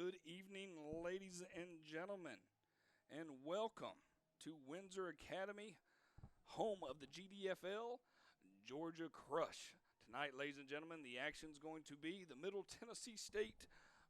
Good evening, ladies and gentlemen, and welcome to Windsor Academy, home of the GDFL Georgia Crush. Tonight, ladies and gentlemen, the action's going to be the Middle Tennessee State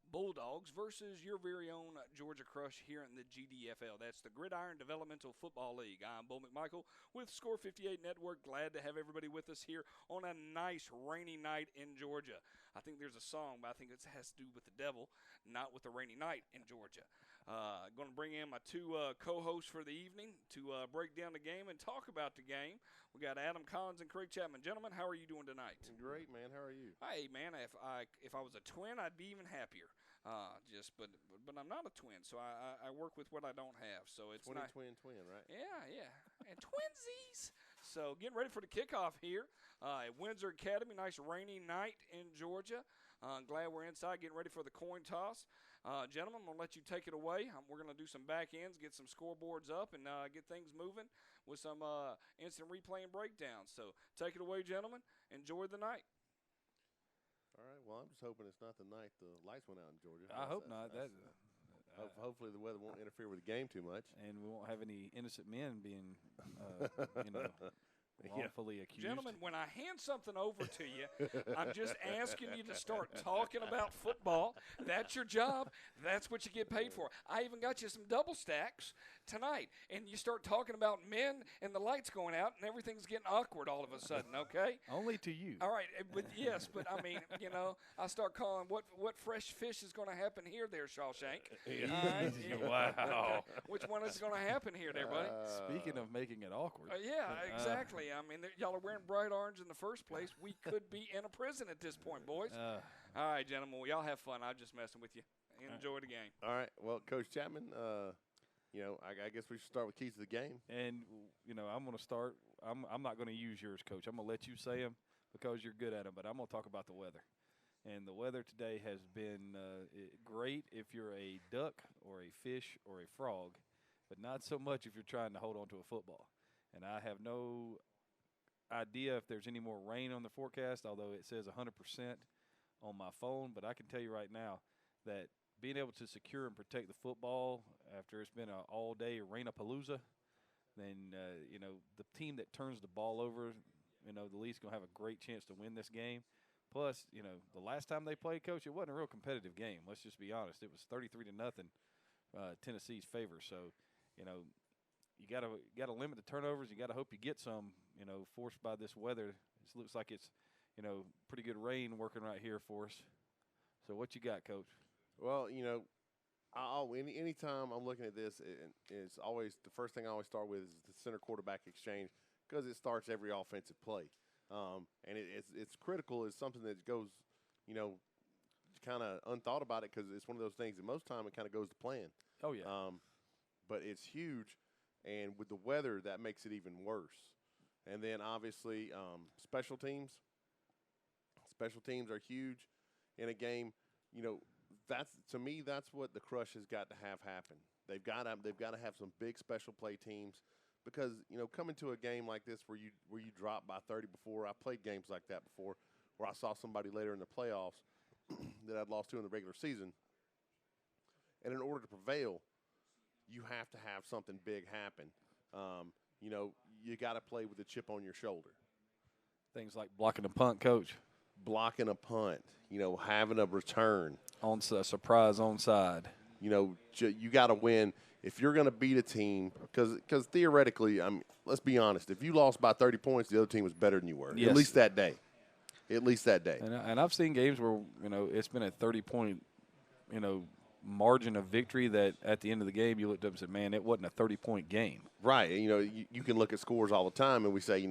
Bulldawgs versus your very own Georgia Crush here in the GDFL. That's the Gridiron Developmental Football League. I'm Bull McMichael with Score 58 Network. Glad to have everybody with us here on a nice rainy night in Georgia. I think there's a song, but I think it has to do with the devil, not with the rainy night in Georgia. I'm going to bring in my two co-hosts for the evening to break down the game and talk about the game. We got Adam Collins and Craig Chapman. Gentlemen, how are you doing tonight? Great, man. How are you? Hey, man, if I was a twin, I'd be even happier. But I'm not a twin, so I work with what I don't have. So it's not twin, right? Yeah, and twinsies. So getting ready for the kickoff here at Windsor Academy. Nice rainy night in Georgia. Glad we're inside getting ready for the coin toss. Gentlemen, I'm going to let you take it away. We're going to do some back ends, get some scoreboards up, and get things moving with some instant replay and breakdowns. So take it away, gentlemen. Enjoy the night. All right. Well, I'm just hoping it's not the night the lights went out in Georgia. I hope not. Hopefully the weather won't interfere with the game too much. And we won't have any innocent men being, wrongfully accused. Gentlemen, when I hand something over to you, I'm just asking you to start talking about football. That's your job. That's what you get paid for. I even got you some double stacks tonight, and you start talking about men and the lights going out, and everything's getting awkward all of a sudden, okay? Only to you. All right, but I mean, I start calling what fresh fish is going to happen here there, Shawshank. Wow. Which one is going to happen here there, buddy? Speaking of making it awkward. Yeah, exactly. I mean, y'all are wearing bright orange in the first place. We could be in a prison at this point, boys. All right, gentlemen, well, y'all have fun. I'm just messing with you. Enjoy the game. All right. Well, Coach Chapman, I guess we should start with keys to the game. And, I'm going to start. I'm not going to use yours, Coach. I'm going to let you say them because you're good at them, but I'm going to talk about the weather. And the weather today has been great if you're a duck or a fish or a frog, but not so much if you're trying to hold on to a football. And I have no idea if there's any more rain on the forecast, although it says 100% on my phone. But I can tell you right now that being able to secure and protect the football after it's been an all-day rain-a-palooza, then, the team that turns the ball over, the least going to have a great chance to win this game. Plus, the last time they played, Coach, it wasn't a real competitive game. Let's just be honest. It was 33-0, Tennessee's favor. So, you got to limit the turnovers. You got to hope you get some, forced by this weather. It looks like it's, pretty good rain working right here for us. So what you got, Coach? Well, anytime I'm looking at this, it's always the first thing I always start with is the center quarterback exchange because it starts every offensive play. And it's critical. It's something that goes, kind of unthought about it because it's one of those things that most time it kind of goes to plan. Oh, yeah. But it's huge, and with the weather, that makes it even worse. And then, obviously, special teams. Special teams are huge in a game. To me, that's what the Crush has got to have happen. They've got to have some big special play teams because, coming to a game like this where you drop by 30 before, I played games like that before where I saw somebody later in the playoffs that I'd lost to in the regular season. And in order to prevail, you have to have something big happen. You got to play with a chip on your shoulder. Things like blocking a punt, Coach. Blocking a punt, having a return. On a surprise onside. You got to win. If you're going to beat a team, because theoretically, let's be honest, if you lost by 30 points, the other team was better than you were. Yes. At least that day. And I've seen games where, it's been a 30-point, margin of victory that at the end of the game you looked up and said, man, it wasn't a 30-point game. Right. You can look at scores all the time and we say,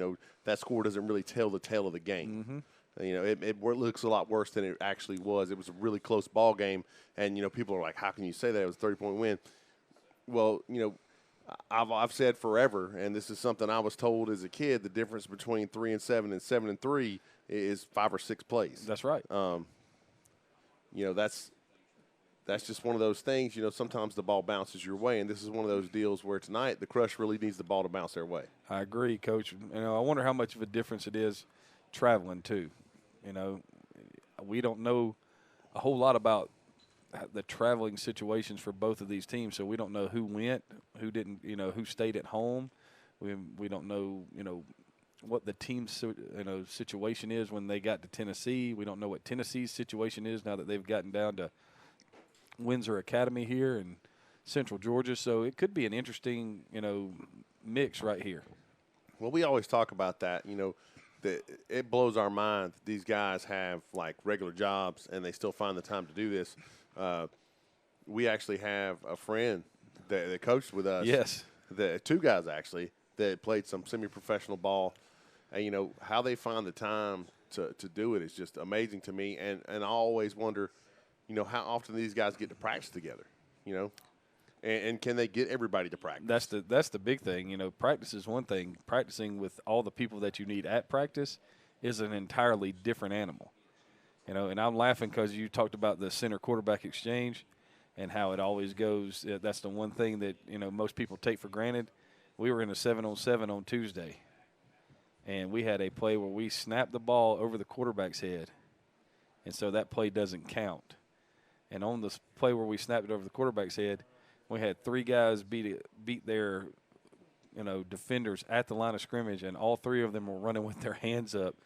that score doesn't really tell the tale of the game. Mm-hmm. It looks a lot worse than it actually was. It was a really close ball game, and people are like, "How can you say that it was a 30-point win?" Well, I've said forever, and this is something I was told as a kid. The difference between 3-7 and 7-3 is 5 or 6 plays. That's right. That's just one of those things. Sometimes the ball bounces your way, and this is one of those deals where tonight the Crush really needs the ball to bounce their way. I agree, Coach. I wonder how much of a difference it is traveling too. We don't know a whole lot about the traveling situations for both of these teams. So we don't know who went, who didn't, who stayed at home. We don't know, what the team's situation is when they got to Tennessee. We don't know what Tennessee's situation is now that they've gotten down to Windsor Academy here in Central Georgia. So it could be an interesting, mix right here. Well, we always talk about that, it blows our mind that these guys have like regular jobs and they still find the time to do this. We actually have a friend that coached with us. Yes. Two guys actually that played some semi-professional ball. And, how they find the time to do it is just amazing to me. And I always wonder, how often these guys get to practice together, and can they get everybody to practice? That's the big thing. Practice is one thing. Practicing with all the people that you need at practice is an entirely different animal. And I'm laughing because you talked about the center quarterback exchange and how it always goes. That's the one thing that, most people take for granted. We were in a 7-on-7 on Tuesday, and we had a play where we snapped the ball over the quarterback's head, and so that play doesn't count. And on the play where we snapped it over the quarterback's head, we had three guys beat their, defenders at the line of scrimmage, and all three of them were running with their hands up,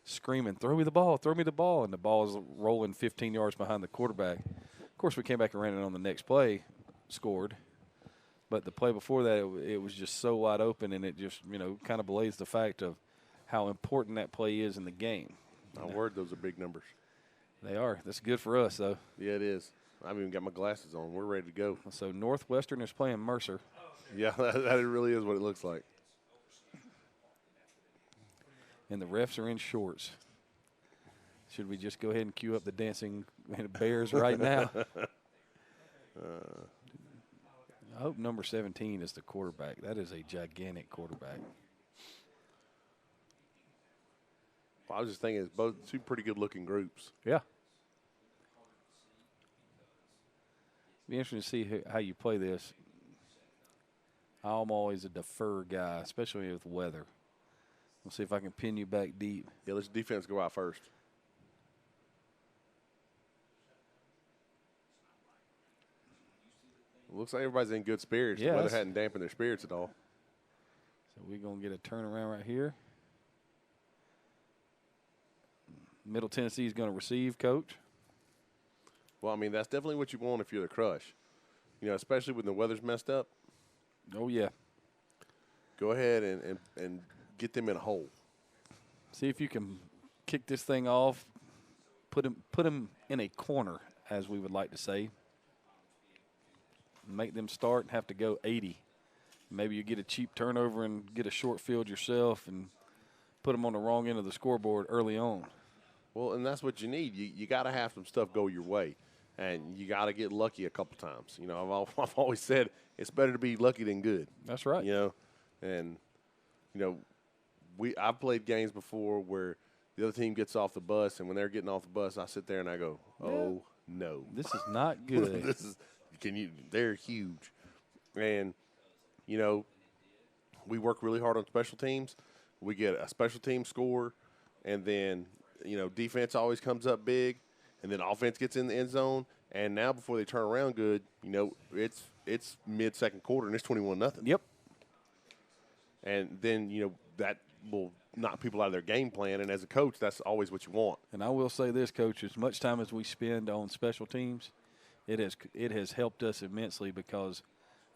screaming, "Throw me the ball, throw me the ball," and the ball is rolling 15 yards behind the quarterback. Of course, we came back and ran it on the next play, scored. But the play before that, it was just so wide open, and it just, kind of belays the fact of how important that play is in the game. My word, those are big numbers. They are. That's good for us, though. Yeah, it is. I've even got my glasses on. We're ready to go. So Northwestern is playing Mercer. Yeah, that really is what it looks like. And the refs are in shorts. Should we just go ahead and cue up the dancing bears right now? I hope number 17 is the quarterback. That is a gigantic quarterback. Well, I was just thinking it's both two pretty good-looking groups. Yeah. Be interesting to see how you play this. I'm always a defer guy, especially with weather. We'll see if I can pin you back deep. Yeah, let's defense go out first. Looks like everybody's in good spirits. Yeah, The weather hadn't dampened their spirits at all. So we're going to get a turnaround right here. Middle Tennessee is going to receive, Coach. Well, I mean, that's definitely what you want if you're the Crush. Especially when the weather's messed up. Oh, yeah. Go ahead and get them in a hole. See if you can kick this thing off, put him in a corner, as we would like to say. Make them start and have to go 80. Maybe you get a cheap turnover and get a short field yourself and put them on the wrong end of the scoreboard early on. Well, and that's what you need. You got to have some stuff go your way, and you got to get lucky a couple times. I've always said it's better to be lucky than good. That's right. And I've played games before where the other team gets off the bus, and when they're getting off the bus, I sit there and I go, "Oh no, this is not good." They're huge, and we work really hard on special teams. We get a special team score, and then defense always comes up big, and then offense gets in the end zone. And now before they turn around good, it's mid-second quarter and it's 21-0. Yep. And then that will knock people out of their game plan. And as a coach, that's always what you want. And I will say this, Coach: as much time as we spend on special teams, it has helped us immensely, because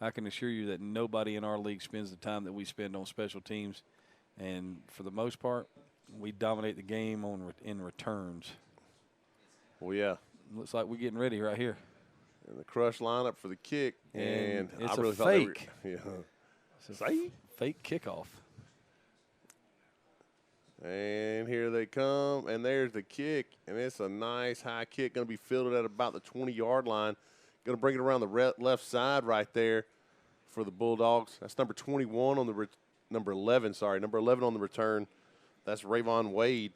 I can assure you that nobody in our league spends the time that we spend on special teams. And for the most part, we dominate the game in returns. Well, yeah. Looks like we're getting ready right here. And the Crush lineup for the kick. And it's I really a thought fake. It's a fake kickoff. And here they come. And there's the kick. And it's a nice high kick. Going to be fielded at about the 20-yard line. Going to bring it around the left side right there for the Bulldogs. That's number 21 on the number 11 on the return. That's Rayvon Wade,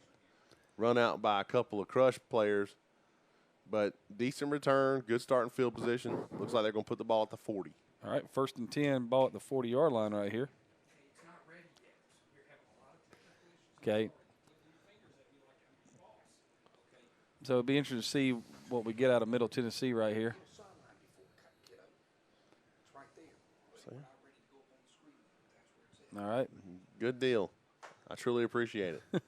run out by a couple of Crush players. But decent return, good starting field position. Looks like they're going to put the ball at the 40. All right, 1st and 10, ball at the 40-yard line right here. Okay. So it'd be interesting to see what we get out of Middle Tennessee right here. All right. Good deal. I truly appreciate it.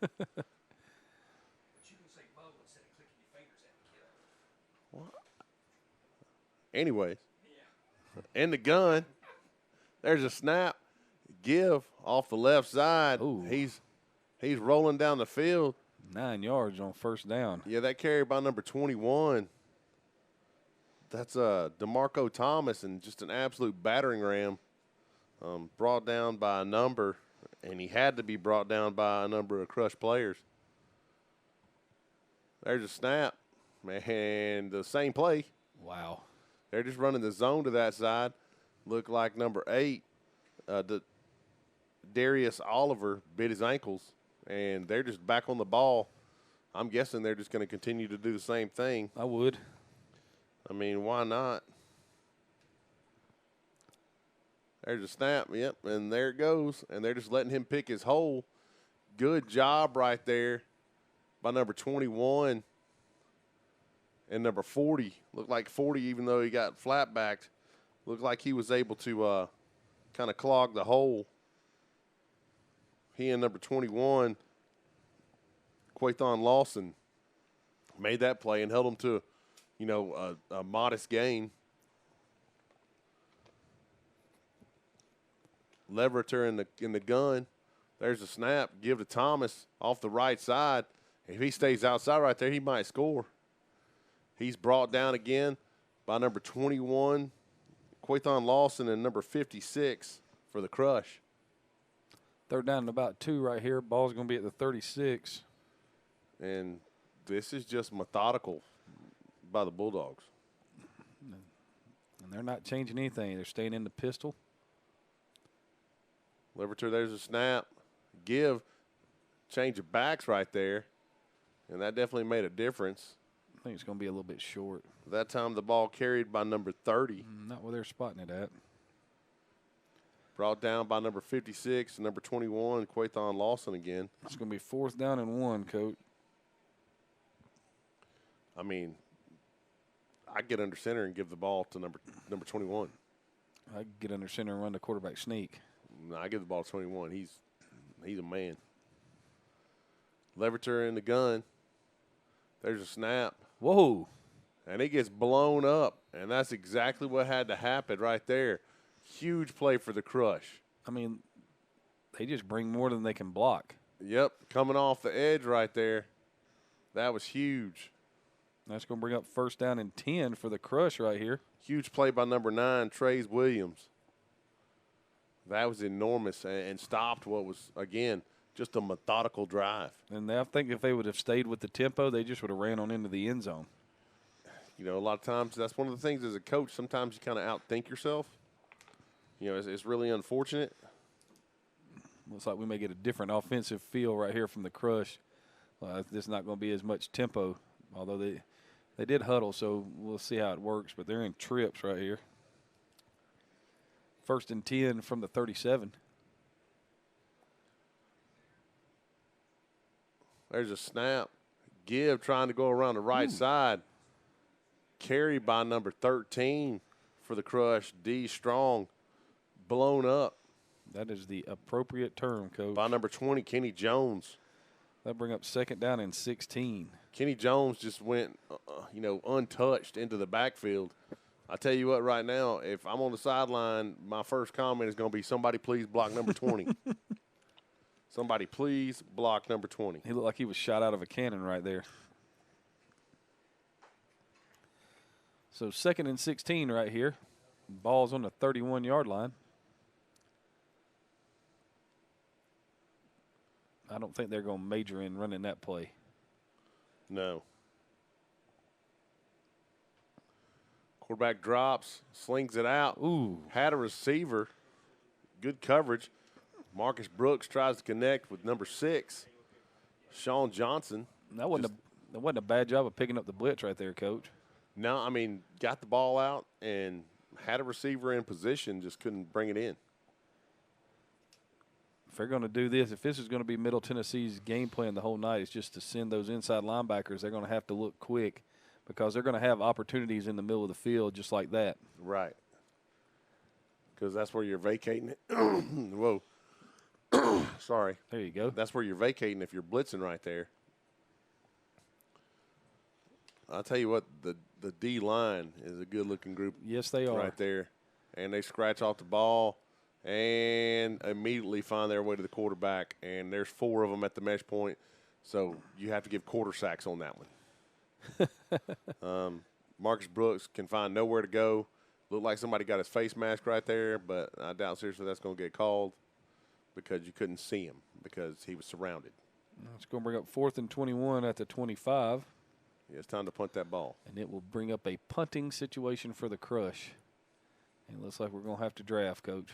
Anyways, in the gun, there's a snap. Give off the left side. Ooh. He's rolling down the field. 9 yards on first down. Yeah, that carry by number 21. That's DeMarco Thomas, and just an absolute battering ram. Brought down by a number, and he had to be brought down by a number of Crush players. There's a snap, and the same play. Wow. They're just running the zone to that side. Look like number 8, Darius Oliver, bit his ankles, and they're just back on the ball. I'm guessing they're just going to continue to do the same thing. I would. I mean, why not? There's a snap, yep, and there it goes. And they're just letting him pick his hole. Good job right there by number 21 and number 40. Looked like 40, even though he got flat-backed. Looked like he was able to kind of clog the hole. He and number 21, Quathon Lawson, made that play and held him to, a modest gain. Leverter in the gun. There's a snap. Give to Thomas off the right side. If he stays outside right there, he might score. He's brought down again by number 21, Quathon Lawson, and number 56 for the Crush. Third down and about 2 right here. Ball's going to be at the 36. And this is just methodical by the Bulldogs. And they're not changing anything. They're staying in the pistol. Leverter, there's a snap. Give. Change of backs right there. And that definitely made a difference. I think it's going to be a little bit short. That time the ball carried by number 30. Not where they're spotting it at. Brought down by number 56 and number 21, Quathon Lawson again. It's going to be 4th down and 1, Coach. I mean, I get under center and give the ball to number 21. I get under center and run the quarterback sneak. No, I give the ball to 21. He's a man. Leverter in the gun. There's a snap. Whoa. And it gets blown up. And that's exactly what had to happen right there. Huge play for the Crush. I mean, they just bring more than they can block. Yep, coming off the edge right there. That was huge. That's going to bring up 1st down and 10 for the Crush right here. Huge play by number 9, Trey's Williams. That was enormous and stopped what was, again, just a methodical drive. And I think if they would have stayed with the tempo, they just would have ran on into the end zone. A lot of times that's one of the things as a coach, sometimes you kind of outthink yourself. It's really unfortunate. Looks like we may get a different offensive feel right here from the Crush. This is not going to be as much tempo, although they did huddle, so we'll see how it works. But they're in trips right here. 1st and 10 from the 37. There's a snap. Give trying to go around the right side. Carried by number 13 for the Crush, D. Strong. Blown up. That is the appropriate term, Coach. By number 20, Kenny Jones. That bring up 2nd down and 16. Kenny Jones just went, untouched into the backfield. I tell you what, right now, if I'm on the sideline, my first comment is going to be, somebody please block number 20. Somebody please block number 20. He looked like he was shot out of a cannon right there. So 2nd and 16 right here. Ball's on the 31-yard line. I don't think they're going to major in running that play. No. Quarterback drops, slings it out. Ooh. Had a receiver. Good coverage. Marcus Brooks tries to connect with number 6, Sean Johnson. That wasn't a bad job of picking up the blitz right there, Coach. No, I mean, got the ball out and had a receiver in position, just couldn't bring it in. If they're going to do this, if this is going to be Middle Tennessee's game plan the whole night, it's just to send those inside linebackers. They're going to have to look quick because they're going to have opportunities in the middle of the field just like that. Right. Because that's where you're vacating it. Whoa. Sorry. There you go. That's where you're vacating if you're blitzing right there. I'll tell you what, the D-line is a good-looking group. Yes, they are. Right there. And they scratch off the ball and immediately find their way to the quarterback. And there's 4 of them at the mesh point, so you have to give quarter sacks on that one. Marcus Brooks can find nowhere to go. Looked like somebody got his face mask right there, but I doubt seriously that's going to get called because you couldn't see him because he was surrounded. It's going to bring up 4th and 21 at the 25. Yeah, it's time to punt that ball. And it will bring up a punting situation for the Crush. And it looks like we're going to have to draft, Coach.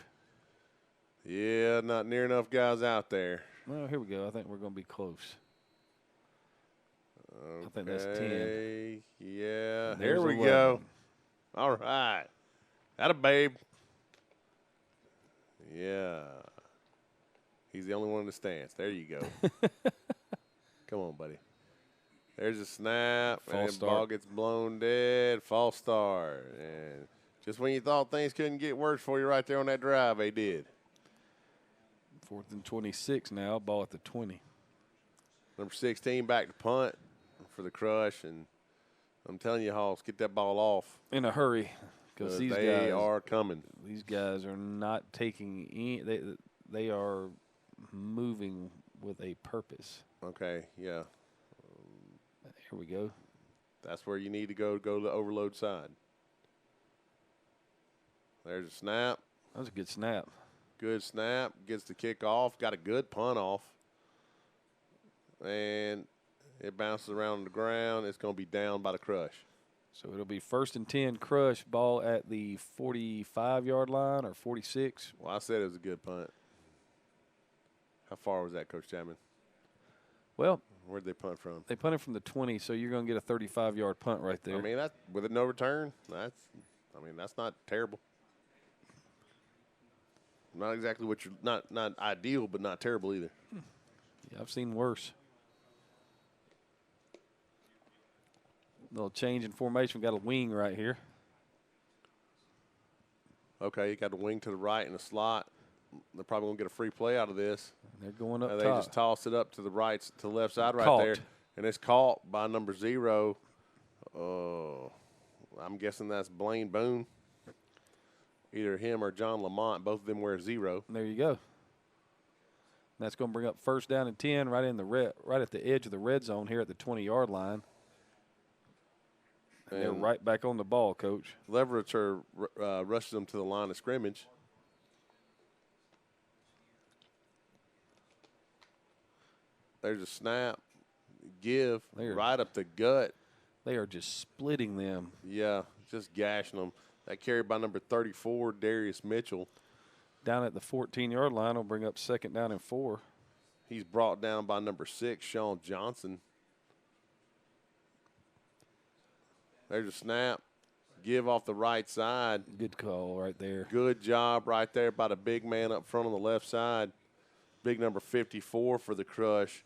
Yeah, not near enough guys out there. Well, here we go. I think we're going to be close. Okay. I think that's 10. Yeah, There's here we 11. go. All right. Atta babe. Yeah. He's the only one in the stands. There you go. Come on, buddy. There's a snap. False and start. Ball gets blown dead. False start. And just when you thought things couldn't get worse for you right there on that drive, they did. 4th and 26 now. Ball at the 20. Number 16 back to punt for the Crush. And I'm telling you, Hawks, get that ball off. In a hurry. Because these they guys are coming. These guys are not taking any. They are moving with a purpose. Okay, yeah. Here we go. That's where you need to go to the overload side. There's a snap. That was a good snap. Good snap. Gets the kick off. Got a good punt off. And it bounces around on the ground. It's going to be down by the Crush. So it'll be 1st and 10, Crush, ball at the 45-yard line or 46. Well, I said it was a good punt. How far was that, Coach Chapman? Well, where'd they punt from? They punted from the 20, so you're going to get a 35-yard punt right there. I mean, that with a no return, that's not terrible. Not exactly what you're not ideal, but not terrible either. Yeah, I've seen worse. Little change in formation. We got a wing right here. Okay, you got a wing to the right and a slot. They're probably going to get a free play out of this. They're going up and top. They just toss it up to the right, to the left side right Caught. there. And it's caught by number 0. I'm guessing that's Blaine Boone. Either him or John Lamont. Both of them wear 0. There you go. That's going to bring up 1st down and 10 right in the right at the edge of the red zone here at the 20-yard line. And they're right back on the ball, Coach. Leveretter rushes them to the line of scrimmage. There's a snap. Give right up the gut. They are just splitting them. Yeah, just gashing them. That carried by number 34, Darius Mitchell. Down at the 14-yard line will bring up 2nd down and 4. He's brought down by number 6, Sean Johnson. There's a snap. Give off the right side. Good call right there. Good job right there by the big man up front on the left side. Big number 54 for the Crush.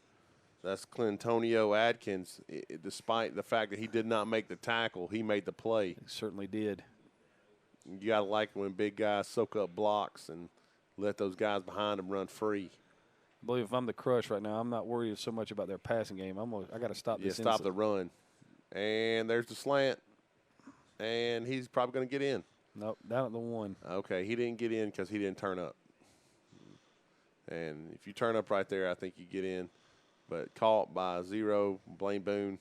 That's Clintonio Adkins. Despite the fact that he did not make the tackle, he made the play. He certainly did. You got to like when big guys soak up blocks and let those guys behind them run free. I believe if I'm the Crush right now, I'm not worried so much about their passing game. I got to stop this. Stop the run. And there's the slant. And he's probably going to get in. Nope, down at the 1. Okay, he didn't get in because he didn't turn up. And if you turn up right there, I think you get in. But caught by 0, Blaine Boone,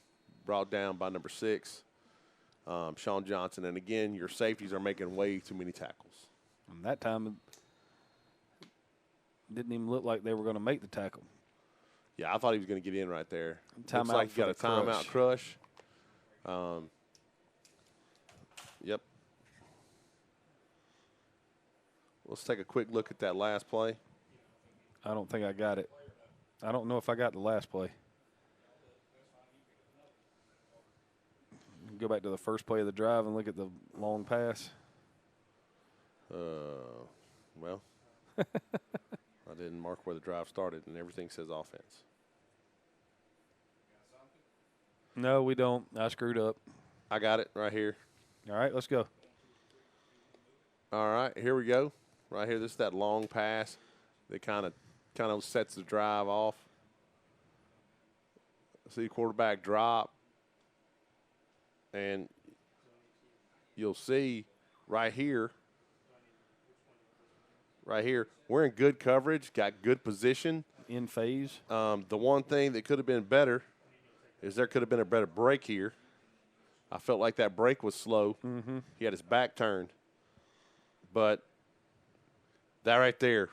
brought down by number 6, Sean Johnson. And, again, your safeties are making way too many tackles. And that time it didn't even look like they were going to make the tackle. Yeah, I thought he was going to get in right there. Timeout. Looks like he got a timeout Crush. Yep. Let's take a quick look at that last play. I don't think I got it. I don't know if I got the last play. Go back to the first play of the drive and look at the long pass. Well, I didn't mark where the drive started, and everything says offense. No, we don't. I screwed up. I got it right here. All right, let's go. All right, here we go. Right here, this is that long pass that kind of sets the drive off. See quarterback drop, and you'll see right here, we're in good coverage, got good position. In phase. The one thing that could have been better is there could have been a better break here. I felt like that break was slow. Mm-hmm. He had his back turned. But that right there,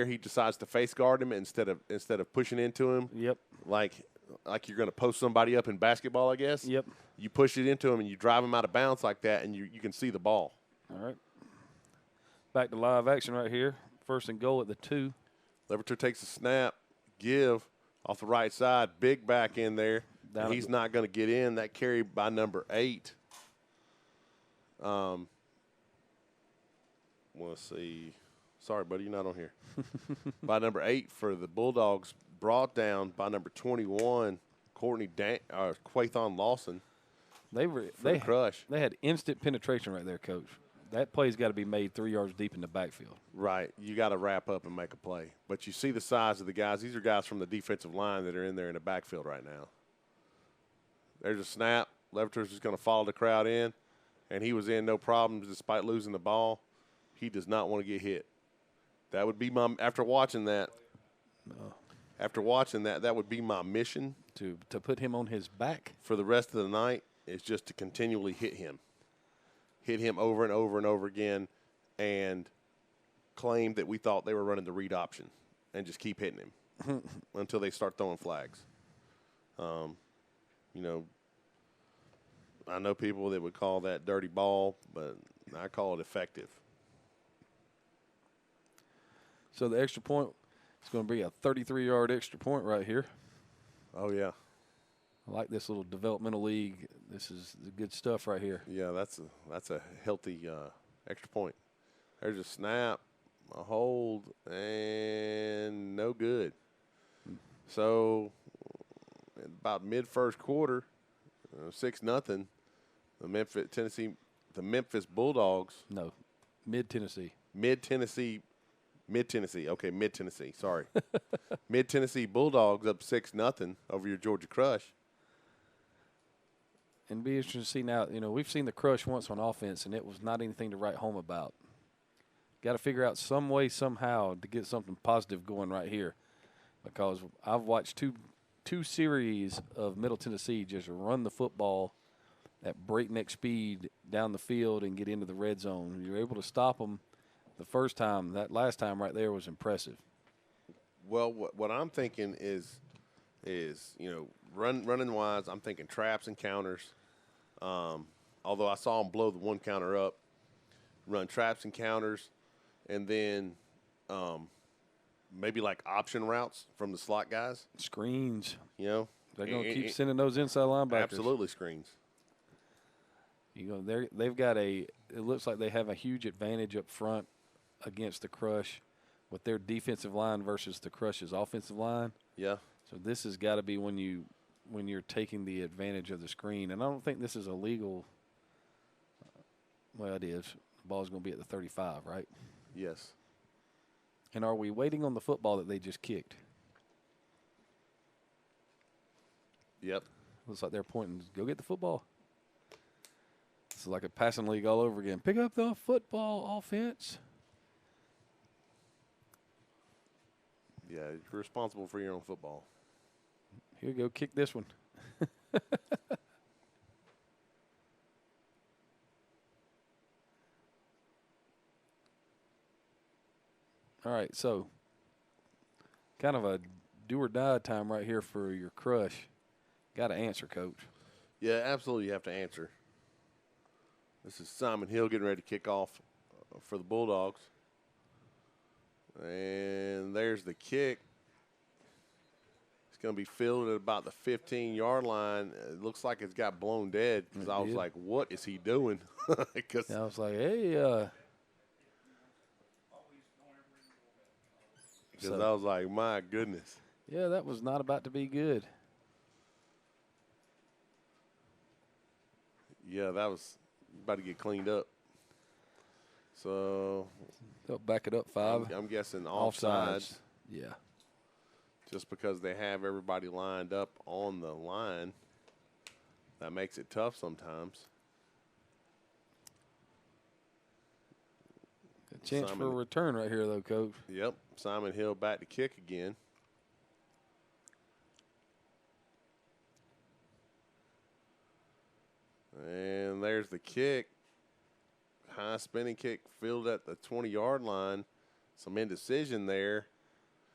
he decides to face guard him instead of pushing into him. Yep. Like you're going to post somebody up in basketball, I guess. Yep. You push it into him and you drive him out of bounds like that, and you can see the ball. All right. Back to live action right here. 1st and goal at the 2. Leverter takes a snap, give off the right side, big back in there. He's not going to get in. That carry by number 8. Let's see. Sorry, buddy, you're not on here. By number 8 for the Bulldogs, brought down by number 21, Quathon Lawson. They crush. They had instant penetration right there, Coach. That play's got to be made 3 yards deep in the backfield. Right. You got to wrap up and make a play. But you see the size of the guys. These are guys from the defensive line that are in there in the backfield right now. There's a snap. Leverter's just going to follow the crowd in, and he was in no problems despite losing the ball. He does not want to get hit. That would be after watching that, that would be my mission. To put him on his back? For the rest of the night is just to continually hit him. Hit him over and over and over again and claim that we thought they were running the read option and just keep hitting him until they start throwing flags. I know people that would call that dirty ball, but I call it effective. So the extra point is going to be a 33-yard extra point right here. Oh, yeah. I like this little developmental league. This is the good stuff right here. Yeah, that's a healthy extra point. There's a snap, a hold, and no good. So about mid-first quarter, 6-0, the Memphis Bulldogs. No, Mid-Tennessee. Mid-Tennessee. Okay, Mid-Tennessee. Sorry. Mid-Tennessee Bulldogs up 6-0 over your Georgia Crush. And be interesting to see now, we've seen the Crush once on offense, and it was not anything to write home about. Got to figure out some way, somehow, to get something positive going right here. Because I've watched two series of Middle Tennessee just run the football at breakneck speed down the field and get into the red zone. You're able to stop them the first time. That last time right there was impressive. Well, what I'm thinking is running wise, I'm thinking traps and counters. Although I saw them blow the one counter up, run traps and counters, and then maybe like option routes from the slot guys. Screens. They're going to keep sending those inside linebackers. Absolutely screens. They've got it looks like they have a huge advantage up front against the Crush with their defensive line versus the Crush's offensive line. Yeah. So this has got to be when you're taking the advantage of the screen. And I don't think this is illegal. Well, it is. The ball's going to be at the 35, right? Yes. And are we waiting on the football that they just kicked? Yep. Looks like they're pointing, go get the football. It's like a passing league all over again. Pick up the football, offense. Yeah, you're responsible for your own football. Here you go, kick this one. All right, so kind of a do or die time right here for your Crush. Got to answer, Coach. Yeah, absolutely you have to answer. This is Simon Hill getting ready to kick off for the Bulldogs. And there's the kick. It's going to be fielded at about the 15-yard line. It looks like it's got blown dead because I was like, what is he doing? I was like, hey. Because I was like, my goodness. Yeah, that was not about to be good. Yeah, that was about to get cleaned up. So They'll back it up 5. I'm guessing Offsides. offsides. Yeah. Just because they have everybody lined up on the line, that makes it tough sometimes. A chance for a return right here, though, Coach. Yep, Simon Hill back to kick again. And there's the kick. High spinning kick fielded at the 20-yard line. Some indecision there.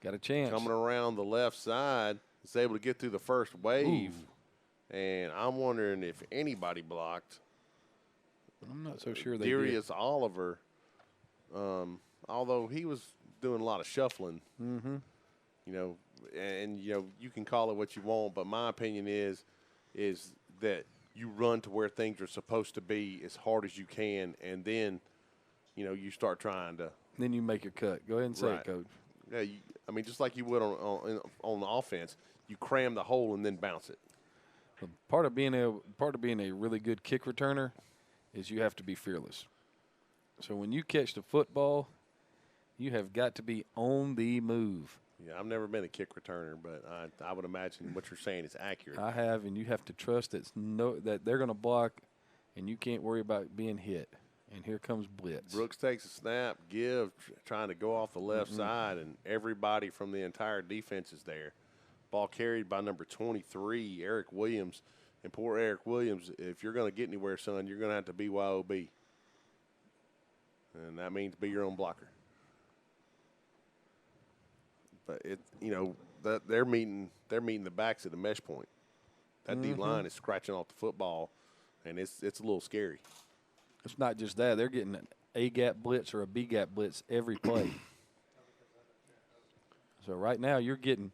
Got a chance. Coming around the left side. Is able to get through the first wave. Ooh. And I'm wondering if anybody blocked. I'm not so sure they Darius did. Oliver, although he was doing a lot of shuffling. Mm-hmm. You know, and you can call it what you want, but my opinion is that you run to where things are supposed to be as hard as you can, and then, you start trying to. Then you make your cut. Go ahead and say it, Coach. Yeah, just like you would on the offense, you cram the hole and then bounce it. Part of being a really good kick returner is you have to be fearless. So when you catch the football, you have got to be on the move. Yeah, I've never been a kick returner, but I would imagine what you're saying is accurate. I have, and you have to trust that they're going to block, and you can't worry about being hit. And here comes blitz. Brooks takes a snap, trying to go off the left side, and everybody from the entire defense is there. Ball carried by number 23, Eric Williams. And poor Eric Williams, if you're going to get anywhere, son, you're going to have to BYOB. And that means be your own blocker. But that they're meeting the backs at the mesh point. That D line is scratching off the football, and it's a little scary. It's not just that. They're getting an A-gap blitz or a B-gap blitz every play. So right now you're getting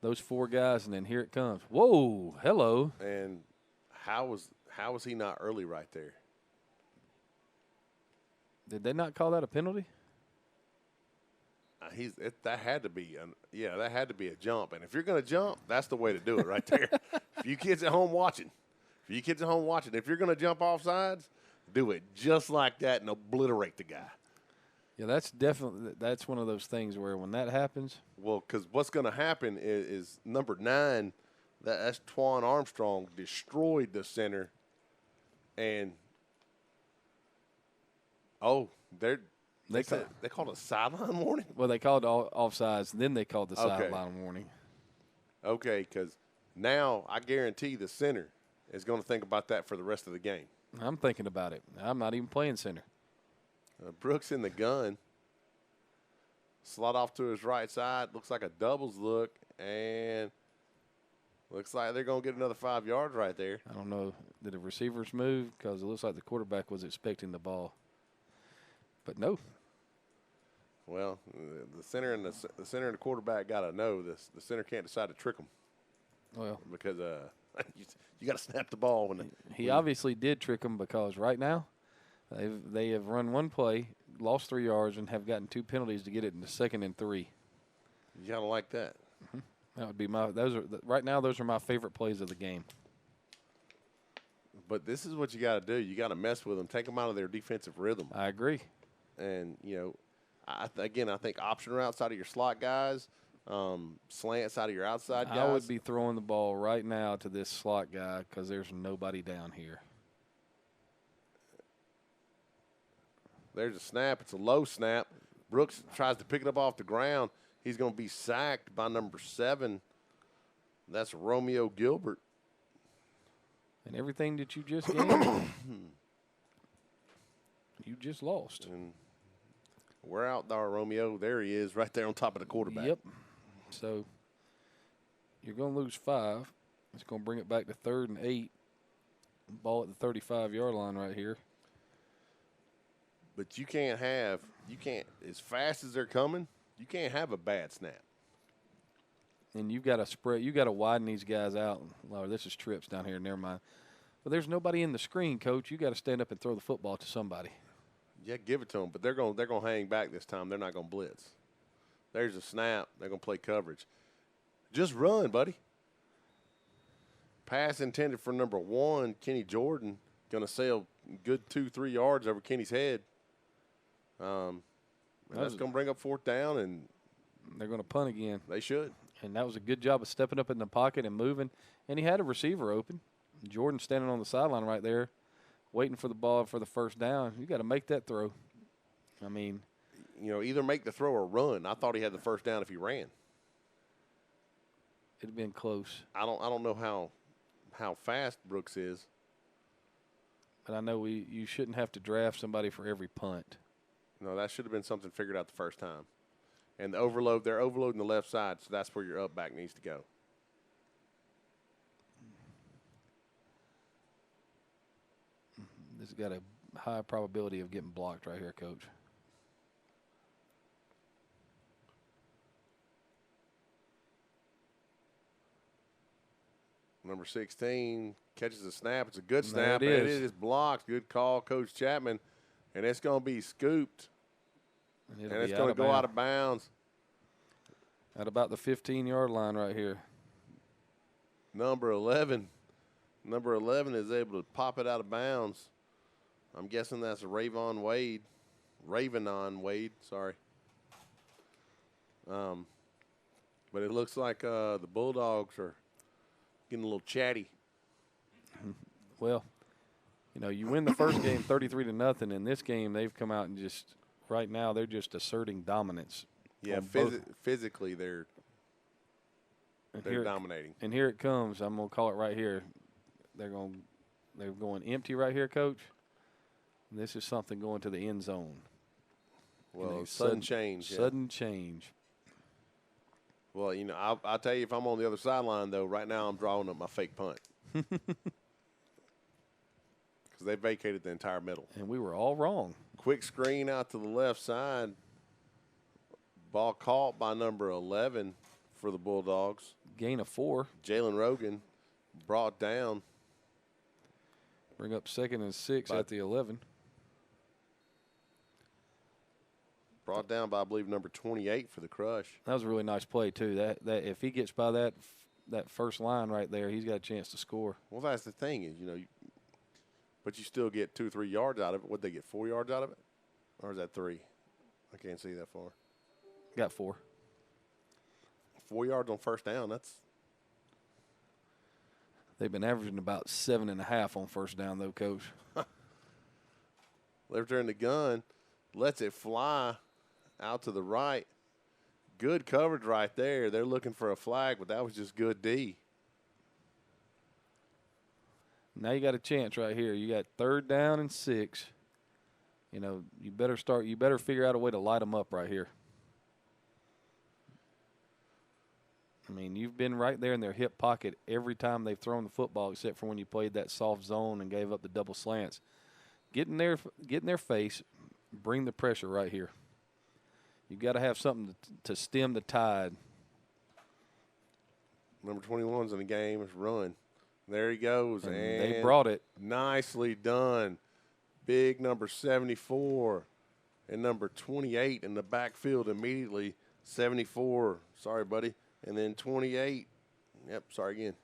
those 4 guys, and then here it comes. Whoa, hello. And how was he not early right there? Did they not call that a penalty? That had to be a jump. And if you're going to jump, that's the way to do it right there. If you kids at home watching, if you're going to jump off sides, do it just like that and obliterate the guy. Yeah, that's one of those things where when that happens. Well, because what's going to happen is number 9, that's Twan Armstrong, destroyed the center. And, they called it a sideline warning? Well, they called offsides, and then they called the sideline warning. Okay, because now I guarantee the center is going to think about that for the rest of the game. I'm thinking about it. I'm not even playing center. Brooks in the gun. Slot off to his right side. Looks like a doubles look, and looks like they're going to get another 5 yards right there. I don't know. Did the receivers move? Because it looks like the quarterback was expecting the ball. But no. Well, the center and the quarterback got to know this. The center can't decide to trick them. Well, because you got to snap the ball when he obviously did trick them, because right now they have run one play, lost 3 yards, and have gotten 2 penalties to get it in the 2nd and 3. You gotta like that. Mm-hmm. That would be those are my favorite plays of the game. But this is what you got to do. You got to mess with them, take them out of their defensive rhythm. I agree. And I think option routes out of your slot guys, slants out of your outside guys. I would be throwing the ball right now to this slot guy because there's nobody down here. There's a snap. It's a low snap. Brooks tries to pick it up off the ground. He's going to be sacked by number 7. That's Romeo Gilbert. And everything that you just gained, you just lost. And we're out there, Romeo. There he is, right there on top of the quarterback. Yep. So you're going to lose 5. It's going to bring it back to 3rd and 8. Ball at the 35-yard line right here. But you can't, as fast as they're coming, you can't have a bad snap. And you've got to spread. You've got to widen these guys out. Lord, this is trips down here. Never mind. But there's nobody in the screen, Coach. You got to stand up and throw the football to somebody. Yeah, give it to them. But they're going to hang back this time. They're not going to blitz. There's a snap. They're going to play coverage. Just run, buddy. Pass intended for number 1, Kenny Jordan. going to sail good 2-3 yards over Kenny's head. And that's going to bring up fourth down, and they're going to punt again. They should. And that was a good job of stepping up in the pocket and moving. And he had a receiver open. Jordan standing on the sideline right there, waiting for the ball for the first down. You got to make that throw. I mean, either make the throw or run. I thought he had the first down if he ran. It'd have been close. I don't know how fast Brooks is. But I know you shouldn't have to draft somebody for every punt. No, that should have been something figured out the first time. And the overload, they're overloading the left side, so that's where your up back needs to go. This has got a high probability of getting blocked right here, Coach. Number 16 catches a snap. It's a good snap. It And is. it is blocked. Good call, Coach Chapman. And it's going to be scooped. And it's going to go out of bounds. At about the 15-yard line right here. Number 11 is able to pop it out of bounds. I'm guessing that's Ravenon Wade, sorry. But it looks like the Bulldogs are getting a little chatty. Well, you win the first game 33-0. In this game, they've come out and just right now they're just asserting dominance. Yeah, physically they're dominating. And here it comes. I'm gonna call it right here. They're going empty right here, Coach. And this is something going to the end zone. Well, sudden change. Sudden change. Well, I'll tell you, if I'm on the other sideline, though, right now I'm drawing up my fake punt. Because they vacated the entire middle. And we were all wrong. Quick screen out to the left side. Ball caught by number 11 for the Bulldogs. Gain of 4. Jalen Rogan brought down. Bring up 2nd and 6 at the 11. Brought down by, I believe, number 28 for the Crush. That was a really nice play, too. That if he gets by that first line right there, he's got a chance to score. Well, that's the thing is, but you still get 2-3 yards out of it. Would they get 4 yards out of it? Or is that 3? I can't see that far. Got 4. 4 yards on first down, that's. They've been averaging about 7.5 on first down, though, Coach. They're turning the gun, lets it fly out to the right. Good coverage right there. They're looking for a flag, but that was just good D. Now you got a chance right here. You got 3rd down and 6. You better start. You better figure out a way to light them up right here. I mean, you've been right there in their hip pocket every time they've thrown the football, except for when you played that soft zone and gave up the double slants. Get in their face, bring the pressure right here. You've got to have something to stem the tide. Number 21's in the game. It's run. There he goes. And and they brought it. Nicely done. Big number 74 and number 28 in the backfield immediately. 74. Sorry, buddy. And then 28. Yep, sorry again.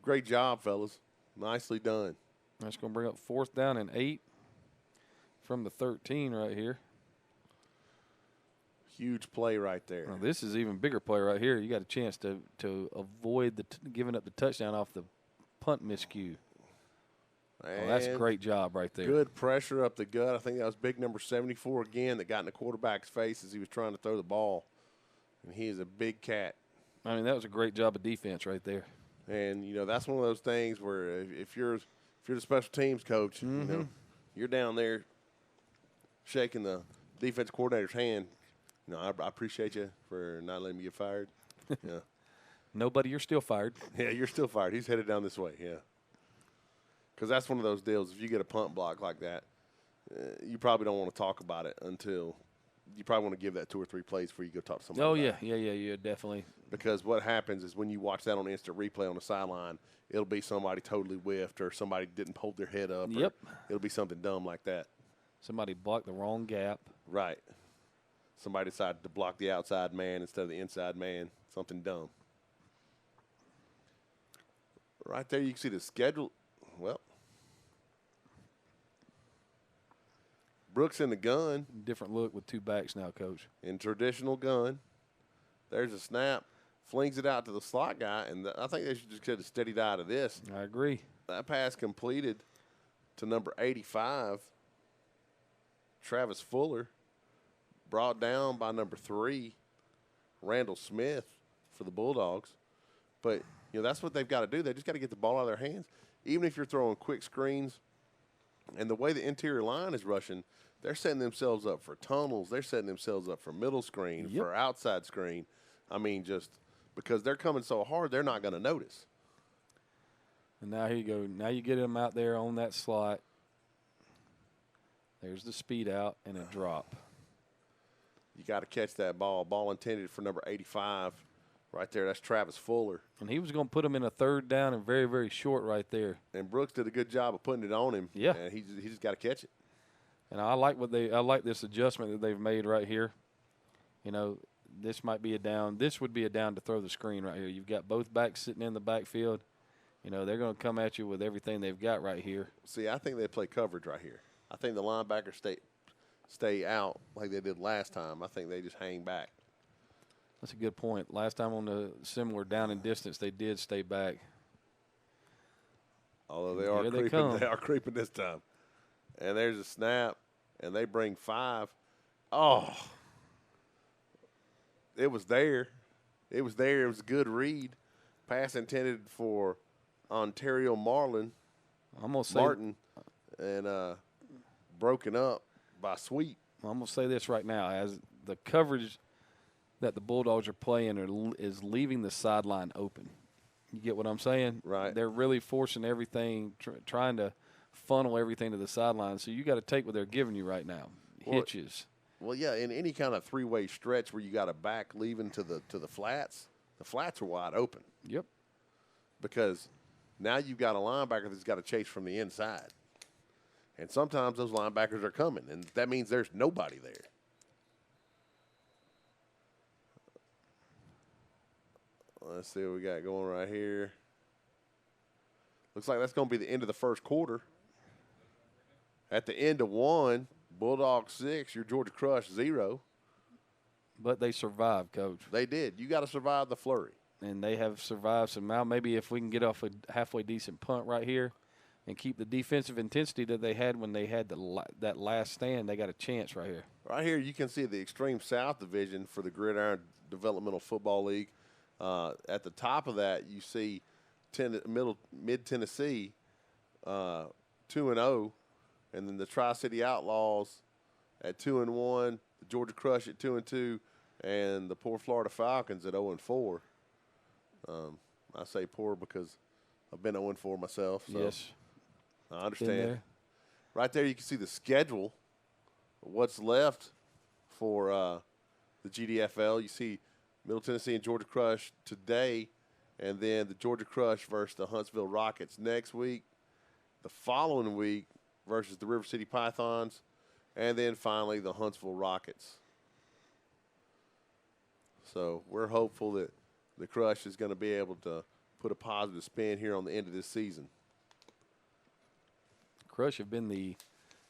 Great job, fellas. Nicely done. That's going to bring up 4th down and 8 from the 13 right here. Huge play right there. Now, this is even bigger play right here. You got a chance to avoid giving up the touchdown off the punt miscue. Oh, that's a great job right there. Good pressure up the gut. I think that was big number 74 again that got in the quarterback's face as he was trying to throw the ball. And he is a big cat. I mean, that was a great job of defense right there. And, that's one of those things where if you're the special teams coach, you're down there shaking the defense coordinator's hand. I appreciate you for not letting me get fired. Yeah. Nobody, you're still fired. Yeah, you're still fired. He's headed down this way, yeah. Because that's one of those deals. If you get a punt block like that, you probably don't want to talk about it until you probably want to give that 2 or 3 plays before you go talk to somebody. Oh, about yeah, definitely. Because what happens is when you watch that on instant replay on the sideline, it'll be somebody totally whiffed or somebody didn't hold their head up. Yep. Or it'll be something dumb like that. Somebody blocked the wrong gap. Right. Somebody decided to block the outside man instead of the inside man. Something dumb. Right there you can see the schedule. Well, Brooks in the gun. Different look with 2 backs now, Coach. In traditional gun. There's a snap. Flings it out to the slot guy, and I think they should just get a steady dive to this. I agree. That pass completed to number 85, Travis Fuller, brought down by number 3, Randall Smith for the Bulldogs. But, that's what they've got to do. They just got to get the ball out of their hands. Even if you're throwing quick screens, and the way the interior line is rushing, they're setting themselves up for tunnels. They're setting themselves up for middle screen, for outside screen. I mean, just because they're coming so hard, they're not going to notice. And now here you go. Now you get them out there on that slot. There's the speed out and a drop. You got to catch that ball. Ball intended for number 85 right there. That's Travis Fuller. And he was going to put him in a 3rd down and very, very short right there. And Brooks did a good job of putting it on him. Yeah. And he just got to catch it. And I like this adjustment that they've made right here. This might be a down. This would be a down to throw the screen right here. You've got both backs sitting in the backfield. They're going to come at you with everything they've got right here. See, I think they play coverage right here. I think the linebackers stay out like they did last time. I think they just hang back. That's a good point. Last time on the similar down and distance, they did stay back. Although they are creeping this time. And there's a snap, and they bring 5. Oh. It was there. It was there. It was a good read. Pass intended for Ontario Martin, and broken up by Sweet. I'm going to say this right now. As the coverage that the Bulldogs are playing is leaving the sideline open. You get what I'm saying? Right. They're really forcing everything, trying to funnel everything to the sideline. So you got to take what they're giving you right now. Hitches. Well, yeah, in any kind of 3-way stretch where you got a back leaving to the flats are wide open. Yep. Because now you've got a linebacker that's got to chase from the inside. And sometimes those linebackers are coming, and that means there's nobody there. Let's see what we got going right here. Looks like that's going to be the end of the first quarter. At the end of 1, Bulldogs 6, your Georgia Crush 0. But they survived, Coach. They did. You got to survive the flurry. And they have survived some. Now maybe if we can get off a halfway decent punt right here and keep the defensive intensity that they had when they had that last stand, they got a chance right here. Right here you can see the Extreme South Division for the Gridiron Developmental Football League. At the top of that, you see Mid-Tennessee 2-0, and then the Tri-City Outlaws at 2-1, the Georgia Crush at 2-2, and the poor Florida Falcons at 0-4. I say poor because I've been 0-4 myself. So yes. I understand. Right there you can see the schedule, what's left for the GDFL. You see Middle Tennessee and Georgia Crush today, and then the Georgia Crush versus the Huntsville Rockets next week. The following week versus the River City Pythons, and then finally the Huntsville Rockets. So we're hopeful that the Crush is going to be able to put a positive spin here on the end of this season. Crush have been the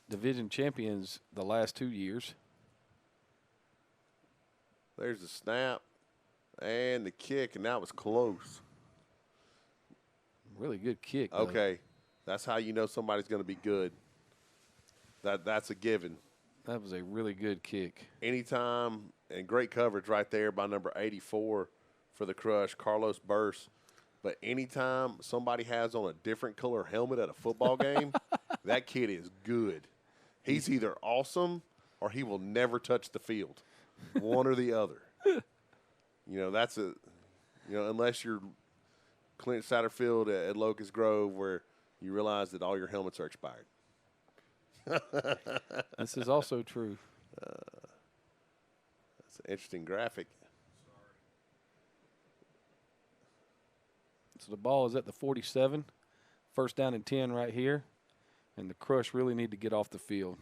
division champions the last 2 years. There's the snap and the kick, and that was close. Really good kick. Okay, that's how you know somebody's going to be good. That's a given. That was a really good kick. Anytime, and great coverage right there by number 84 for the Crush, Carlos Burst. But anytime somebody has on a different color helmet at a football game, that kid is good. He's either awesome or he will never touch the field, one or the other. Unless you're Clint Satterfield at Locust Grove where you realize that all your helmets are expired. This is also true. That's an interesting graphic. So the ball is at the 47. First down and 10 right here. And the Crush really need to get off the field.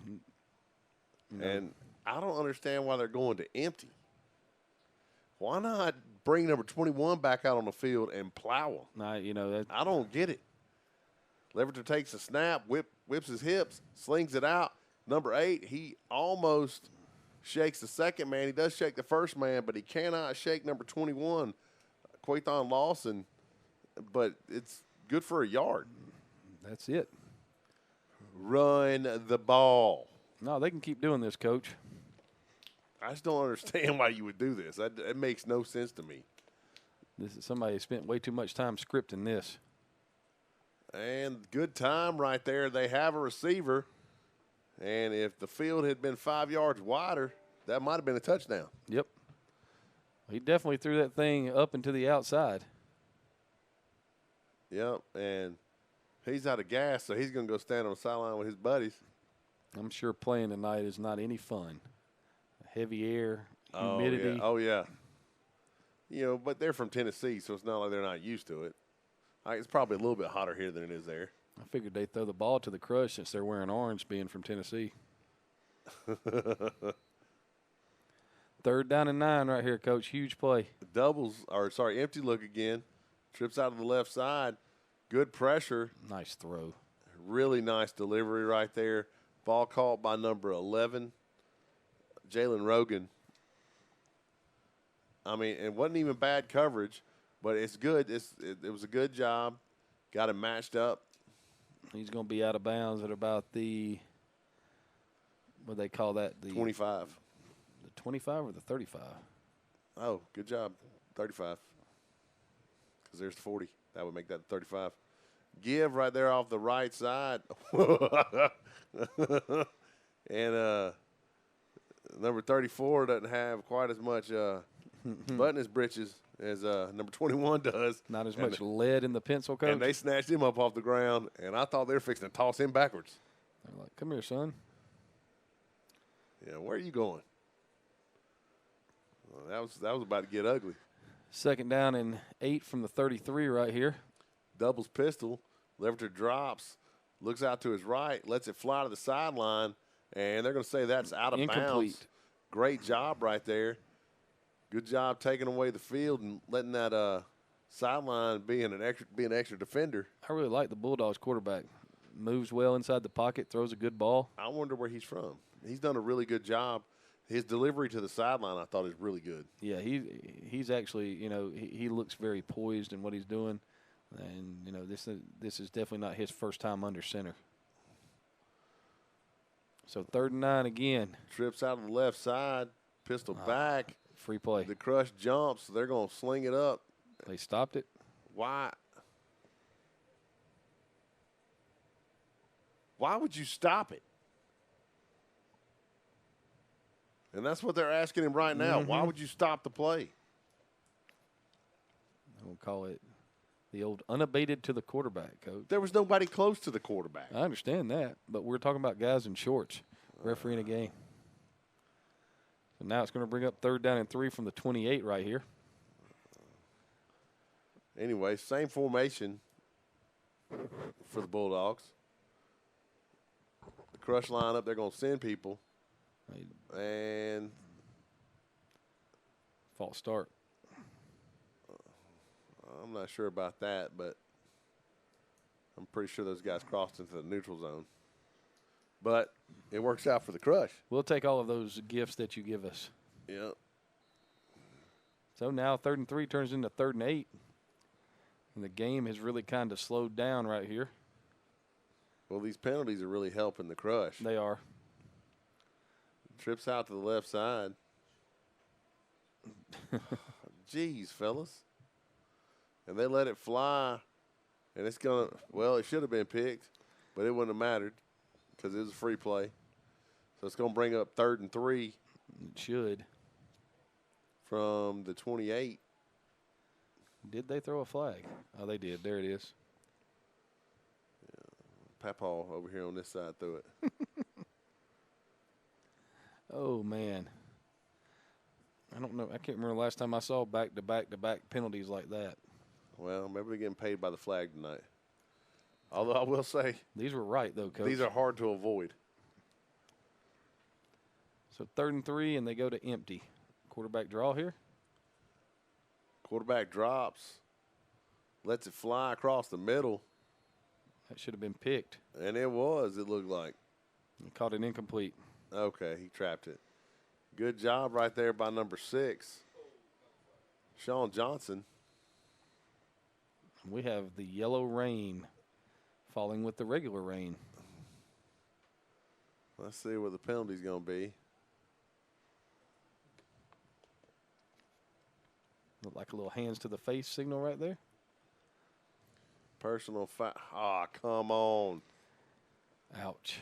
And I don't understand why they're going to empty. Why not bring number 21 back out on the field and plow them? I don't get it. Leverton takes a snap, whips his hips, slings it out, Number 8, he almost shakes the second man. He does shake the first man, but he cannot shake number 21, Quathon Lawson. But it's good for a yard. That's it. Run the ball. No, they can keep doing this, Coach. I just don't understand why you would do this. It makes no sense to me. This is somebody who spent way too much time scripting this. And good time right there. They have a receiver. And if the field had been 5 yards wider, that might have been a touchdown. Yep. He definitely threw that thing up and to the outside. Yep, and he's out of gas, so he's going to go stand on the sideline with his buddies. I'm sure playing tonight is not any fun. Heavy air, humidity. Oh, yeah. But they're from Tennessee, so it's not like they're not used to it. It's probably a little bit hotter here than it is there. I figured they'd throw the ball to the Crush since they're wearing orange, being from Tennessee. 3rd down and 9 right here, Coach. Huge play. Empty look again. Trips out of the left side. Good pressure. Nice throw. Really nice delivery right there. Ball caught by number 11, Jalen Rogan. It wasn't even bad coverage, but it's good. It was a good job. Got him matched up. He's going to be out of bounds at about the, what do they call that? The 25. The 25 or the 35? Oh, good job. 35. Because there's 40. That would make that 35. Give right there off the right side. And number 34 doesn't have quite as much butt in his britches as number 21 does. Not as much lead in the pencil, Coach. And they snatched him up off the ground, and I thought they were fixing to toss him backwards. They're like, come here, son. Yeah, where are you going? Well, that was about to get ugly. 2nd down and 8 from the 33 right here. Doubles pistol. Leverter drops. Looks out to his right. Lets it fly to the sideline. And they're going to say that's out of bounds. Great job right there. Good job taking away the field and letting that sideline be an extra defender. I really like the Bulldawgs quarterback. Moves well inside the pocket, throws a good ball. I wonder where he's from. He's done a really good job. His delivery to the sideline, I thought, is really good. Yeah, he's actually, he looks very poised in what he's doing. And, this is definitely not his first time under center. So 3rd and 9 again. Trips out of the left side, pistol back. Free play. The Crush jumps. They're going to sling it up. They stopped it. Why? Why would you stop it? And that's what they're asking him right now. Why would you stop the play? We'll call it the old unabated to the quarterback, Coach. There was nobody close to the quarterback. I understand that, but we're talking about guys in shorts refereeing a game. So now it's going to bring up 3rd down and 3 from the 28 right here. Anyway, same formation for the Bulldogs. The Crush lineup, they're going to send people. And false start. I'm not sure about that, but I'm pretty sure those guys crossed into the neutral zone. But it works out for the Crush. We'll take all of those gifts that you give us. Yeah. So now 3rd and 3 turns into 3rd and 8. And the game has really kind of slowed down right here. Well, these penalties are really helping the Crush. They are. Trips out to the left side. Jeez, fellas. And they let it fly. And it's going to, well, it should have been picked, but it wouldn't have mattered because it was a free play. So it's going to bring up 3rd and 3. It should. From the 28. Did they throw a flag? Oh, they did. There it is. Yeah. Papaw over here on this side threw it. Oh, man. I don't know. I can't remember the last time I saw back-to-back-to-back penalties like that. Well, maybe they're getting paid by the flag tonight. Although I will say. These were right, though, Coach. These are hard to avoid. So 3rd and 3, and they go to empty. Quarterback draw here. Quarterback drops. Lets it fly across the middle. That should have been picked. And it was, it looked like. He caught it incomplete. Okay, he trapped it. Good job right there by number 6, Sean Johnson. We have the yellow rain falling with the regular rain. Let's see what the penalty's going to be. Look like a little hands to the face signal right there. Personal foul. Ah, come on. Ouch.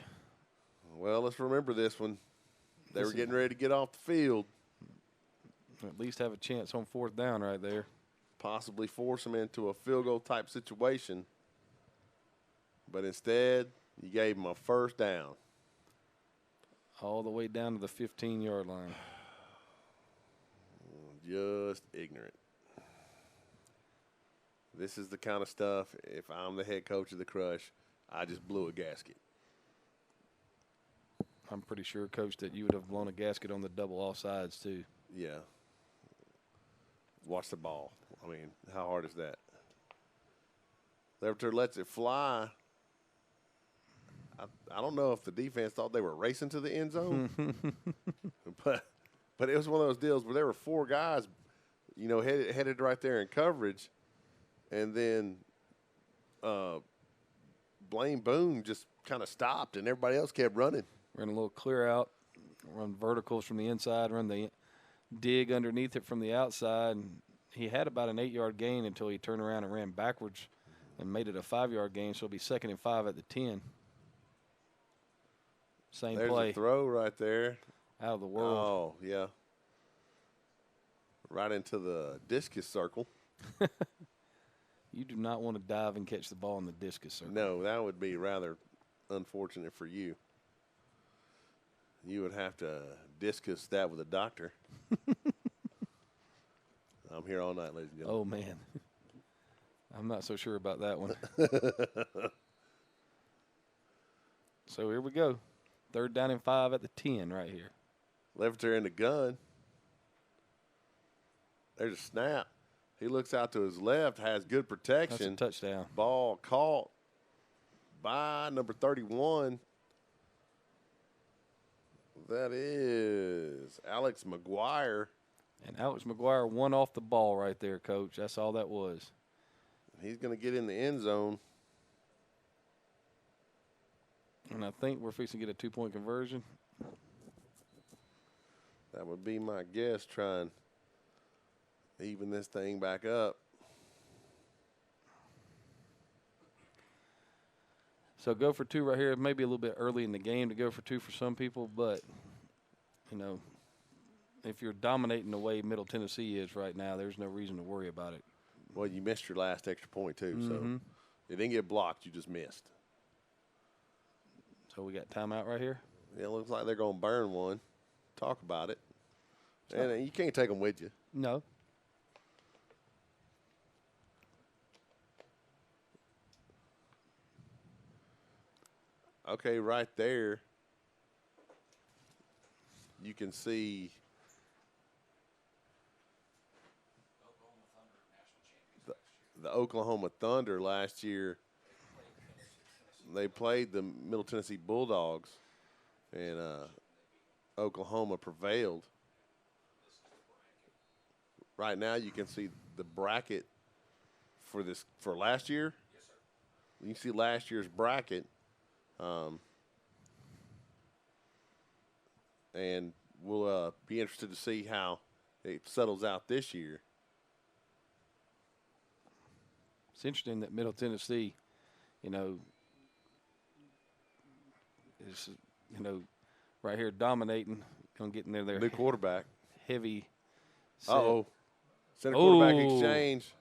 Well, let's remember this one. They were Listen. getting ready to get off the field. At least have a chance on 4th down right there. Possibly force them into a field goal type situation. But instead, you gave them a 1st down. All the way down to the 15-yard line. Just ignorant. This is the kind of stuff, if I'm the head coach of the Crush, I just blew a gasket. I'm pretty sure, Coach, that you would have blown a gasket on the double offsides too. Yeah. Watch the ball. I mean, how hard is that? Leverter lets it fly. I don't know if the defense thought they were racing to the end zone, but it was one of those deals where there were 4 guys, headed right there in coverage, and then Blaine Boone just kind of stopped, and everybody else kept running. Ran a little clear out, run verticals from the inside, run the dig underneath it from the outside. And he had about an 8-yard gain until he turned around and ran backwards and made it a 5-yard gain. So it'll be 2nd and 5 at the 10. Same There's play. a throw right there. Out of the world. Oh, yeah. Right into the discus circle. You do not want to dive and catch the ball in the discus circle. No, that would be rather unfortunate for you. You would have to discus that with a doctor. I'm here all night, ladies and gentlemen. Oh, man. I'm not so sure about that one. So here we go. 3rd down and 5 at the 10 right here. Leverter in the gun. There's a snap. He looks out to his left, has good protection. That's a touchdown. Ball caught by number 31. That is Alex McGuire. And Alex McGuire won off the ball right there, Coach. That's all that was. He's going to get in the end zone. And I think we're fixing to get a 2-point conversion. That would be my guess, trying to even this thing back up. So go for 2 right here. Maybe a little bit early in the game to go for 2 for some people, but, if you're dominating the way Middle Tennessee is right now, there's no reason to worry about it. Well, you missed your last extra point, too, so it didn't get blocked. You just missed. So we got timeout right here. Yeah, it looks like they're going to burn one. Talk about it. And you can't take them with you. No. Okay, right there, you can see the Oklahoma Thunder last year. They played the Middle Tennessee Bulldogs, and Oklahoma prevailed. Right now, you can see the bracket for last year. Yes, sir. You can see last year's bracket. And we'll be interested to see how it settles out this year. It's interesting that Middle Tennessee, is, right here dominating, going to get in there. New quarterback. Heavy set. Uh-oh. Center quarterback Oh. exchange.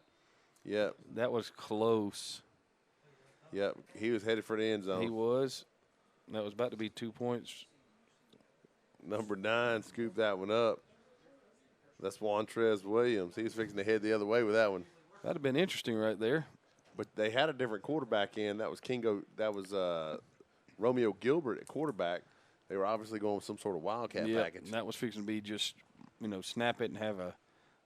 Yep. That was close. Yep. He was headed for the end zone. He was. That was about to be 2 points. Number 9 scooped that one up. That's Juantrez Williams. He was fixing to head the other way with that one. That'd have been interesting right there. But they had a different quarterback in. That was Romeo Gilbert at quarterback. They were obviously going with some sort of wildcat package. And that was fixing to be just, snap it and have a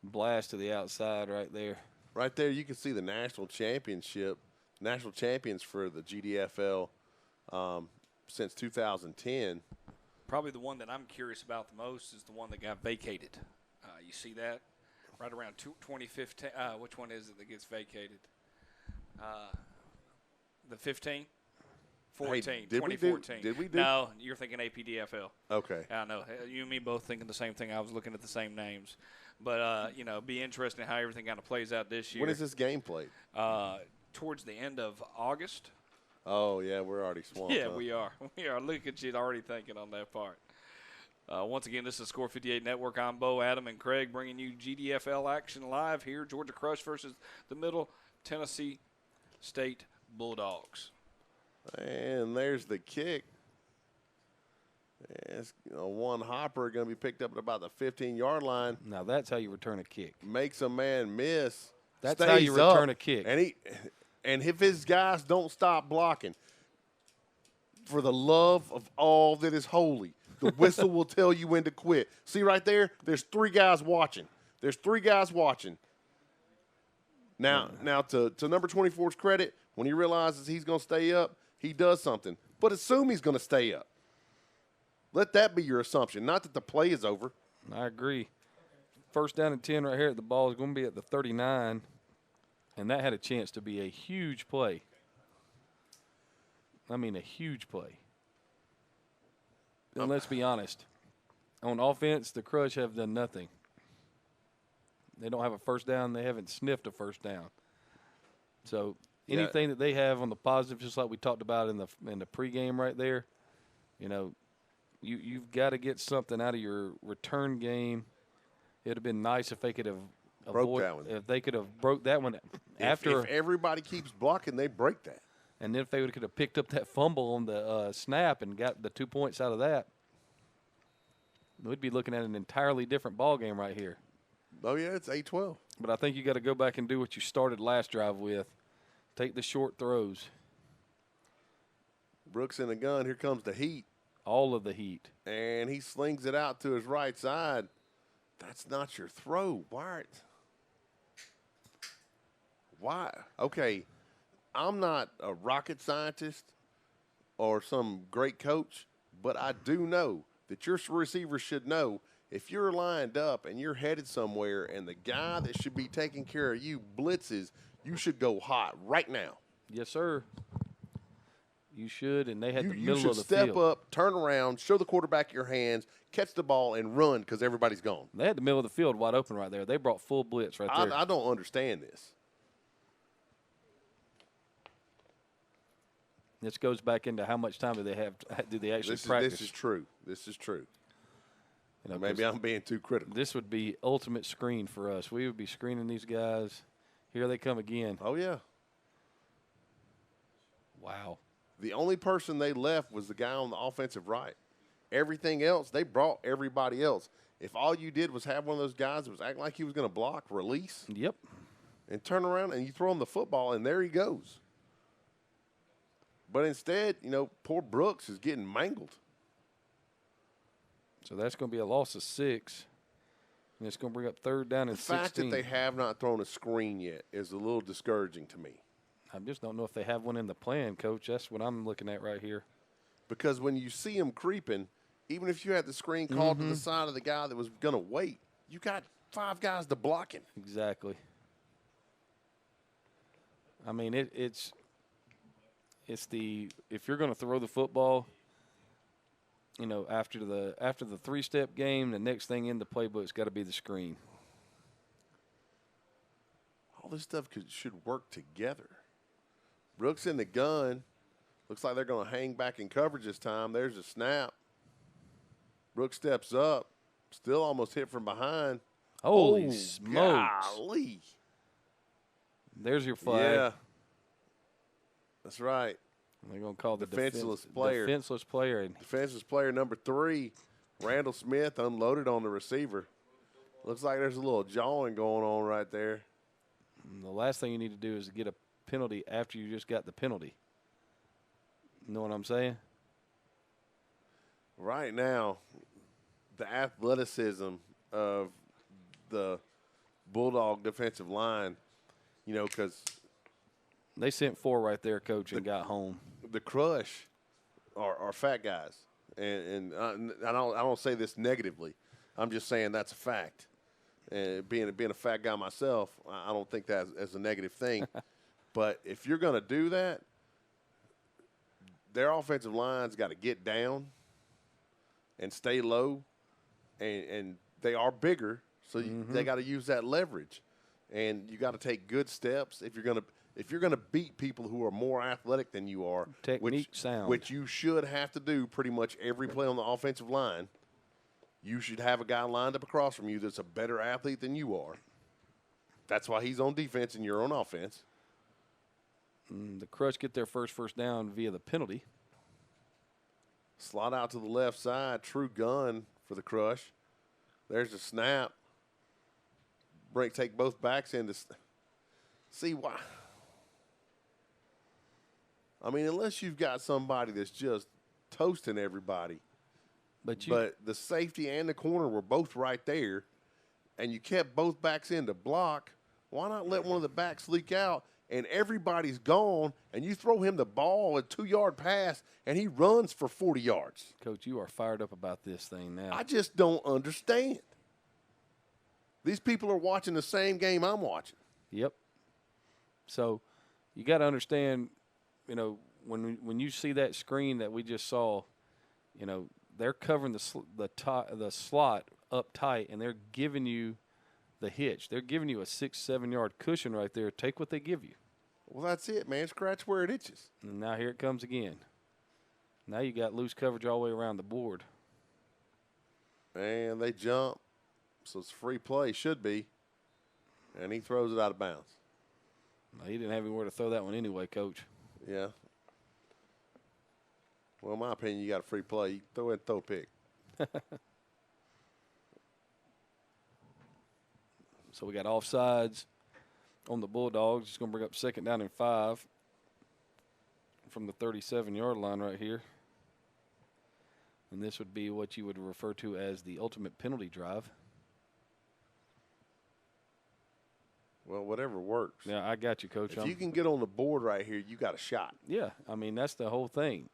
blast to the outside right there. Right there, you can see the national champions for the GDFL. since 2010. Probably the one that I'm curious about the most is the one that got vacated. You see that? Right around 2015. Which one is it that gets vacated? The 15? 14. Hey, did 2014. did we do? No, you're thinking APDFL. Okay. I know. You and me both thinking the same thing. I was looking at the same names. But, be interesting how everything kind of plays out this year. When is this game played? Towards the end of August. Oh, yeah, we're already swamped. Yeah, huh? we are. We are. Look at you already thinking on that part. Once again, this is Score 58 Network. I'm Bo, Adam, and Craig bringing you GDFL action live here. Georgia Crush versus the Middle Tennessee State Bulldogs. And there's the kick. It's, one hopper going to be picked up at about the 15-yard line. Now that's how you return a kick. Makes a man miss. That's how you return up, a kick. And if his guys don't stop blocking, for the love of all that is holy, the whistle will tell you when to quit. See right there? There's 3 guys watching. Now to number 24's credit, when he realizes he's going to stay up, he does something. But assume he's going to stay up. Let that be your assumption, not that the play is over. I agree. First down and 10 right here. The ball is going to be at the 39, and that had a chance to be a huge play. I mean, a huge play. And let's be honest. On offense, the Crush have done nothing. They don't have a first down. They haven't sniffed a first down. So anything that they have on the positive, just like we talked about in the pregame right there, you've got to get something out of your return game. It would have been nice if they could have if they could have broke that one after. If everybody keeps blocking, they break that. And then if they could have picked up that fumble on the snap and got the 2 points out of that, we'd be looking at an entirely different ball game right here. Oh, yeah, it's 8-12. But I think you got to go back and do what you started last drive with. Take the short throws. Brooks in the gun. Here comes the heat. All of the heat. And he slings it out to his right side. That's not your throw. Why? Okay, I'm not a rocket scientist or some great coach, but I do know that your receiver should know if you're lined up and you're headed somewhere and the guy that should be taking care of you blitzes, you should go hot right now. Yes, sir. You should, and they had the middle you should of the step field. up, turn around, show the quarterback your hands, catch the ball, and run because everybody's gone. They had the middle of the field wide open right there. They brought full blitz right there. I don't understand this. This goes back into how much time do they have? Do they actually practice? This is true. Maybe I'm being too critical. This would be ultimate screen for us. We would be screening these guys. Here they come again. Oh, yeah. Wow. The only person they left was the guy on the offensive right. Everything else, they brought everybody else. If all you did was have one of those guys that was acting like he was going to block, release, yep, and turn around and you throw him the football, and there he goes. But instead, poor Brooks is getting mangled. So that's going to be a loss of 6. And it's going to bring up third down and 16. The fact that they have not thrown a screen yet is a little discouraging to me. I just don't know if they have one in the plan, Coach. That's what I'm looking at right here. Because when you see him creeping, even if you had the screen called to the side of the guy that was going to wait, you got 5 guys to block him. Exactly. I mean, it's the if you're going to throw the football, after the 3-step game, the next thing in the playbook's got to be the screen. All this stuff should work together. Brooks in the gun. Looks like they're going to hang back in coverage this time. There's a snap. Brooks steps up. Still almost hit from behind. Holy smokes. Golly. There's your flag. Yeah. That's right. They're going to call the defenseless player. Defenseless player. Defenseless player number 3, Randall Smith, unloaded on the receiver. Looks like there's a little jawing going on right there. And the last thing you need to do is get a penalty after you just got the penalty. You know what I'm saying? Right now, the athleticism of the Bulldog defensive line, because they sent 4 right there, Coach, and got home. The Crush, are fat guys, and I don't say this negatively. I'm just saying that's a fact. And being a fat guy myself, I don't think that as a negative thing. But if you're going to do that, their offensive line's got to get down and stay low, and they are bigger, so they got to use that leverage, and you got to take good steps if you're gonna beat people who are more athletic than you are. Technique sound, which you should have to do pretty much every play on the offensive line. You should have a guy lined up across from you that's a better athlete than you are. That's why he's on defense and you're on offense. The Crush get their first down via the penalty. Slot out to the left side, true gun for the Crush. There's a snap. Take both backs in to see why. I mean, unless you've got somebody that's just toasting everybody. But the safety and the corner were both right there, and you kept both backs in to block. Why not let one of the backs leak out, and everybody's gone, and you throw him the ball, a 2-yard pass, and he runs for 40 yards? Coach, you are fired up about this thing now. I just don't understand. These people are watching the same game I'm watching. Yep. So you got to understand, when you see that screen that we just saw, they're covering the slot up tight, and they're giving you the hitch. They're giving you a 6-7 yard cushion right there. Take what they give you. Well, that's it, man. Scratch where it itches. And now here it comes again. Now you got loose coverage all the way around the board. And they jump, so it's free play, should be. And he throws it out of bounds. Well, he didn't have anywhere to throw that one anyway, Coach. Yeah. Well, in my opinion, you got a free play. You throw in, throw a pick. So we got offsides on the Bulldogs. It's going to bring up 2nd down and 5 from the 37-yard line right here. And this would be what you would refer to as the ultimate penalty drive. Well, whatever works. Yeah, I got you, Coach. If you can get on the board right here, you got a shot. Yeah, I mean, that's the whole thing.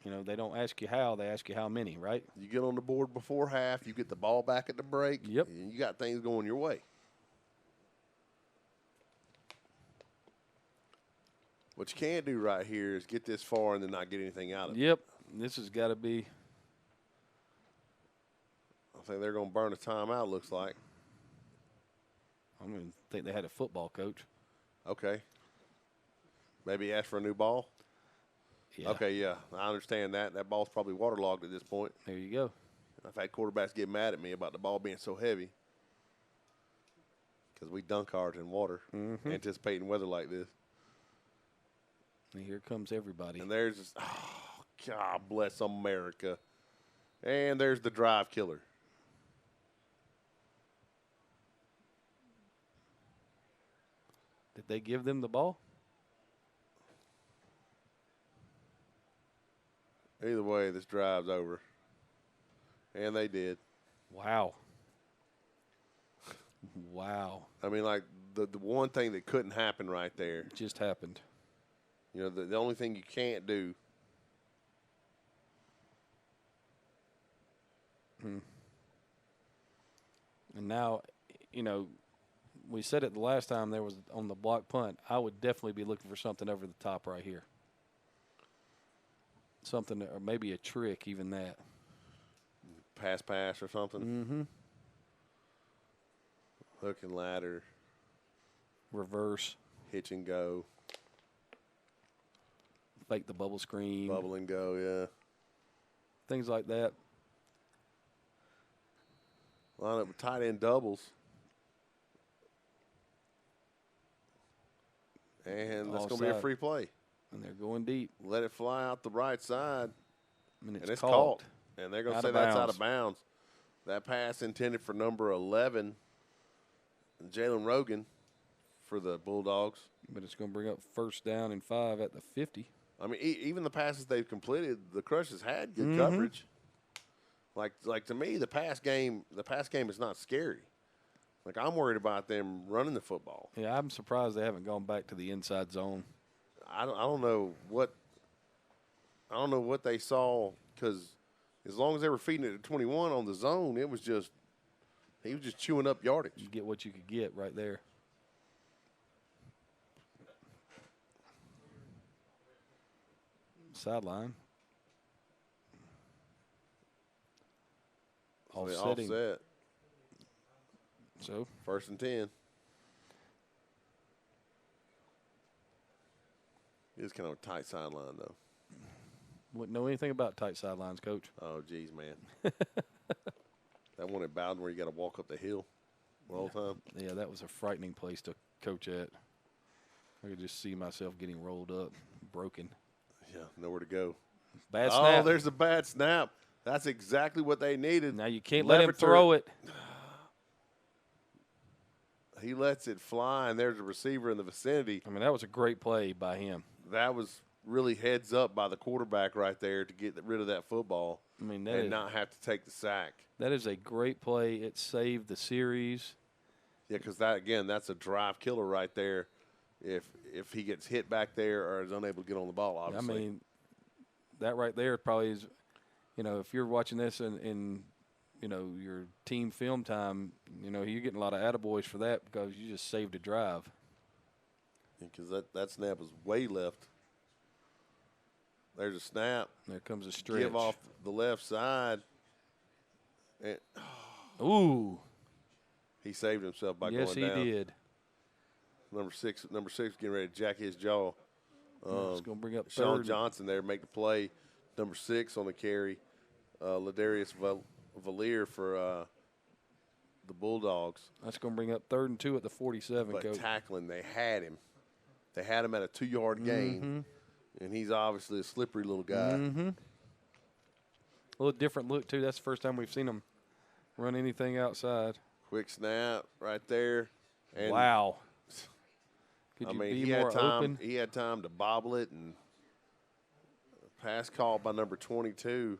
They don't ask you how, they ask you how many, right? You get on the board before half, you get the ball back at the break. Yep. And you got things going your way. What you can't do right here is get this far and then not get anything out of it. Yep. This has got to be. I think they're going to burn a timeout, looks like. I don't even think they had a football, Coach. Okay. Maybe ask for a new ball? Yeah. Okay, yeah. I understand that. That ball's probably waterlogged at this point. There you go. I've had quarterbacks get mad at me about the ball being so heavy because we dunk hard in water, anticipating weather like this. And here comes everybody. And there's this, oh, God bless America. And there's the drive killer. Did they give them the ball? Either way, this drive's over. And they did. Wow. Wow. I mean, like, the one thing that couldn't happen right there. It just happened. The only thing you can't do. And now, we said it the last time there was on the block punt. I would definitely be looking for something over the top right here. Something, or maybe a trick, even that. Pass or something. Mm-hmm. Hook and ladder. Reverse. Hitch and go. Fake the bubble screen. Bubble and go, yeah. Things like that. Line up with tight end doubles. And that's going to be a free play. And they're going deep. Let it fly out the right side. And it's caught. caught. And they're going to say that's out bounds. of bounds. That pass intended for number 11, Jalen Rogan, for the Bulldogs. But it's going to bring up 1st down and 5 at the 50. I mean, even the passes they've completed, the Crush has had good coverage. Like to me, the pass game is not scary. Like, I'm worried about them running the football. Yeah, I'm surprised they haven't gone back to the inside zone. I don't know what. I don't know what they saw because as long as they were feeding it at 21 on the zone, it was just he was just chewing up yardage. You get what you could get right there. Sideline. Offsetting. Offset. So 1st and 10. It's kind of a tight sideline, though. wouldn't know anything about tight sidelines, Coach. Oh, geez, man. That one at Bowden where you got to walk up the hill all the time. Yeah, that was a frightening place to coach at. I could just see myself getting rolled up, broken. Yeah, nowhere to go. Bad snap. Oh, there's a bad snap. That's exactly what they needed. Now you can't let him throw it. He lets it fly, and there's a receiver in the vicinity. I mean, that was a great play by him. That was really heads up by the quarterback right there to get rid of that football. I mean, and not have to take the sack. That is a great play. It saved the series. Yeah, because that again, that's a drive killer right there. If he gets hit back there or is unable to get on the ball, obviously. I mean, that right there probably is, if you're watching this in your team film time, you're getting a lot of attaboys for that because you just saved a drive. Because that snap was way left. There's a snap. There comes a stretch. Give off the left side. And, ooh. He saved himself by yes, going down. Yes, he did. Number six getting ready to jack his jaw. It's going to bring up Sean third. Johnson there make the play. Number 6 on the carry. Ladarius Valier for the Bulldogs. That's going to bring up 3rd and 2 at the 47, but Coach. Tackling, they had him. They had him at a 2-yard gain. And he's obviously a slippery little guy. A little different look, too. That's the first time we've seen him run anything outside. Quick snap right there. And wow. Could you be more open? He had time to bobble it, and pass call by number 22,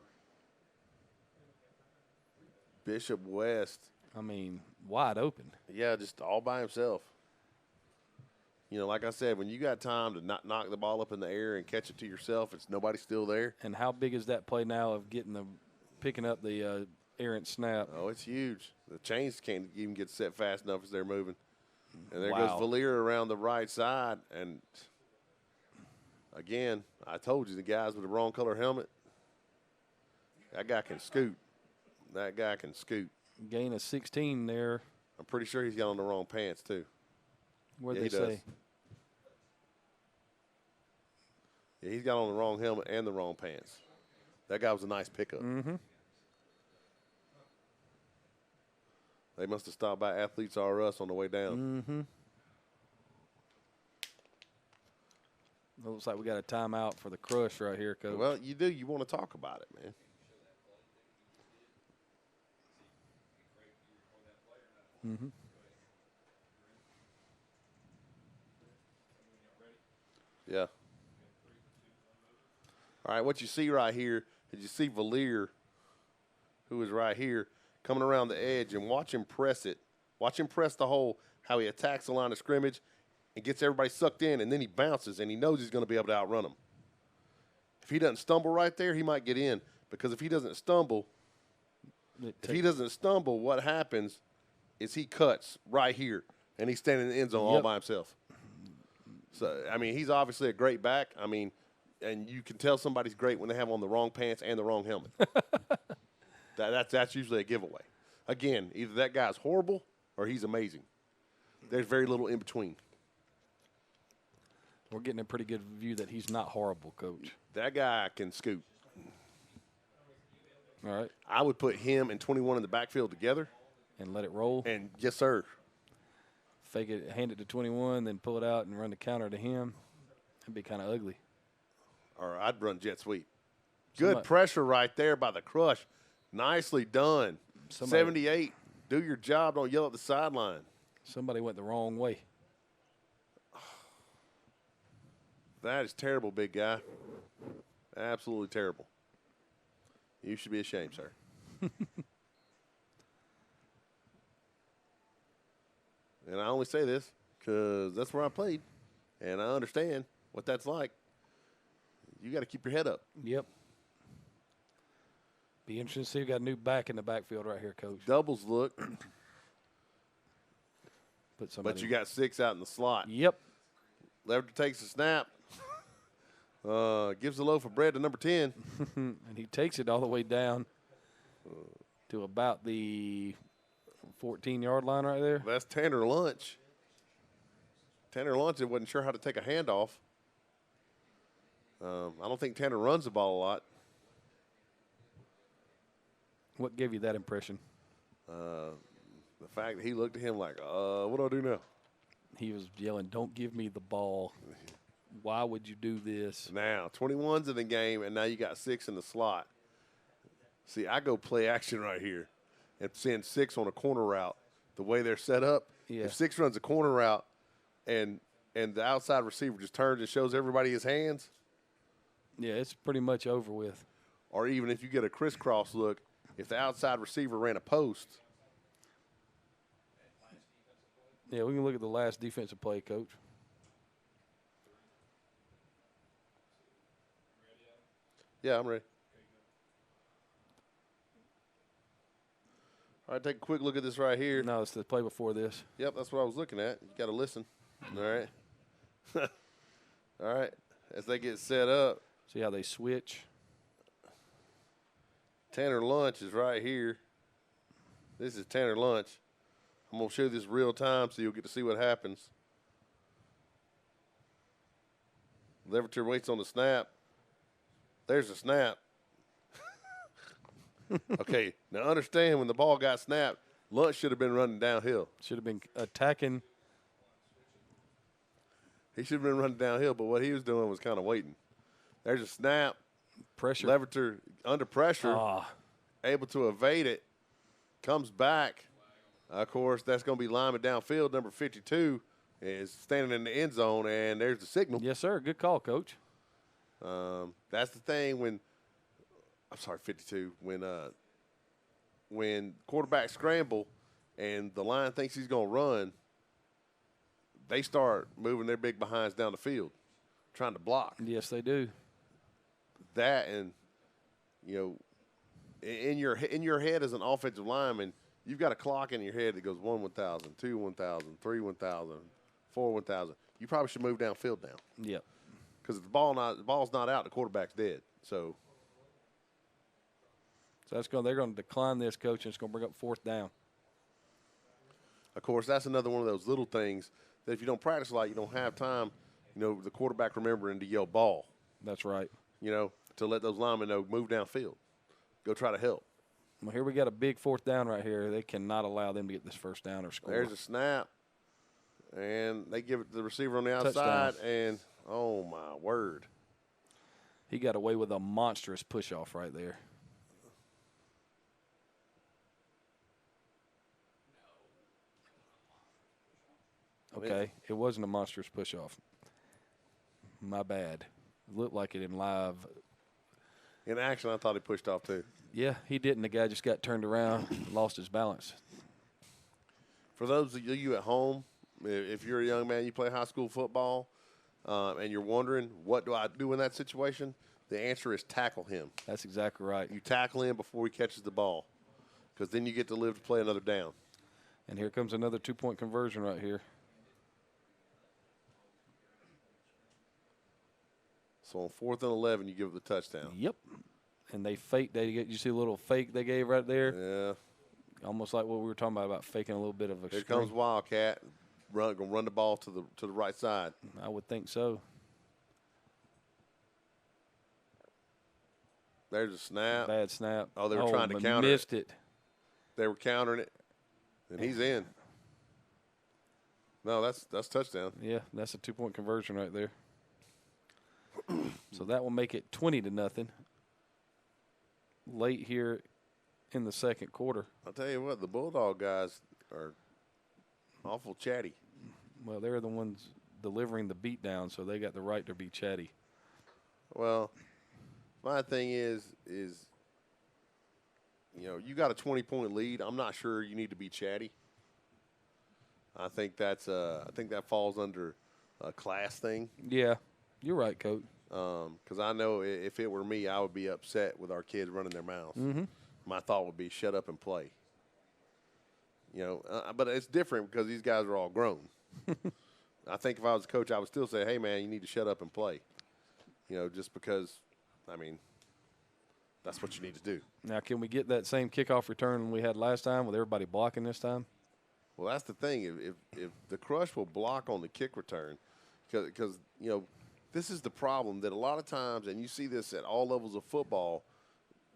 Bishop West. I mean, wide open. Yeah, just all by himself. Like I said, when you got time to not knock the ball up in the air and catch it to yourself, it's nobody still there. And how big is that play now of picking up the errant snap? Oh, it's huge. The chains can't even get set fast enough as they're moving. And there wow. goes Valier around the right side. And, again, I told you, the guys with the wrong color helmet, that guy can scoot. That guy can scoot. Gain of 16 there. I'm pretty sure he's got on the wrong pants, too. What'd Yeah, they he does. say? Yeah, he's got on the wrong helmet and the wrong pants. That guy was a nice pickup. They must have stopped by Athletes R Us on the way down. Looks like we got a timeout for the crush right here, Coach. Well, you do. You want to talk about it, man. Yeah. All right, what you see right here is you see Valier, who is right here, coming around the edge, and watch him press it. Watch him press the hole, how he attacks the line of scrimmage and gets everybody sucked in, and then he bounces, and he knows he's going to be able to outrun them. If he doesn't stumble right there, he might get in, because if he doesn't stumble, what happens is he cuts right here, and he's standing in the end zone all by himself. So, I mean, he's obviously a great back. I mean, and you can tell somebody's great when they have on the wrong pants and the wrong helmet. That's usually a giveaway. Again, either that guy's horrible or he's amazing. There's very little in between. We're getting a pretty good view that he's not horrible, Coach. That guy can scoot. All right. I would put him and 21 in the backfield together. And let it roll. And yes, sir. Fake it, hand it to 21, then pull it out and run the counter to him. That'd be kind of ugly. Or I'd run jet sweep. Good pressure right there by the crush. Nicely done. 78. Do your job. Don't yell at the sideline. Somebody went the wrong way. That is terrible, big guy. Absolutely terrible. You should be ashamed, sir. And I only say this because that's where I played, and I understand what that's like. you got to keep your head up. Yep. Be interesting to see. We got a new back in the backfield right here, Coach. Doubles look, But you got 6 out in the slot. Yep. Leverton takes a snap. Gives the loaf of bread to number 10. And he takes it all the way down to about the 14-yard line right there. That's Tanner Lunch. Tanner Lunch wasn't sure how to take a handoff. I don't think Tanner runs the ball a lot. What gave you that impression? The fact that he looked at him like, what do I do now? He was yelling, "Don't give me the ball. Why would you do this?" Now, 21's in the game, and now you got 6 in the slot. See, I go play action right here and send 6 on a corner route. The way they're set up, Yeah. if 6 runs a corner route and the outside receiver just turns and shows everybody his hands, Yeah, it's pretty much over with. or even if you get a crisscross look, if the outside receiver ran a post, Yeah, we can look at the last defensive play, Coach. yeah, I'm ready. All right, take a quick look at this right here. No, it's the play before this. Yep, that's what I was looking at. You got to listen. All right. All right. As they get set up, See how they switch? Tanner Lunch is right here. This is Tanner Lunch. I'm going to show you this real time so you'll get to see what happens. Leverton waits on the snap. There's the snap. Okay, now understand when the ball got snapped, Lunch should have been running downhill. Should have been attacking. He should have been running downhill, but what he was doing was kind of waiting. There's a snap. Pressure. Leverton under pressure, Ah, able to evade it, comes back. Of course, that's going to be lineman downfield. Number 52 is standing in the end zone, and there's the signal. yes, sir. Good call, Coach. That's the thing when – I'm sorry, 52. When quarterbacks scramble and the line thinks he's going to run, they start moving their big behinds down the field, trying to block. Yes, they do. That and, in your head as an offensive lineman, you've got a clock in your head that goes 1 1,000, 2 1,000, 3 1,000, 4 1,000. You probably should move downfield now Yep. because if the ball's not out, the quarterback's dead. So They're going to decline this, Coach, and it's going to bring up 4th down. of course, that's another one of those little things that if you don't practice a lot, you don't have time. The quarterback remembering to yell ball. That's right. To let those linemen know move downfield, go try to help. Well, here we got a big 4th down right here. They cannot allow them to get this 1st down or score. There's a snap, and they give it to the receiver on the outside, Touchdown. and oh my word, He got away with a monstrous push-off right there. Okay, it wasn't a monstrous push-off. My bad. It looked like it in live. in action, I thought he pushed off too. Yeah, he didn't. The guy just got turned around, lost his balance. For those of you at home, if you're a young man, you play high school football, and you're wondering, what do I do in that situation? The answer is tackle him. That's exactly right. You tackle him before he catches the ball, because then you get to live to play another down. And here comes another 2-point conversion right here. So on 4th and 11, you give it the touchdown. Yep. And they faked. You see a little fake they gave right there? Yeah. Almost like what we were talking about faking a little bit of a Here screen. comes Wildcat, gonna run the ball to the right side. I would think so. There's a snap. Bad snap. Oh, they were trying to counter Missed it. They were countering it, and he's in. No, that's touchdown. Yeah, that's a 2-point conversion right there. So that will make it 20-0. Late here in the second quarter. I'll tell you what, the Bulldog guys are awful chatty. Well, they're the ones delivering the beatdown, so they got the right to be chatty. Well, my thing is you got a 20-point lead. I'm not sure you need to be chatty. I think that falls under a class thing. Yeah, you're right, Coach. Because I know if it were me, I would be upset with our kids running their mouths. Mm-hmm. My thought would be, shut up and play. But it's different because these guys are all grown. I think if I was a coach, I would still say, hey, man, you need to shut up and play. Just because, that's what you need to do. Now, can we get that same kickoff return we had last time with everybody blocking this time? Well, that's the thing. If the Crush will block on the kick return, because this is the problem that a lot of times, and you see this at all levels of football,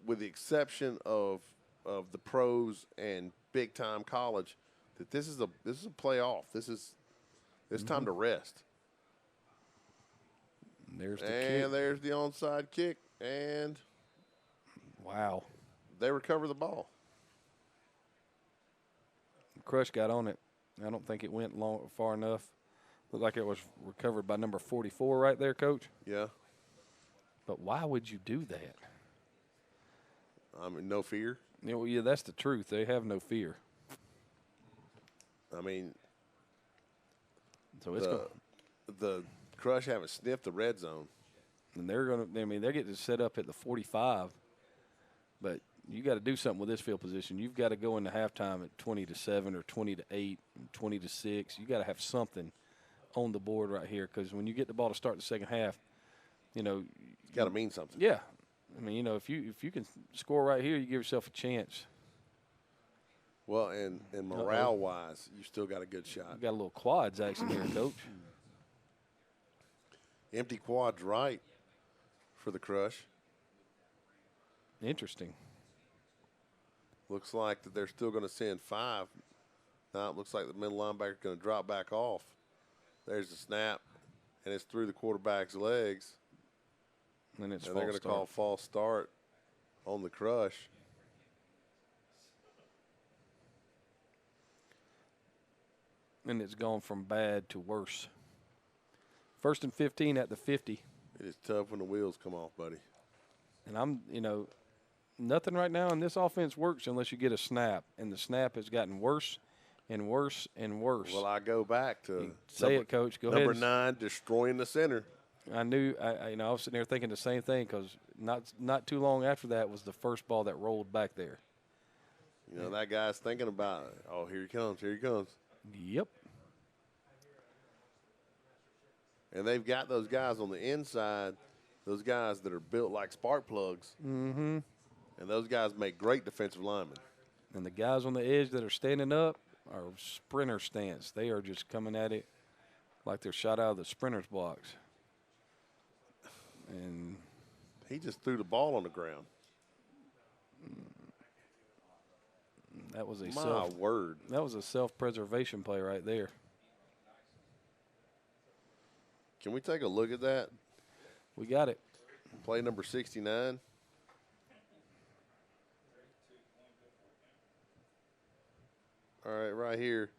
with the exception of the pros and big time college, that this is a playoff. It's time to rest. There's the kick. There's the onside kick, and wow, they recover the ball. Crush got on it. I don't think it went far enough. Looked like it was recovered by number 44 right there, Coach. Yeah. But why would you do that? No fear. Yeah, that's the truth. They have no fear. So it's the Crush haven't sniffed the red zone. And they're getting set up at the 45. But you got to do something with this field position. You've got to go into halftime at 20-7 or 20-8, 20-6. You got to have something on the board right here, because when you get the ball to start the second half, it's got to mean something. Yeah, if you can score right here, you give yourself a chance. Well, and morale wise, you still got a good shot. You got a little quads action here, Coach. Empty quads right for the Crush. Interesting. Looks like that they're still going to send 5. Now it looks like the middle linebacker is going to drop back off. There's the snap, and it's through the quarterback's legs. And they're going to call false start on the Crush. And it's gone from bad to worse. 1st and 15 at the 50. It is tough when the wheels come off, buddy. And nothing right now in this offense works unless you get a snap. And the snap has gotten worse and worse and worse. Well, I go back to it, Coach. Go ahead. Number 9, destroying the center. I knew. I was sitting there thinking the same thing, because not too long after that was the first ball that rolled back there. That guy's thinking about it. Oh, here he comes. Here he comes. Yep. And they've got those guys on the inside, those guys that are built like spark plugs. Mm-hmm. And those guys make great defensive linemen. And the guys on the edge that are standing up are sprinter stance. They are just coming at it like they're shot out of the sprinter's box. And he just threw the ball on the ground. That was That was a self-preservation play right there. Can we take a look at that? We got it. Play number 69. All right, right here.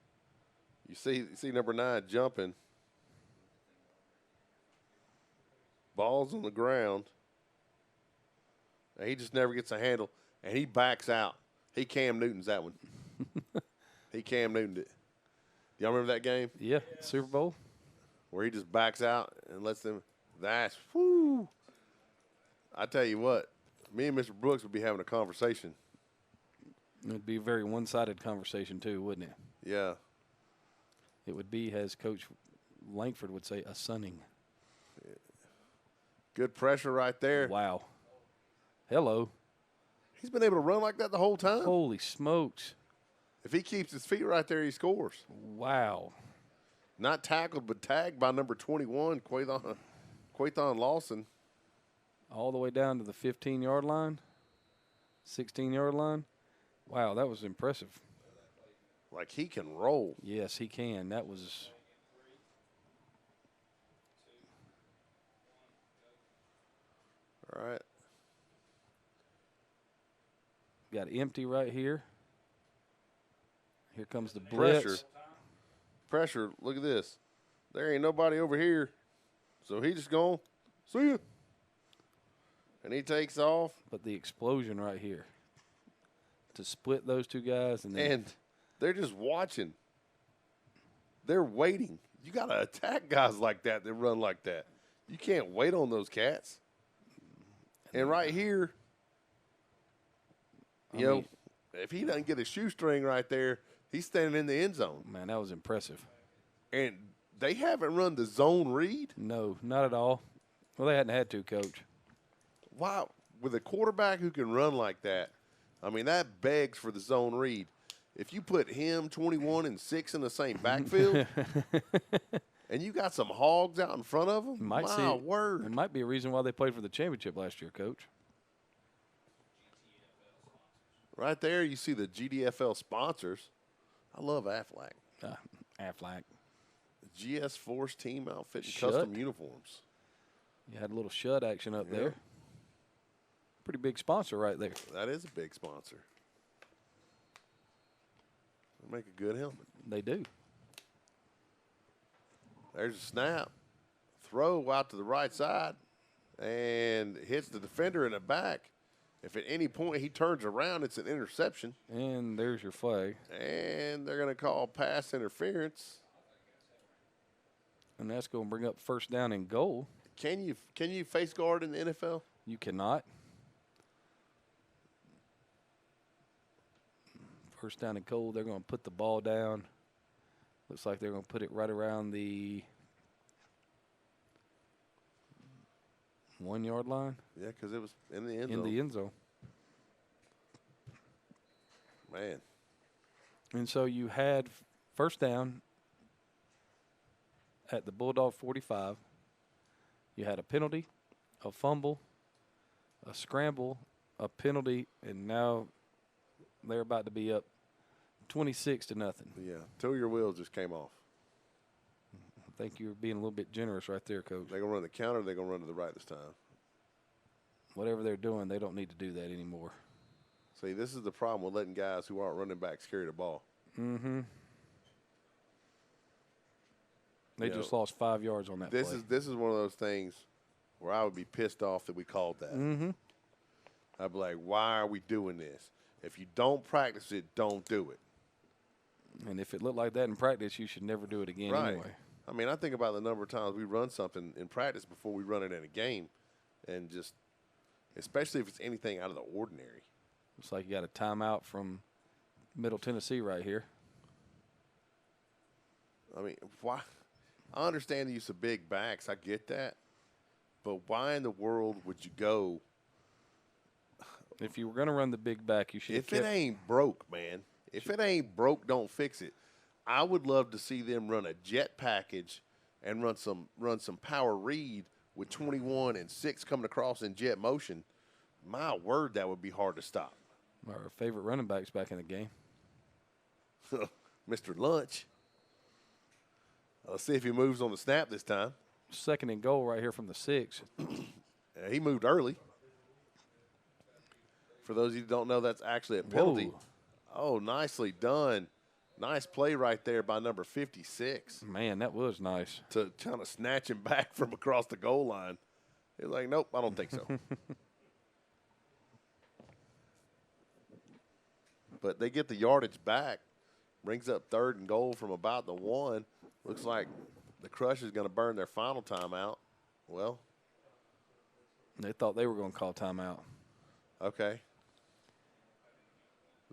You see number 9 jumping. Ball's on the ground. And he just never gets a handle, and he backs out. He Cam Newton's that one. He Cam Newtoned it. Y'all remember that game? Yeah, Super Bowl. Where he just backs out and lets them. That's whoo. I tell you what, me and Mr. Brooks would be having a conversation. It would be a very one-sided conversation too, wouldn't it? Yeah. It would be, as Coach Langford would say, a sunning. Good pressure right there. Wow. Hello. He's been able to run like that the whole time. Holy smokes. If he keeps his feet right there, he scores. Wow. Not tackled, but tagged by number 21, Quathon Lawson. All the way down to the 15-yard line, 16-yard line. Wow, that was impressive. Like, he can roll. Yes, he can. That was. All right. Got empty right here. Here comes the blitz. Pressure. Look at this. There ain't nobody over here. So he just going, see ya. And he takes off. But the explosion right here. To split those two guys. And they're just watching. They're waiting. You got to attack guys like that run like that. You can't wait on those cats. And right here, you know, if he doesn't get a shoestring right there, he's standing in the end zone. Man, that was impressive. And they haven't run the zone read? No, not at all. Well, they hadn't had to, Coach. Wow. With a quarterback who can run like that, I mean, that begs for the zone read. If you put him, 21, and 6 in the same backfield, and you got some hogs out in front of him, my word. It might be a reason why they played for the championship last year, Coach. Right there, you see the GDFL sponsors. I love Aflac. Aflac. GS Force Team Outfit and Shut. Custom Uniforms. You had a little shut action up there. Pretty big sponsor right there. That is a big sponsor. They make a good helmet. They do. There's a snap. Throw out to the right side and hits the defender in the back. If at any point he turns around, it's an interception. And there's your flag. And they're going to call pass interference. And that's going to bring up first down and goal. Can you face guard in the NFL? You cannot. First down and goal, they're going to put the ball down. Looks like they're going to put it right around the 1 yard line. Yeah, because it was in the end zone. In the end zone. Man. And so you had first down at the Bulldog 45. You had a penalty, a fumble, a scramble, a penalty, and now they're about to be up 26-0. Yeah, two of your wheels just came off. I think you're being a little bit generous right there, Coach. They're going to run the counter. They're going to run to the right this time. Whatever they're doing, they don't need to do that anymore. See, this is the problem with letting guys who aren't running backs carry the ball. Mm-hmm. They just lost 5 yards on that play. This is one of those things where I would be pissed off that we called that. Mm-hmm. I'd be like, why are we doing this? If you don't practice it, don't do it. And if it looked like that in practice, you should never do it again anyway. I mean, I think about the number of times we run something in practice before we run it in a game, and just, especially if it's anything out of the ordinary. Looks like you got a timeout from Middle Tennessee right here. I mean, why? I understand the use of big backs. I get that. But why in the world would you go? If you were going to run the big back, you should have If it ain't broke, man. If it ain't broke, don't fix it. I would love to see them run a jet package and run some power read with 21 and 6 coming across in jet motion. My word, that would be hard to stop. Our favorite running backs back in the game. Mr. Lunch. Let's see if he moves on the snap this time. Second and goal right here from the 6. He moved early. For those of you who don't know, that's actually a penalty. Whoa. Oh, nicely done. Nice play right there by number 56. Man, that was nice. To kind of snatch him back from across the goal line. He was like, nope, I don't think so. But they get the yardage back. Brings up 3rd and goal from about the 1. Looks like the Crush is going to burn their final timeout. Well. They thought they were going to call timeout. Okay.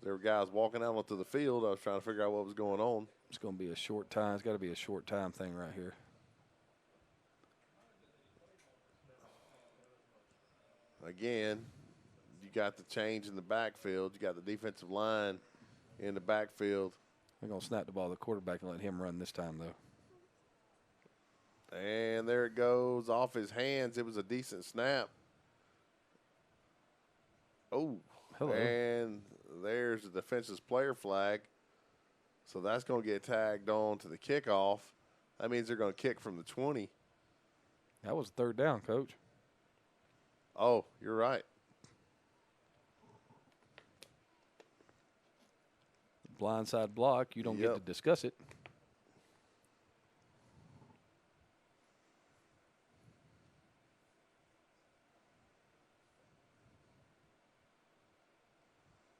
There were guys walking out onto the field. I was trying to figure out what was going on. It's going to be a short time. It's got to be a short time thing right here. Again, you got the change in the backfield. You got the defensive line in the backfield. They're going to snap the ball to the quarterback and let him run this time, though. And there it goes off his hands. It was a decent snap. Oh. Hello. And there's the defensive player flag. So that's going to get tagged on to the kickoff. That means they're going to kick from the 20. That was 3rd down, Coach. Oh, you're right. Blindside block. You don't get to discuss it.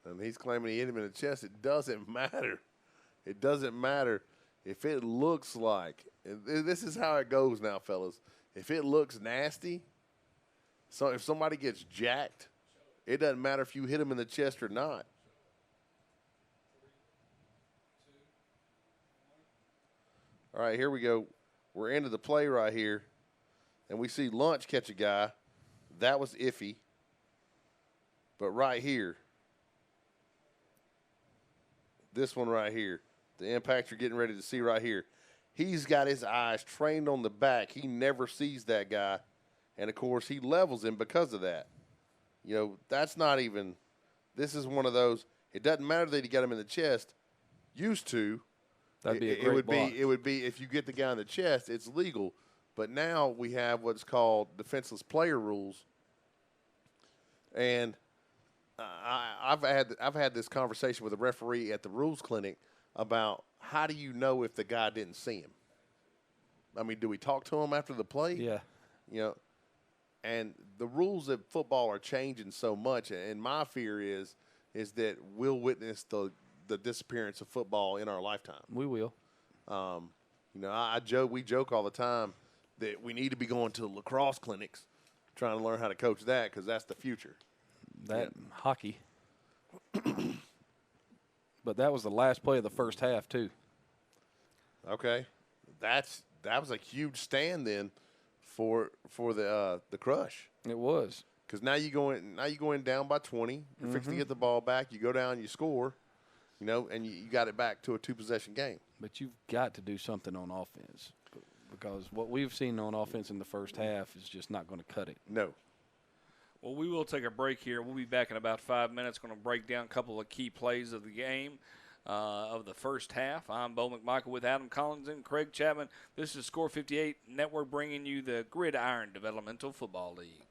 And he's claiming he hit him in the chest. It doesn't matter. It doesn't matter if it looks like, and this is how it goes now, fellas. if it looks nasty, so if somebody gets jacked, it doesn't matter if you hit them in the chest or not. All right, here we go. We're into the play right here, and we see Lunch catch a guy. That was iffy. But right here, this one right here, the impact you're getting ready to see right here, he's got his eyes trained on the back. He never sees that guy. And, of course, he levels him because of that. You know, that's not even – this is one of those – it doesn't matter that he got him in the chest. Used to. That'd be a great block. It would be if you get the guy in the chest, it's legal. But now we have what's called defenseless player rules. And I've had this conversation with a referee at the rules clinic about how do you know if the guy didn't see him? I mean, do we talk to him after the play? Yeah. You know, and the rules of football are changing so much, and my fear is that we'll witness the disappearance of football in our lifetime. We will. You know, we joke all the time that we need to be going to lacrosse clinics, trying to learn how to coach that because that's the future. Hockey. But that was the last play of the first half too. Okay, that was a huge stand then for the Crush. It was because now you go in down by 20. You're fixing to get the ball back. You go down, you score. You know, and you got it back to a 2-possession game. But you've got to do something on offense because what we've seen on offense in the first half is just not going to cut it. No. Well, we will take a break here. We'll be back in about 5 minutes. Going to break down a couple of key plays of the game of the first half. I'm Bo McMichael with Adam Collins and Craig Chapman. This is Score 58 Network bringing you the Gridiron Developmental Football League.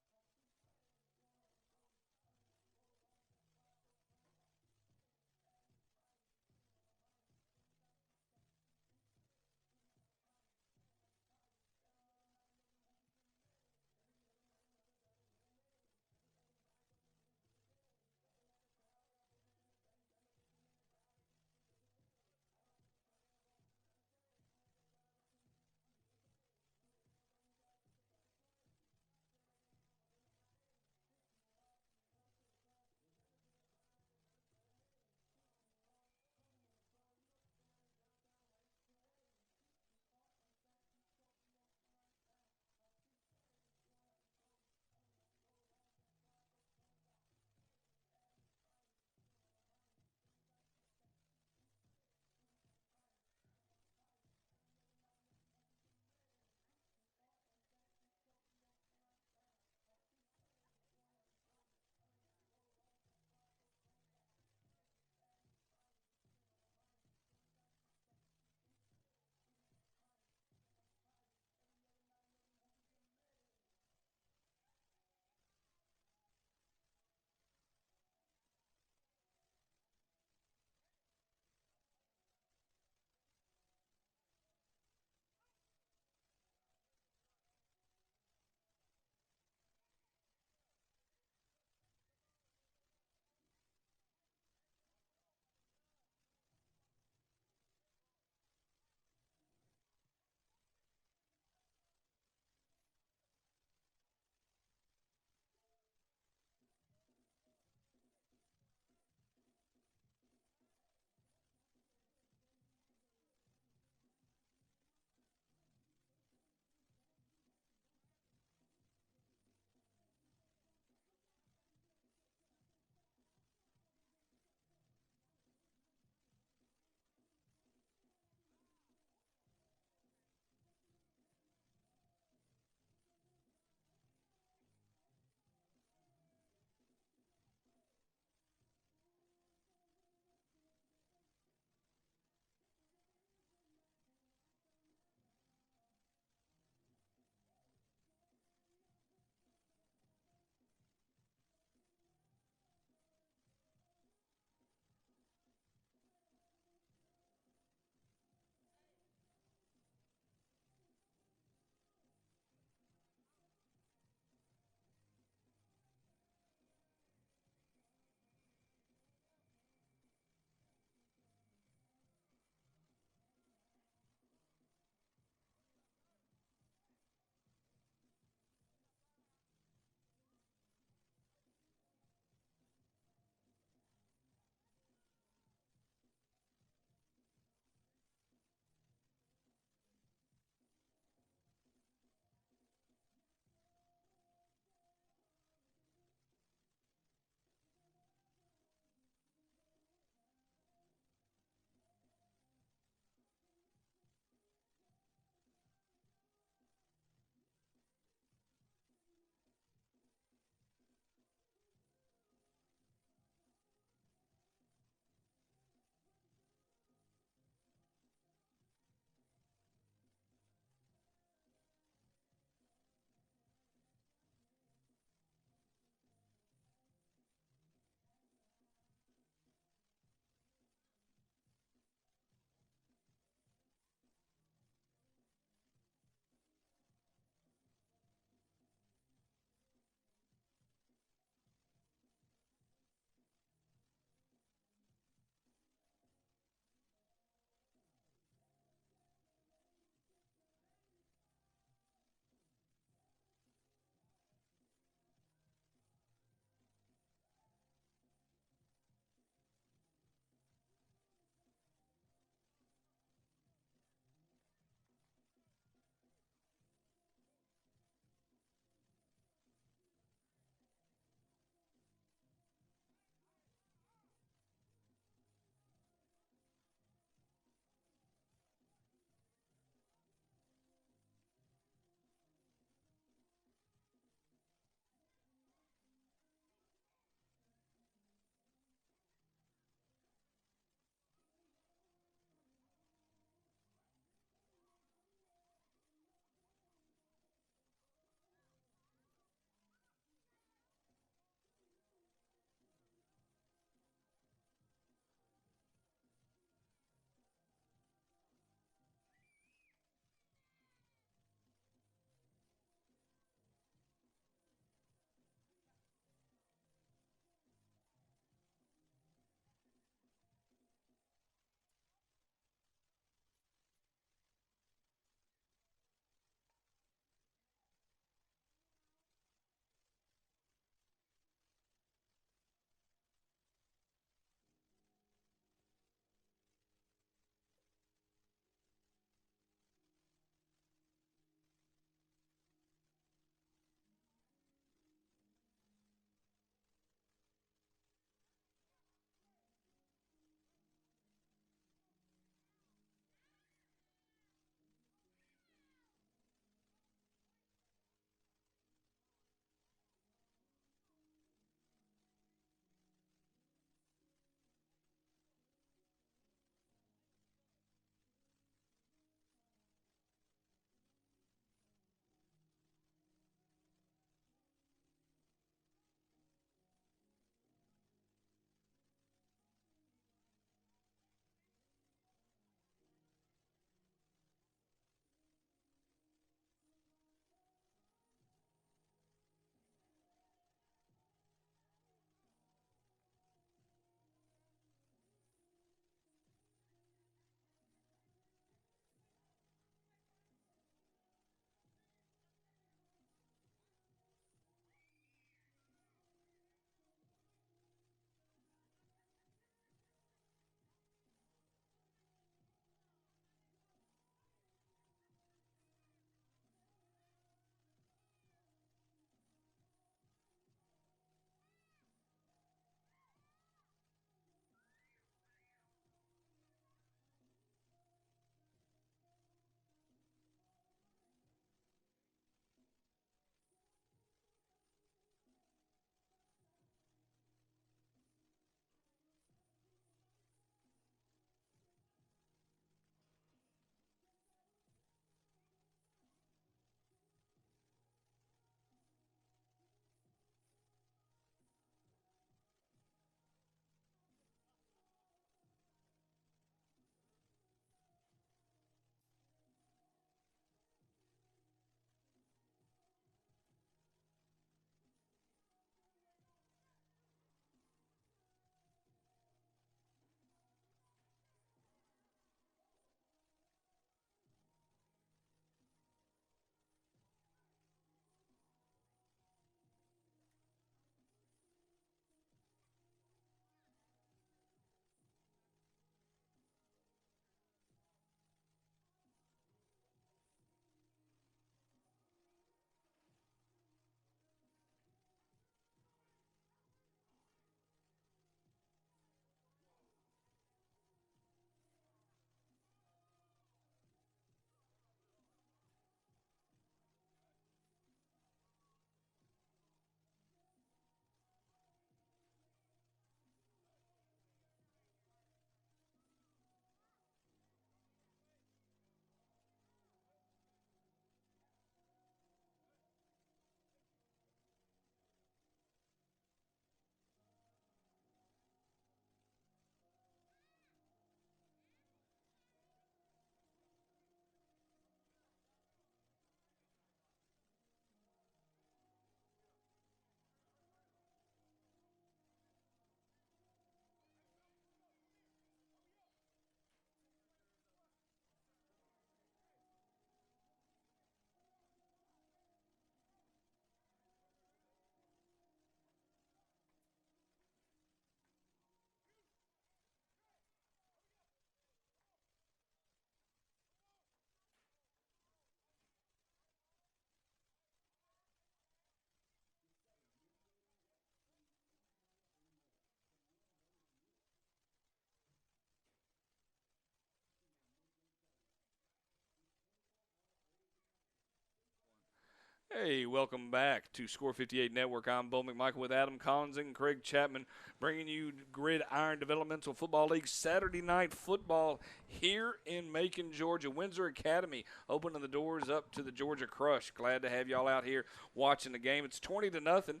Hey, welcome back to Score 58 Network. I'm Bo McMichael with Adam Collins and Craig Chapman, bringing you Gridiron Developmental Football League Saturday night football here in Macon, Georgia. Windsor Academy opening the doors up to the Georgia Crush. Glad to have y'all out here watching the game. It's 20-0.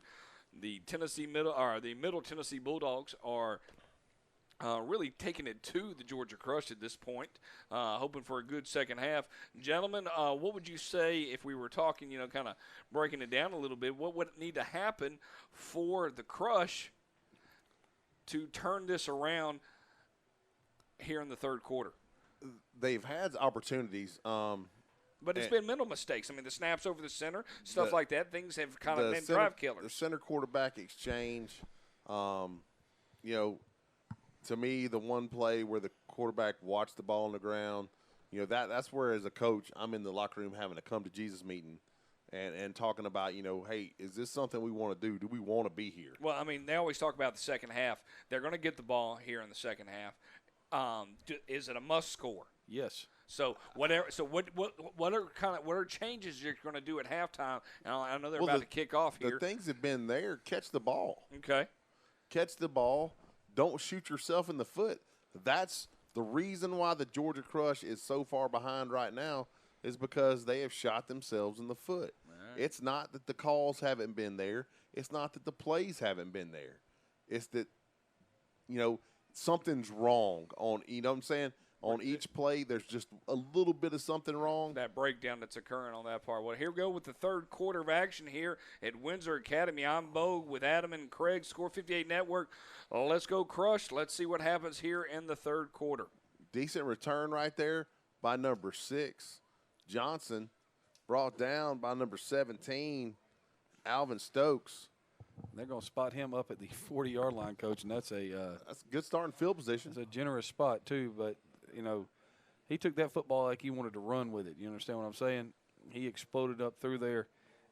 The Middle Tennessee Bulldogs are really taking it to the Georgia Crush at this point, hoping for a good second half. Gentlemen, what would you say if we were talking, kind of breaking it down a little bit, what would need to happen for the Crush to turn this around here in the third quarter? They've had opportunities. But it's been mental mistakes. I mean, the snaps over the center, stuff like that, things have kind of been drive killers. The center quarterback exchange, to me, the one play where the quarterback watched the ball on the ground, that's where, as a coach, I'm in the locker room having a come-to-Jesus meeting and talking about, hey, is this something we want to do? Do we want to be here? Well, I mean, they always talk about the second half. They're going to get the ball here in the second half. Is it a must score? Yes. So what are changes you're going to do at halftime? And I know they're about to kick off here. The things have been there. Catch the ball. Okay. Catch the ball. Don't shoot yourself in the foot. That's the reason why the Georgia Crush is so far behind right now, is because they have shot themselves in the foot. Right. It's not that the calls haven't been there. It's not that the plays haven't been there. It's that, something's wrong on, what I'm saying? On each play, there's just a little bit of something wrong. That breakdown that's occurring on that part. Well, here we go with the third quarter of action here at Windsor Academy. I'm Bo with Adam and Craig, Score 58 Network. Let's go Crush. Let's see what happens here in the third quarter. Decent return right there by number 6. Johnson brought down by number 17, Alvin Stokes. They're going to spot him up at the 40-yard line, Coach, and that's a good starting field position. It's a generous spot, too, but he took that football like he wanted to run with it. You understand what I'm saying? He exploded up through there.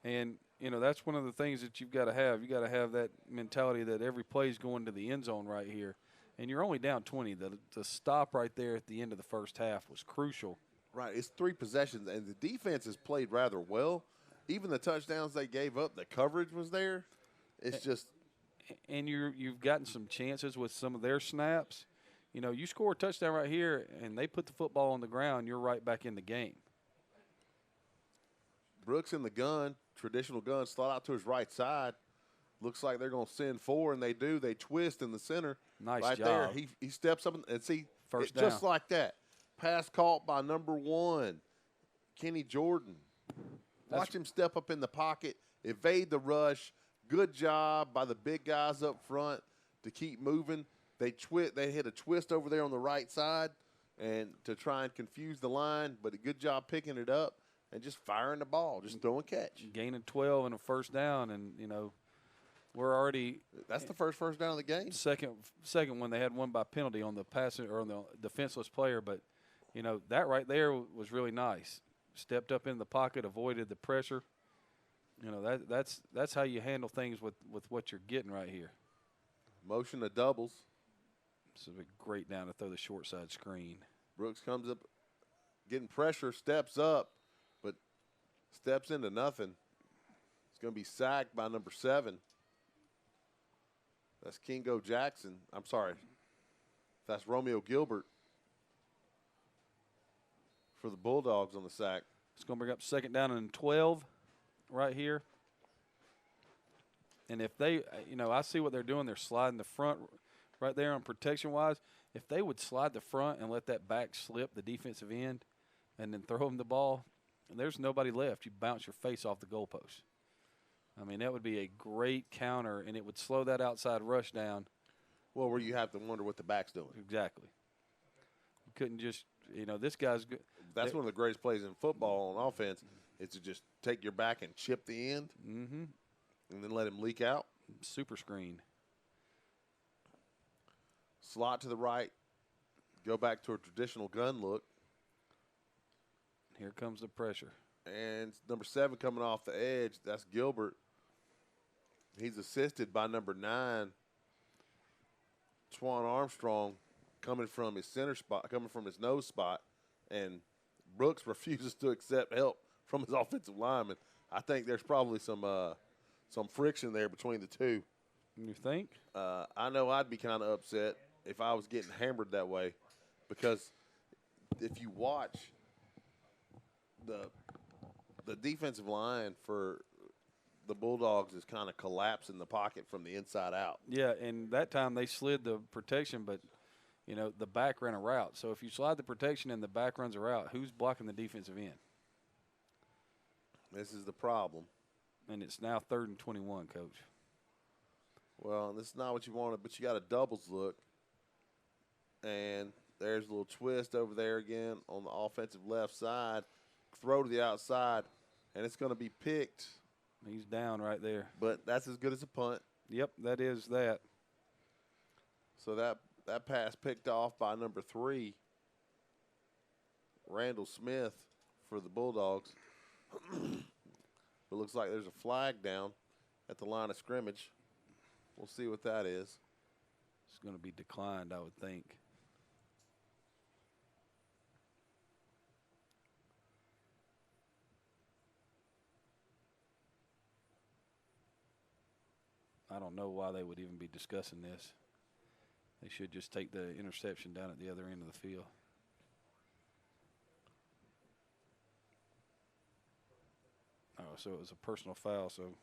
And, that's one of the things that you've got to have. You got to have that mentality that every play is going to the end zone right here. And you're only down 20. The stop right there at the end of the first half was crucial. Right. It's 3 possessions, and the defense has played rather well. Even the touchdowns they gave up, the coverage was there. It's just – and you've gotten some chances with some of their snaps. You score a touchdown right here, and they put the football on the ground, you're right back in the game. Brooks in the gun, traditional gun, slot out to his right side. Looks like they're going to send 4, and they do. They twist in the center. Nice right job. There. He steps up and see, first down. Just like that. Pass caught by number 1, Kenny Jordan. Watch him step up in the pocket, evade the rush. Good job by the big guys up front to keep moving. They hit a twist over there on the right side and to try and confuse the line, but a good job picking it up and just firing the ball, just throw and catch. Gaining 12 and a first down, and, we're already – that's the first down of the game. Second one, they had one by penalty on the passer or on the defenseless player, but, that right there was really nice. Stepped up in the pocket, avoided the pressure. That's how you handle things with what you're getting right here. Motion of doubles. This is a great down to throw the short side screen. Brooks comes up, getting pressure, steps up, but steps into nothing. It's going to be sacked by number 7. That's Kingo Jackson. I'm sorry. That's Romeo Gilbert for the Bulldogs on the sack. It's going to bring up second down and 12 right here. And if they, I see what they're doing. They're sliding the front right there on protection-wise. If they would slide the front and let that back slip, the defensive end, and then throw them the ball, and there's nobody left. You bounce your face off the goalpost. I mean, that would be a great counter, and it would slow that outside rush down. Well, where you have to wonder what the back's doing. Exactly. You couldn't just, this guy's good. That's one of the greatest plays in football on offense is to just take your back and chip the end and then let him leak out. Super screen. Slot to the right. Go back to a traditional gun look. Here comes the pressure. And number 7 coming off the edge, that's Gilbert. He's assisted by number 9, Twan Armstrong, coming from his center spot, coming from his nose spot. And Brooks refuses to accept help from his offensive lineman. I think there's probably some friction there between the two. You think? I know I'd be kind of upset if I was getting hammered that way, because if you watch the defensive line for the Bulldogs is kind of collapsing the pocket from the inside out. Yeah, and that time they slid the protection, but, you know, the back ran a route. So if you slide the protection and the back runs a route, who's blocking the defensive end? This is the problem. And it's now 3rd and 21, Coach. Well, this is not what you wanted, but you got a doubles look. And there's a little twist over there again on the offensive left side. Throw to the outside, and it's going to be picked. He's down right there. But that's as good as a punt. Yep, that is that. So that pass picked off by number 3, Randall Smith, for the Bulldogs. It looks like there's a flag down at the line of scrimmage. We'll see what that is. It's going to be declined, I would think. I don't know why they would even be discussing this. They should just take the interception down at the other end of the field. Oh, so it was a personal foul, so.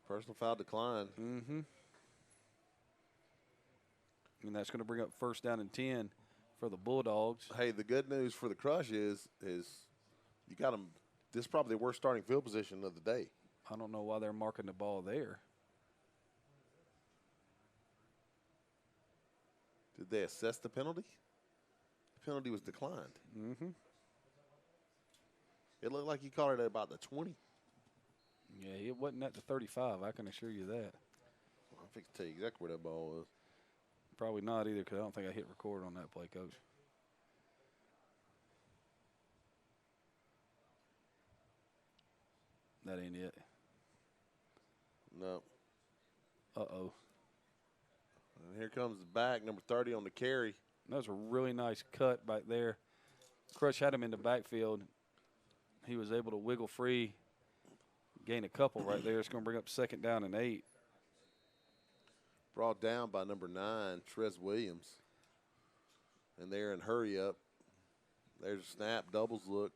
Personal foul declined. Mm-hmm. And that's going to bring up 1st down and 10 for the Bulldogs. Hey, the good news for the Crush is you got them. This is probably the worst starting field position of the day. I don't know why they're marking the ball there. Did they assess the penalty? The penalty was declined. Mm-hmm. It looked like he caught it at about the 20. Yeah, it wasn't at the 35, I can assure you that. I'll fix to tell you exactly where that ball was. Probably not either, because I don't think I hit record on that play, Coach. That ain't it. No. Uh-oh. And here comes the back, number 30 on the carry. That was a really nice cut back there. Crush had him in the backfield. He was able to wiggle free, gain a couple right there. It's going to bring up 2nd down and 8. Brought down by number 9, Trez Williams. And they're in hurry up. There's a snap, doubles look.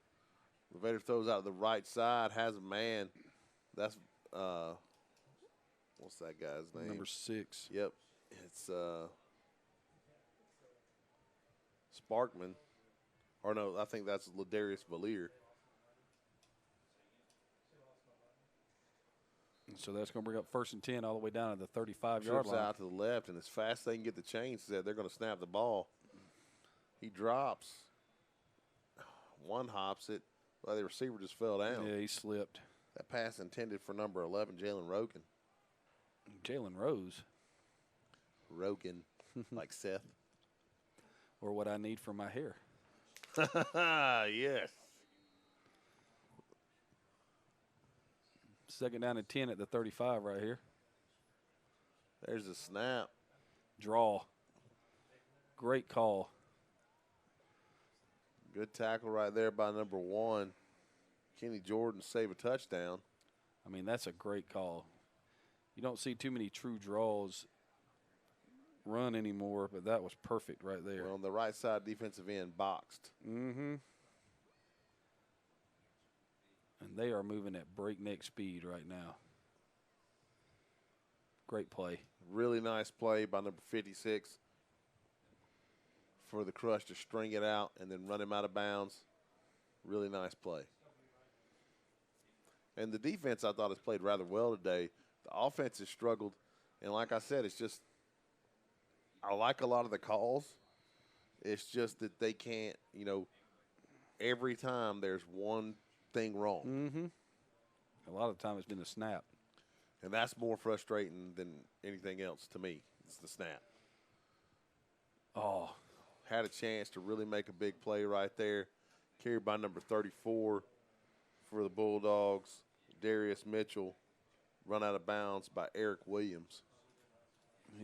Levator throws out to the right side, has a man. That's, what's that guy's name? Number 6. Yep. It's Sparkman. Or no, I think that's Ladarius Valier. So that's going to bring up 1st and 10 all the way down to the 35-yard Trips line. out to the left, and as fast as they can get the chains set, they're going to snap the ball. He drops. One hops it. Well, the receiver just fell down. Yeah, he slipped. That pass intended for number 11, Jalen Rogan. Jalen Rose. Rogan, like Seth. Or what I need for my hair. Yes. 2nd down and 10 at the 35 right here. There's a snap. Draw. Great call. Good tackle right there by number 1. Kenny Jordan save a touchdown. I mean, that's a great call. You don't see too many true draws run anymore, but that was perfect right there. Well, on the right side, defensive end boxed. Mm-hmm. And they are moving at breakneck speed right now. Great play. Really nice play by number 56 for the Crush to string it out and then run him out of bounds. Really nice play. And the defense, I thought, has played rather well today. The offense has struggled. And like I said, it's just, I like a lot of the calls. It's just that they can't, every time there's one thing wrong. Mm-hmm. A lot of the time it's been the snap. And that's more frustrating than anything else to me. It's the snap. Oh. Had a chance to really make a big play right there. Carried by number 34 for the Bulldogs, Darius Mitchell. Run out of bounds by Eric Williams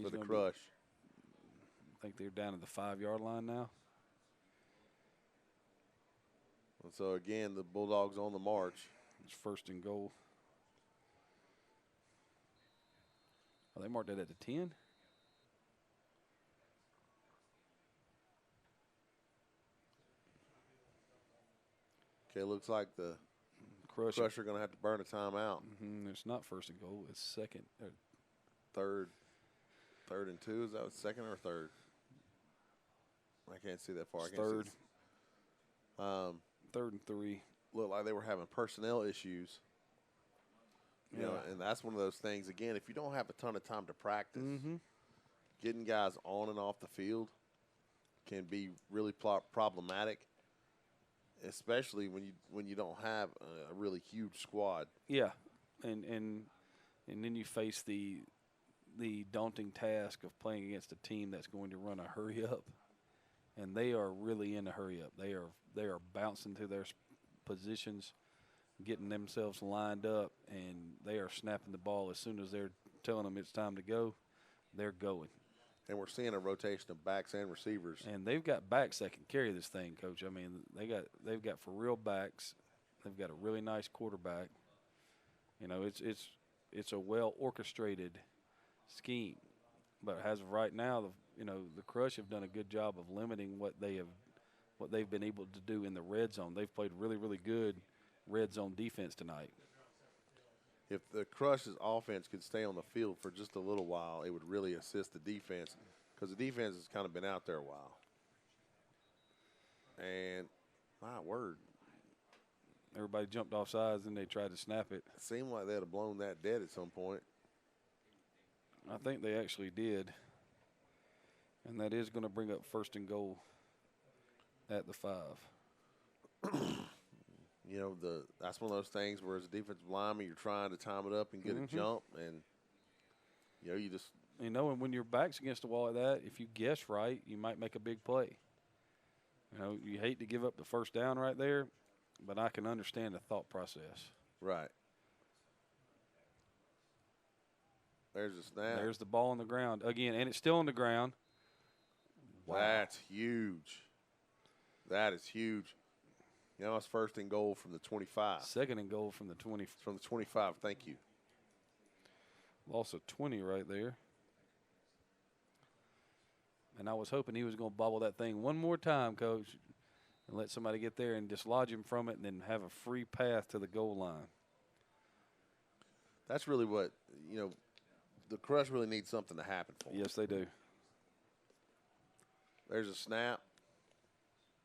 for the Crush. I think they're down to the 5-yard line now. And so, again, the Bulldogs on the march. It's first and goal. Oh, they marked that at the 10? Okay, looks like the Crusher. Crusher going to have to burn a timeout. It's not first and goal. It's second. Third and 2. Is that second or third? I can't see that far. It's I can't third. See Third and 3. Looked like they were having personnel issues. You know, and that's one of those things. Again, if you don't have a ton of time to practice, getting guys on and off the field can be really problematic, especially when you don't have a really huge squad. Yeah, and then you face the daunting task of playing against a team that's going to run a hurry up, and they are really in a hurry up. They are bouncing to their positions, getting themselves lined up, and they are snapping the ball as soon as they're telling them it's time to go. They're going. And we're seeing a rotation of backs and receivers. And they've got backs that can carry this thing, Coach. I mean, they've got for real backs. They've got a really nice quarterback. You know, it's a well orchestrated scheme. But as of right now, the Crush have done a good job of limiting what they've been able to do in the red zone. They've played really, really good red zone defense tonight. If the Crush's offense could stay on the field for just a little while, it would really assist the defense, because the defense has kind of been out there a while. And my word, everybody jumped off sides and they tried to snap it. It seemed like they'd have blown that dead at some point. I think they actually did. And that is going to bring up first and goal at the 5. You know, that's one of those things where as a defensive lineman, you're trying to time it up and get a jump, and you just and when your back's against the wall like that, if you guess right, you might make a big play. You hate to give up the first down right there, but I can understand the thought process. Right. There's a snap. There's the ball on the ground again, and it's still on the ground. Wow. That's huge. That is huge. It's first and goal from the 25. Second and goal from the 20. From the 25, thank you. Loss of 20 right there. And I was hoping he was going to bobble that thing one more time, Coach, and let somebody get there and dislodge him from it and then have a free path to the goal line. That's really what, the Crush really needs something to happen for them. Yes, they do. There's a snap.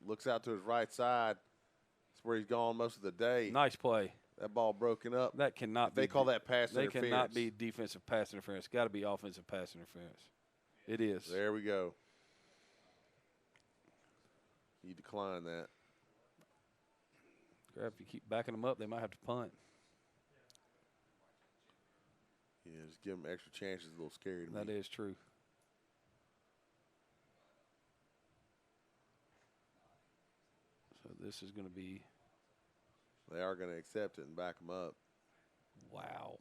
Looks out to his right side. That's where he's gone most of the day. Nice play. That ball broken up. That cannot be. They call that pass interference. They cannot be defensive pass interference. It's got to be offensive pass interference. It is. There we go. You decline that. If you keep backing them up, they might have to punt. Yeah, just give them extra chances. A little scary to me. That is true. So this is going to be. They are going to accept it and back them up. Wow.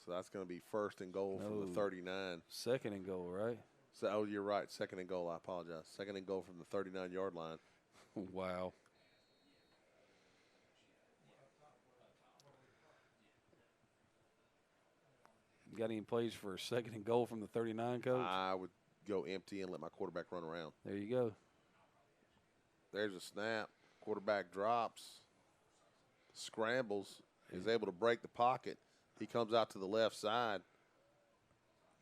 So that's going to be first and goal from the 39. Second and goal, right? So, you're right. Second and goal. I apologize. Second and goal from the 39-yard line. Wow. Got any plays for a second and goal from the 39, Coach? I would go empty and let my quarterback run around. There you go. There's a snap. Quarterback drops, scrambles, is able to break the pocket. He comes out to the left side.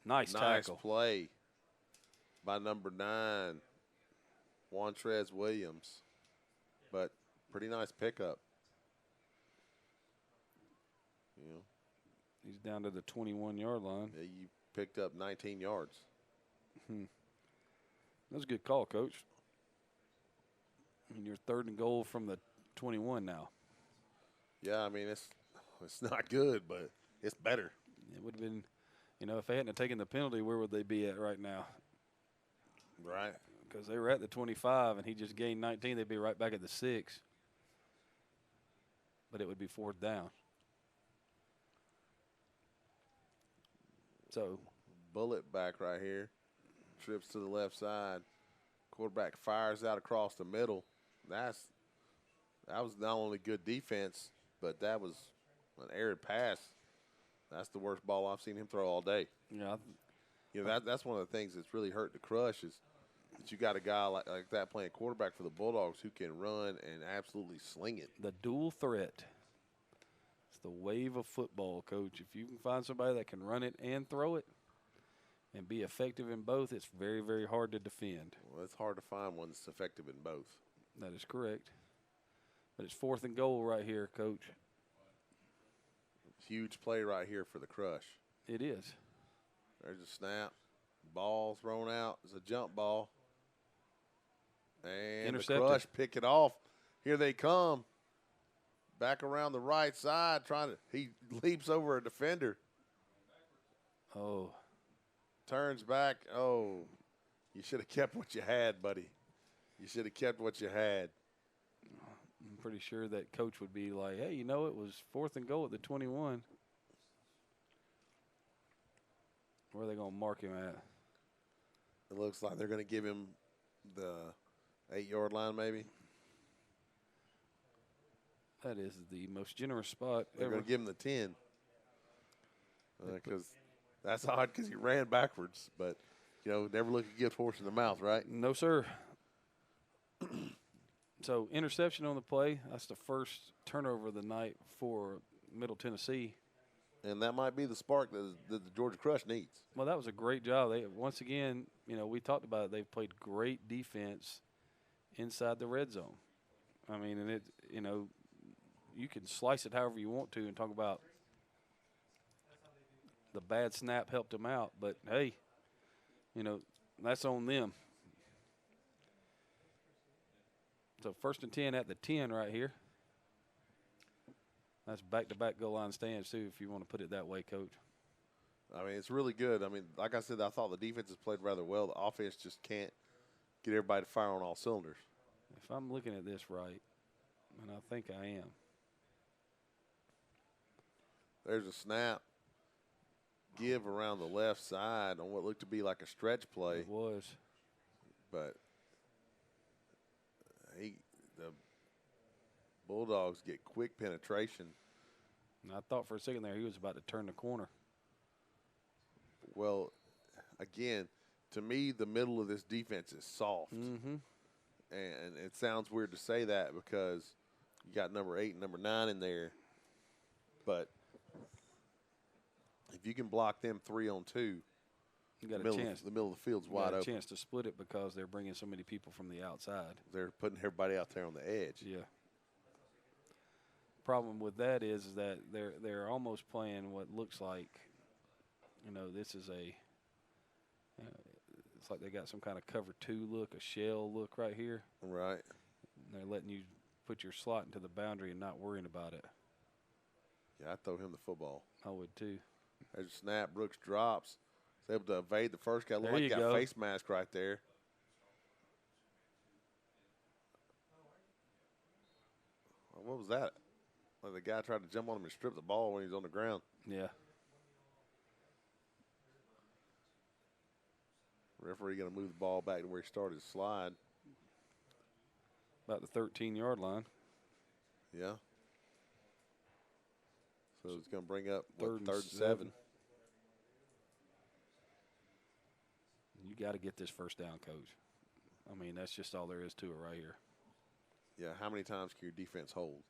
Nice tackle. Nice play by number 9, Juantrez Williams. But pretty nice pickup. He's down to the 21-yard line. Yeah, you picked up 19 yards. That was a good call, Coach. And you're third and goal from the 21 now. Yeah, I mean, it's not good, but it's better. It would have been, if they hadn't taken the penalty, where would they be at right now? Right. Because they were at the 25, and he just gained 19. They'd be right back at the 6. But it would be fourth down. So, bullet back right here. Trips to the left side. Quarterback fires out across the middle. That's That was not only good defense, but that was an errant pass. That's the worst ball I've seen him throw all day. Yeah. You know, that's one of the things that's really hurt the Crush is that you got a guy like that playing quarterback for the Bulldogs who can run and absolutely sling it. The dual threat. It's the wave of football, Coach. If you can find somebody that can run it and throw it and be effective in both, it's very, very hard to defend. Well, it's hard to find one that's effective in both. That is correct. But it's 4th and goal right here, Coach. Huge play right here for the Crush. It is. There's a snap. Ball thrown out. It's a jump ball. And the Crush pick it off. Here they come. Back around the right side. He leaps over a defender. Oh. Turns back. Oh. You should have kept what you had, buddy. You should have kept what you had. I'm pretty sure that coach would be like, hey, you know, it was 4th and goal at the 21. Where are they going to mark him at? It looks like they're going to give him the 8-yard line maybe. That is the most generous spot They're ever. going to give him the 10. Because that's odd because he ran backwards. But, you know, never look a gift horse in the mouth, right? No, sir. So, interception on the play. That's the first turnover of the night for Middle Tennessee. And that might be the spark that the Georgia Crush needs. Well, that was a great job. They once again, you know, we talked about it. They've played great defense inside the red zone. I mean, and it, you know, you can slice it however you want to and talk about the bad snap helped them out. But, hey, you know, that's on them. So 1st and 10 at the 10 right here. That's back-to-back goal line stands, too, if you want to put it that way, Coach. I mean, it's really good. I mean, like I said, I thought the defense has played rather well. The offense just can't get everybody to fire on all cylinders. If I'm looking at this right, and I think I am. There's a snap. Give around the left side on what looked to be like a stretch play. It was. But the Bulldogs get quick penetration. And I thought for a second there he was about to turn the corner. Well, again, to me, the middle of this defense is soft. Mm-hmm. And it sounds weird to say that because you got number 8 and number 9 in there. But if you can block them 3-on-2, You got the a chance. the middle of the field's You wide got a open. chance to split it because they're bringing so many people from the outside. They're putting everybody out there on the edge. Yeah. Problem with that is that they're almost playing what looks like, you know, this is a it's like they got some kind of cover 2 look, a shell look right here. Right. And they're letting you put your slot into the boundary and not worrying about it. Yeah, I'd throw him the football. I would too. There's a snap. Brooks drops. He's able to evade the first guy. Look There like he you got go. a face mask right there. What was that? Like the guy tried to jump on him and strip the ball when he was on the ground. Yeah. Referee going to move the ball back to where he started to slide. About the 13-yard line. Yeah. So it's going to bring up Third and 7. You got to get this first down, Coach. I mean, that's just all there is to it right here. Yeah, how many times can your defense hold?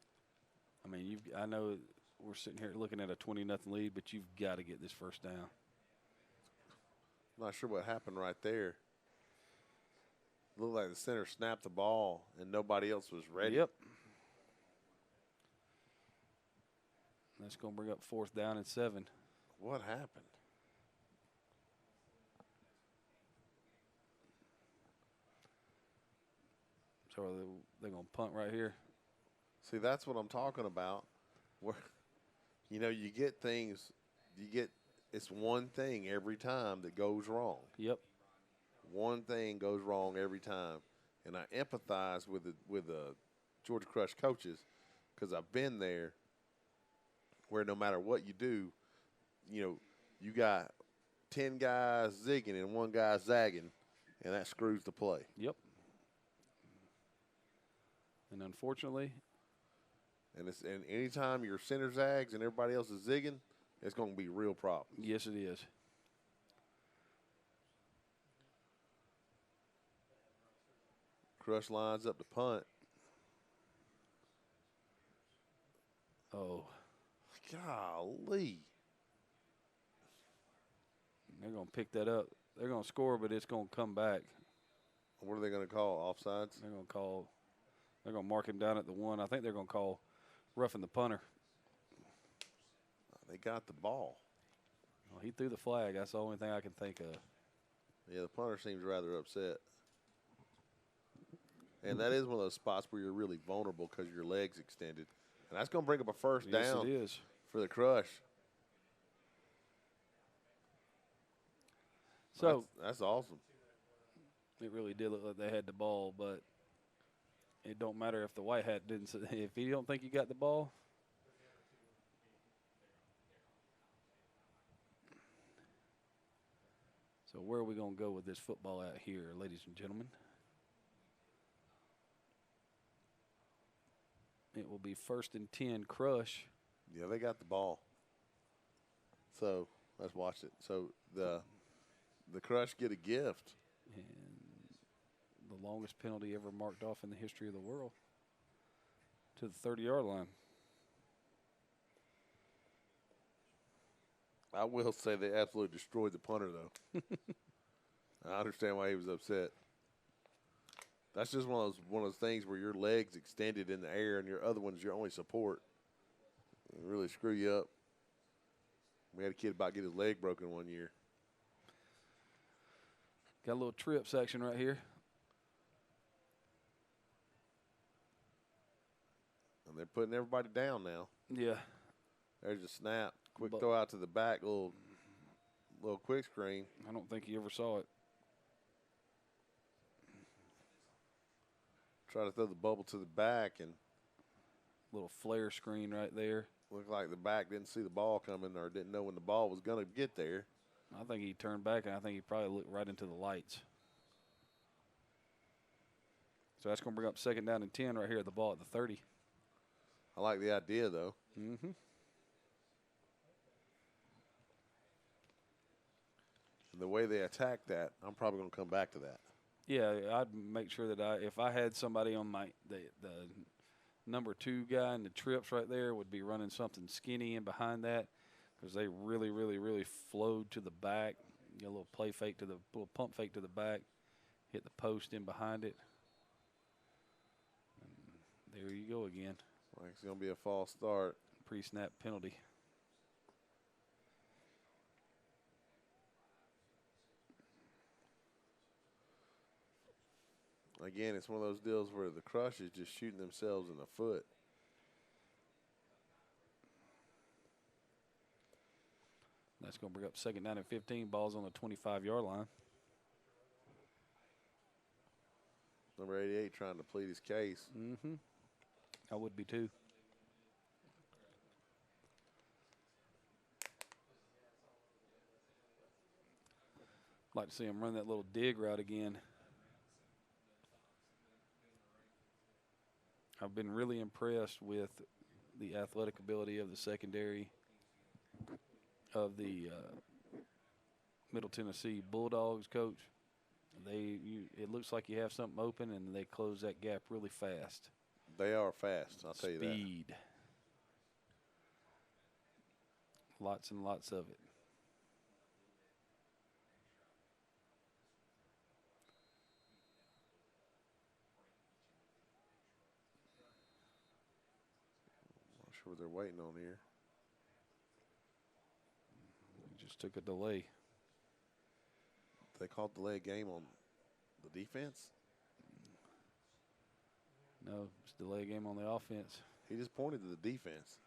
I mean, I know we're sitting here looking at a 20-0 lead, but you've got to get this first down. I'm not sure what happened right there. Looked like the center snapped the ball and nobody else was ready. Yep. That's going to bring up 4th down and 7. What happened? So are they going to punt right here? See, that's what I'm talking about. Where, you know, you get things, it's one thing every time that goes wrong. Yep. One thing goes wrong every time. And I empathize with the Georgia Crush coaches because I've been there where no matter what you do, you know, you got 10 guys zigging and 1 guy zagging, and that screws the play. Yep. And unfortunately, And anytime your center zags and everybody else is zigging, it's going to be real problems. Yes, it is. Crush lines up to punt. Oh. Golly. They're going to pick that up. They're going to score, but it's going to come back. What are they going to call? Offsides? They're going to mark him down at the 1. I think they're going to call roughing the punter. They got the ball. Well, he threw the flag. That's the only thing I can think of. Yeah, the punter seems rather upset. And that is one of those spots where you're really vulnerable because your leg's extended. And that's going to bring up a first down Yes, it is. for the Crush. So that's awesome. It really did look like they had the ball, but it don't matter if the white hat didn't. If you don't think you got the ball. So where are we going to go with this football out here, ladies and gentlemen? It will be 1st and 10, Crush. Yeah, they got the ball. So let's watch it. So the Crush get a gift. And the longest penalty ever marked off in the history of the world to the 30-yard line. I will say they absolutely destroyed the punter, though. I understand why he was upset. That's just one of those things where your legs extended in the air and your other one's your only support. It really screw you up. We had a kid about to get his leg broken one year. Got a little trip section right here. And they're putting everybody down now. Yeah. There's a snap. Quick throw out to the back, little quick screen. I don't think he ever saw it. Try to throw the bubble to the back and little flare screen right there. Looked like the back didn't see the ball coming or didn't know when the ball was going to get there. I think he turned back, and I think he probably looked right into the lights. So that's going to bring up 2nd down and 10 right here at the ball at the 30. I like the idea, though. Mm-hmm. And the way they attack that, I'm probably going to come back to that. Yeah, I'd make sure that if I had somebody on the number 2 guy in the trips right there would be running something skinny in behind that because they really, really, really flowed to the back. Get a little little pump fake to the back, hit the post in behind it. And there you go again. Like it's going to be a false start. Pre-snap penalty. Again, it's one of those deals where the Crush is just shooting themselves in the foot. That's going to bring up 2nd down and 15. Ball's on the 25-yard line. Number 88 trying to plead his case. Mm-hmm. I would be too. Like to see him run that little dig route again. I've been really impressed with the athletic ability of the secondary of the Middle Tennessee Bulldawgs, coach. It looks like you have something open, and they close that gap really fast. They are fast, I'll tell you that. Speed. Lots and lots of it. Not sure what they're waiting on here. Just took a delay. They called delay game on the defense? No, it's delay game on the offense. He just pointed to the defense.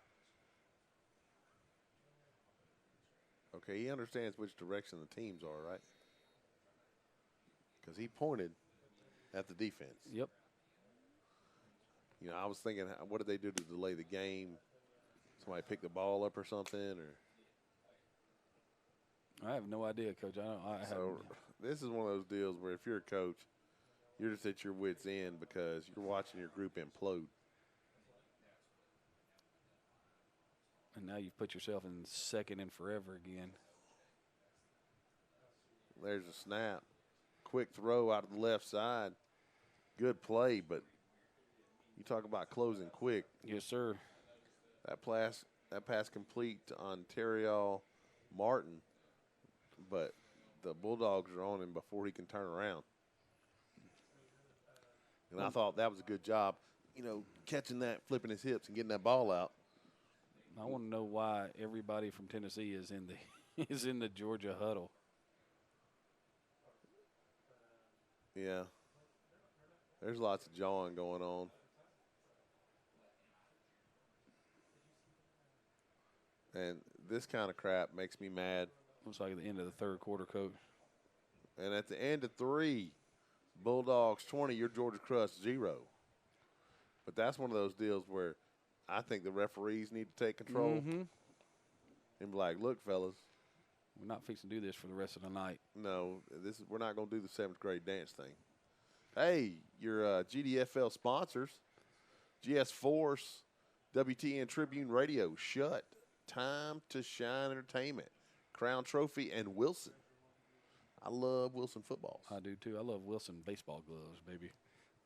Okay, he understands which direction the teams are, right? Because he pointed at the defense. Yep. You know, I was thinking, what did they do to delay the game? Somebody pick the ball up or something, or? I have no idea, Coach. So this is one of those deals where if you're a coach, you're just at your wits' end because you're watching your group implode. And now you've put yourself in second and forever again. There's a snap. Quick throw out of the left side. Good play, but you talk about closing quick. Yes, sir. That pass complete to Ontario Martin, but the Bulldogs are on him before he can turn around. And I thought that was a good job, catching that, flipping his hips, and getting that ball out. I want to know why everybody from Tennessee is in the is in the Georgia huddle. Yeah. There's lots of jawing going on. And this kind of crap makes me mad. Looks like the end of the third quarter, Coach. And at the end of 3, Bulldogs 20, your Georgia Crush 0. But that's one of those deals where I think the referees need to take control and be like, look, fellas. We're not fixing to do this for the rest of the night. No, we're not going to do the 7th grade dance thing. Hey, your GDFL sponsors, GS Force, WTN Tribune Radio, Shut, Time to Shine Entertainment, Crown Trophy, and Wilson. I love Wilson footballs. I do, too. I love Wilson baseball gloves, baby.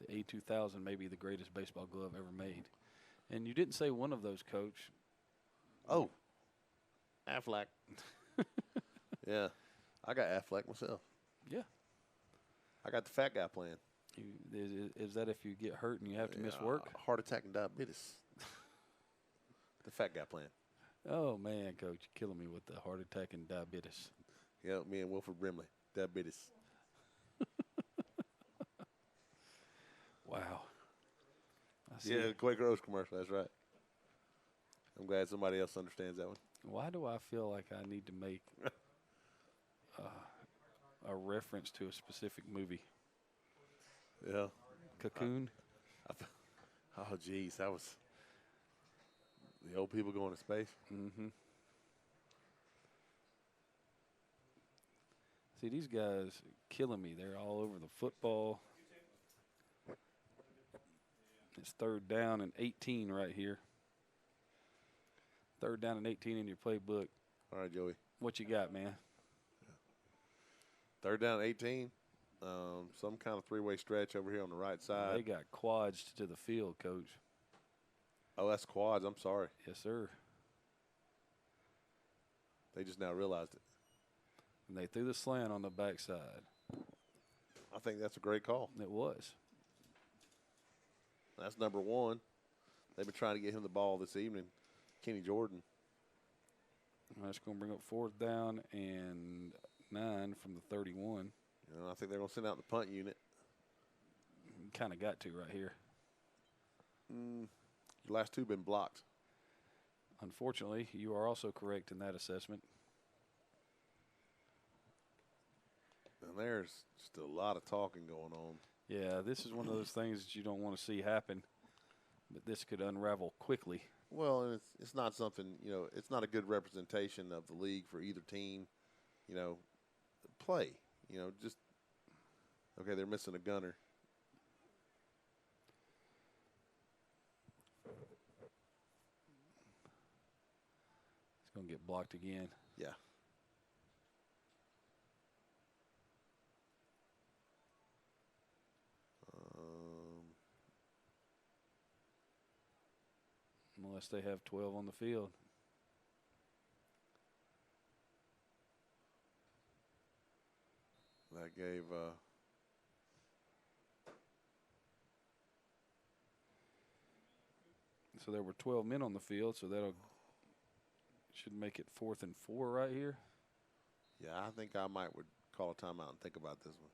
The A2000 may be the greatest baseball glove ever made. And you didn't say one of those, Coach. Oh, Aflac. Yeah, I got Aflac myself. Yeah. I got the fat guy plan. Is that if you get hurt and you have to miss work? Heart attack and diabetes. The fat guy plan. Oh, man, Coach, you're killing me with the heart attack and diabetes. Yeah, me and Wilford Brimley, diabetes. Wow. Yeah, the Quaker Oats commercial, that's right. I'm glad somebody else understands that one. Why do I feel like I need to make a reference to a specific movie? Yeah. Cocoon? Oh, geez, that was the old people going to space. Mm-hmm. See, these guys killing me. They're all over the football. It's 3rd down and 18 right here. 3rd down and 18 in your playbook. All right, Joey. What you got, man? 3rd down and 18. Some kind of 3-way stretch over here on the right side. They got quads to the field, Coach. Oh, that's quads. I'm sorry. Yes, sir. They just now realized it. And they threw the slant on the backside. I think that's a great call. It was. That's number 1. They've been trying to get him the ball this evening, Kenny Jordan. That's going to bring up 4th down and 9 from the 31. I think they're going to send out the punt unit. Kind of got to right here. The last 2 been blocked. Unfortunately, you are also correct in that assessment. And there's just a lot of talking going on. Yeah, this is one of those things that you don't want to see happen, but this could unravel quickly. Well, and it's not something, it's not a good representation of the league for either team, play. Just, okay, they're missing a gunner. It's going to get blocked again. Yeah. Unless they have 12 on the field. That gave so there were 12 men on the field, so that'll should make it 4th and 4 right here. Yeah, I think I would call a timeout and think about this one.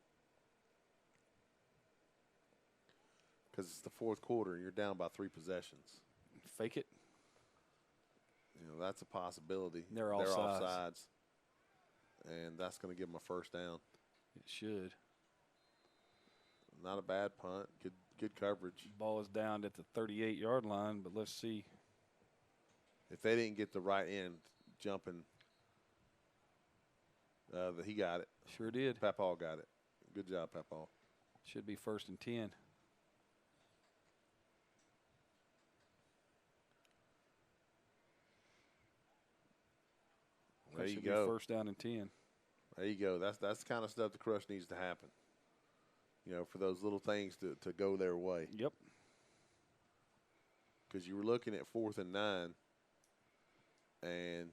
Because it's the 4th quarter and you're down by 3 possessions. Fake it. That's a possibility. They're offsides. And that's going to give them a 1st down. It should. Not a bad punt. Good coverage. Ball is down at the 38-yard line, but let's see. If they didn't get the right end jumping, he got it. Sure did. Papal got it. Good job, Papal. Should be 1st and 10. There you should go. be first down and 10. There you go. That's the kind of stuff the Crush needs to happen. You know, for those little things to go their way. Yep. Because you were looking at 4th and 9, and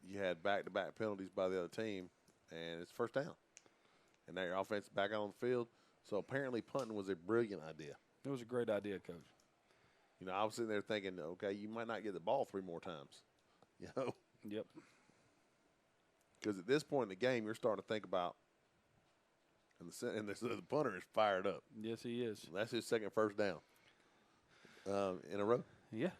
you had back-to-back penalties by the other team, and it's first down. And now your offense is back out on the field. So apparently punting was a brilliant idea. It was a great idea, Coach. You know, I was sitting there thinking, okay, you might not get the ball 3 more times. You know? Yep. Because at this point in the game, you're starting to think about, and the punter is fired up. Yes, he is. That's his second first down in a row. Yeah.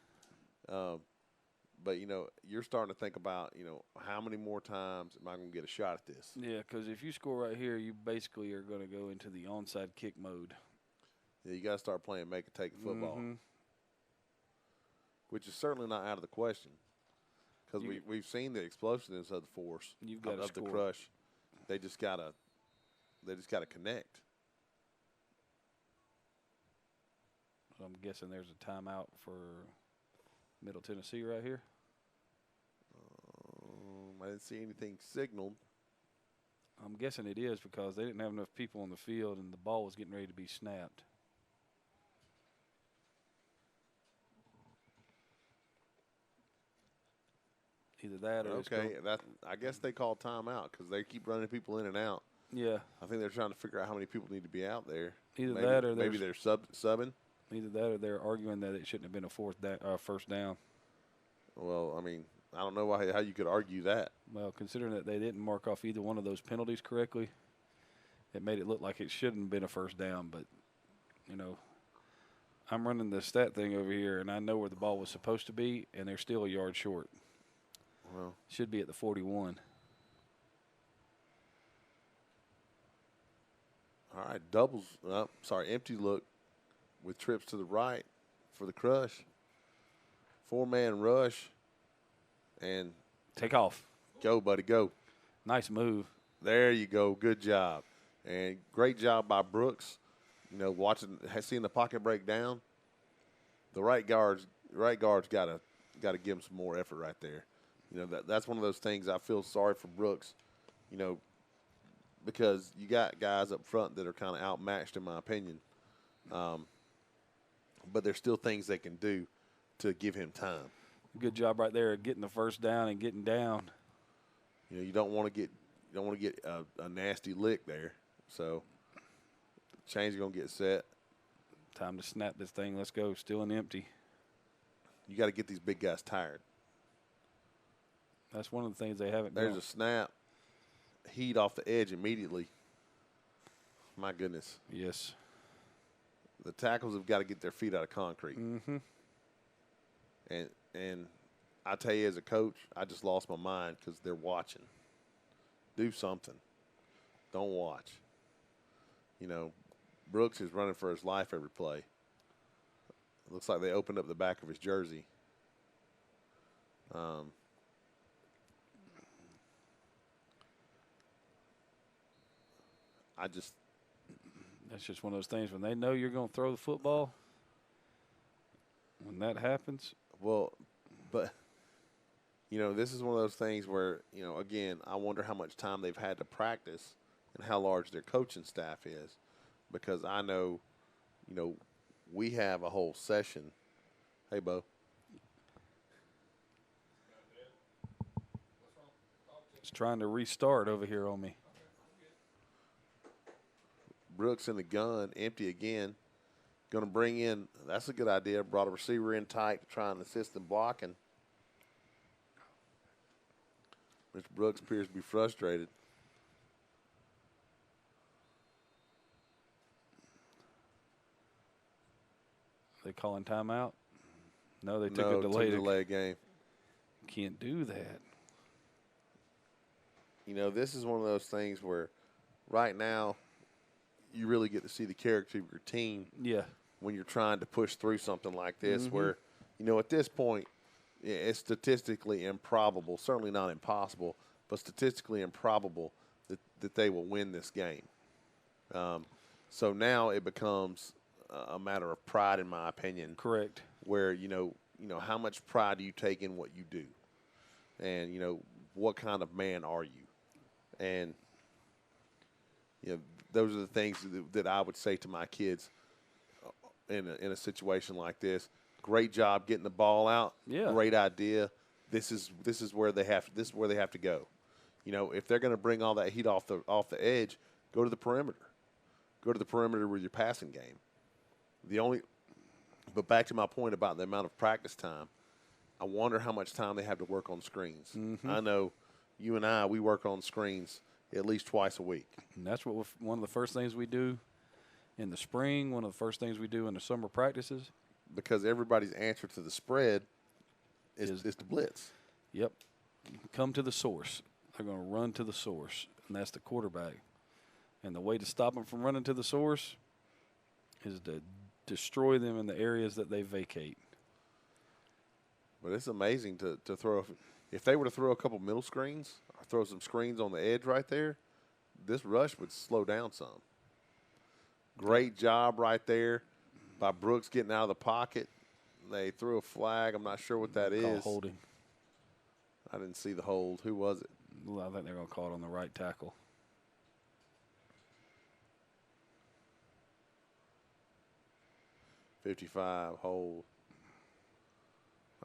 But, you know, you're starting to think about, you know, how many more times am I going to get a shot at this? Yeah, because if you score right here, you basically are going to go into the onside kick mode. Yeah, you got to start playing make-it-take football, Mm-hmm. which is certainly not out of the question. Because we've seen the explosiveness of the force, You've got to of the score. Crush. They just gotta connect. So I'm guessing there's a timeout for Middle Tennessee right here. I didn't see anything signaled. I'm guessing it is because they didn't have enough people on the field and the ball was getting ready to be snapped. Either that or Okay, I guess they call timeout because they keep running people in and out. yeah. I think they're trying to figure out how many people need to be out there. Either maybe, that or maybe they're subbing. Either that or they're arguing that it shouldn't have been a first down. Well, I mean, I don't know how you could argue that. Well, considering that they didn't mark off either one of those penalties correctly, it made it look like it shouldn't have been a first down. But, you know, I'm running the stat thing over here, and I know where the ball was supposed to be, and they're still a yard short. Well, Should be at the 41. all right, doubles. Empty look with trips to the right for the Crush. 4-man rush, and Take off. go, buddy, go. Nice move. There you go. Good job. And great job by Brooks. You know, seeing the pocket break down. The right guard's got to give him some more effort right there. You know, that's one of those things I feel sorry for Brooks, you know, because you got guys up front that are kind of outmatched in my opinion. But there's still things they can do to give him time. Good job right there getting the first down and getting down. You know, you don't want to get a nasty lick there. So chain's going to get set. Time to snap this thing. Let's go. Still an empty. You got to get these big guys tired. That's one of the things they haven't There's done. a snap. Heat off the edge immediately. My goodness. Yes. The tackles have got to get their feet out of concrete. Mm-hmm. And I tell you, as a coach, I just lost my mind because they're watching. Do something. Don't watch. You know, Brooks is running for his life every play. It looks like they opened up the back of his jersey. That's just one of those things when they know you're going to throw the football. When that happens, Well, but, you know, this is one of those things where, you know, again, I wonder how much time they've had to practice and how large their coaching staff is. Because I know, you know, we have a whole session. Hey, Bo. it's trying to restart over here on me. Brooks in the gun, empty again. Going to bring in, that's a good idea. Brought a receiver in tight to try and assist in blocking. Mr. Brooks appears to be frustrated. They calling timeout? No, they took a took delay. a delay game. Can't do that. You know, this is one of those things where right now you really get to see the character of your team Yeah. when you're trying to push through something like this Mm-hmm. where, you know, at this point, it's statistically improbable, certainly not impossible, but statistically improbable that they will win this game. So now it becomes a matter of pride, in my opinion, Correct. where, you know, how much pride do you take in what you do? and what kind of man are you? And those are the things that I would say to my kids in a situation like this. Great job getting the ball out. Yeah. Great idea. This is where they have to go. If they're going to bring all that heat off the edge, go to the perimeter. Go to the perimeter with your passing game. But back to my point about the amount of practice time, I wonder how much time they have to work on screens. Mm-hmm. I know you and I, we work on screens at least twice a week. And that's one of the first things we do in the spring, one of the first things we do in the summer practices. Because everybody's answer to the spread is to blitz. Yep. Come to the source. They're going to run to the source, and that's the quarterback. And the way to stop them from running to the source is to destroy them in the areas that they vacate. But it's amazing to throw. If they were to throw a couple middle screens or throw some screens on the edge right there, this rush would slow down some. Great job right there by Brooks getting out of the pocket. They threw a flag. I'm not sure what that is. Holding. I didn't see the hold. Who was it? Well, I think they're going to call it on the right tackle. .55 hold.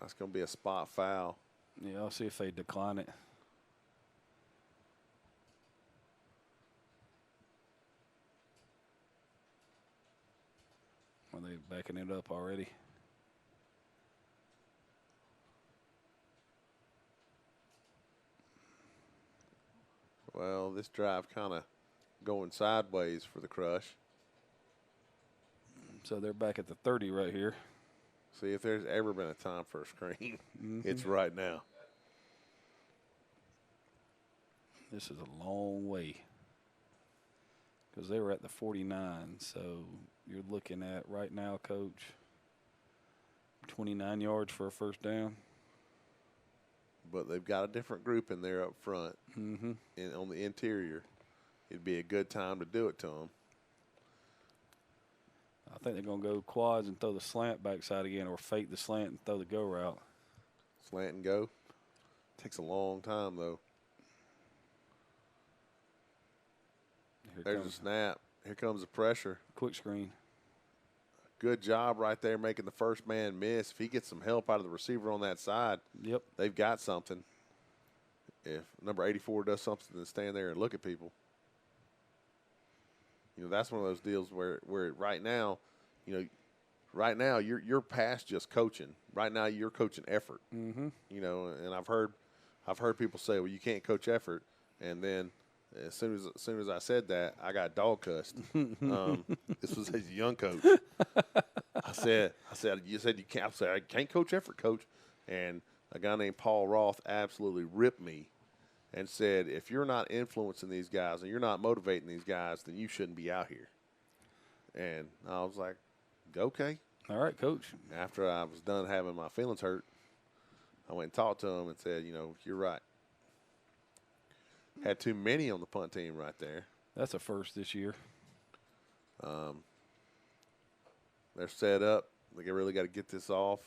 That's going to be a spot foul. Yeah, I'll see if they decline it. Are they backing it up already? Well, this drive kind of going sideways for the Crush. So they're back at the 30 right here. See, if there's ever been a time for a screen, it's right now. This is a long way because they were at the 49. So you're looking at right now, Coach, 29 yards for a first down. But they've got a different group in there up front. Mm-hmm. And on the interior, it'd be a good time to do it to them. I think they're going to go quads and throw the slant backside again, or fake the slant and throw the go route. Slant and go. Takes a long time, though. There's a snap. Here comes the pressure. Quick screen. Good job right there making the first man miss. If he gets some help out of the receiver on that side, yep, they've got something. If number 84 does something to stand there and look at people. That's one of those deals where right now, you're past just coaching. Right now you're coaching effort. Mm-hmm. And I've heard people say, well, you can't coach effort. And then as soon as I said that, I got dog cussed. This was as a young coach. I said, you said you can't. I said, I can't coach effort, coach. And a guy named Paul Roth absolutely ripped me and said, if you're not influencing these guys and you're not motivating these guys, then you shouldn't be out here. And I was like, okay. All right, Coach. After I was done having my feelings hurt, I went and talked to him and said, you're right. Had too many on the punt team right there. That's a first this year. They're set up. They really got to get this off.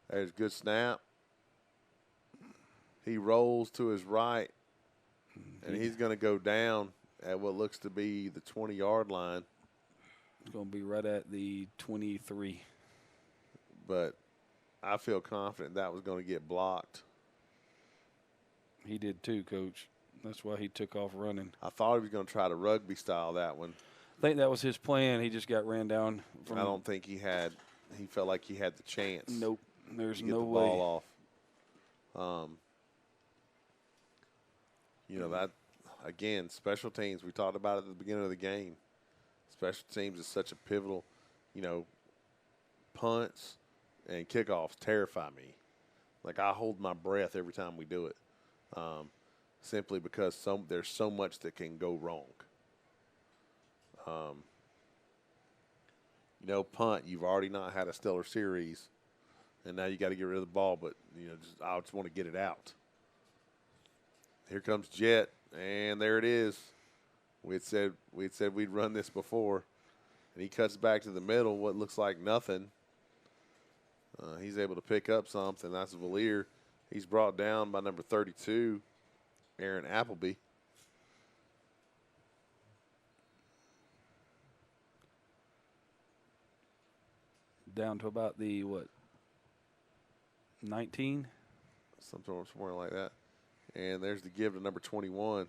There's a good snap. He rolls to his right, and he's going to go down at what looks to be the 20-yard line. It's going to be right at the 23. But I feel confident that was going to get blocked. He did too, Coach. That's why he took off running. I thought he was going to try to rugby style that one. I think that was his plan. He just got ran down. I don't think he felt like he had the chance. Nope. There's to get no the way. ball off. That, again, special teams, we talked about it at the beginning of the game. Special teams is such a pivotal, punts and kickoffs terrify me. Like, I hold my breath every time we do it, simply because there's so much that can go wrong. Punt, you've already not had a stellar series, and now you got to get rid of the ball, but, I just want to get it out. Here comes Jet, and there it is. We had said we'd run this before, and he cuts back to the middle, what looks like nothing. He's able to pick up something. That's Valier, He's brought down by number 32, Aaron Appleby. Down to about the, 19? Somewhere like that. And there's the give to number 21.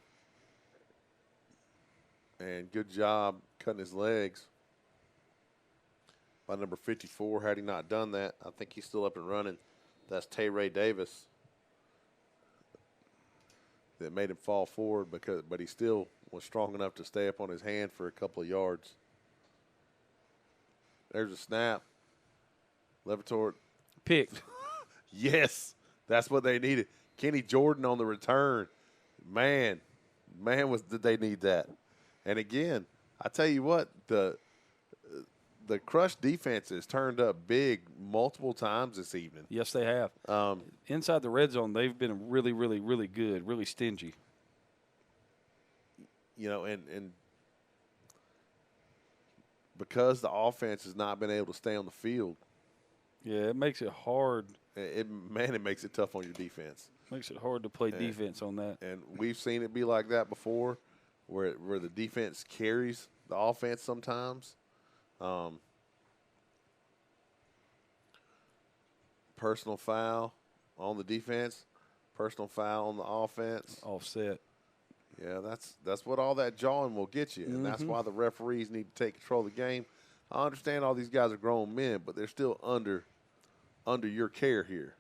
And good job cutting his legs by number 54. Had he not done that, I think he's still up and running. That's Tay-Ray Davis. That made him fall forward, but he still was strong enough to stay up on his hand for a couple of yards. There's a snap. Levatort. Picked. Yes, that's what they needed. Kenny Jordan on the return. Man, did they need that. And again, I tell you what, the Crush defense has turned up big multiple times this evening. Yes, they have. Inside the red zone, they've been really, really, really good, really stingy. You know, and because the offense has not been able to stay on the field. Yeah, it makes it hard. It makes it tough on your defense. Makes it hard to play defense on that. And we've seen it be like that before, where the defense carries the offense sometimes. Personal foul on the defense, personal foul on the offense. Offset. Yeah, that's what all that jawing will get you, and that's why the referees need to take control of the game. I understand all these guys are grown men, but they're still under your care here.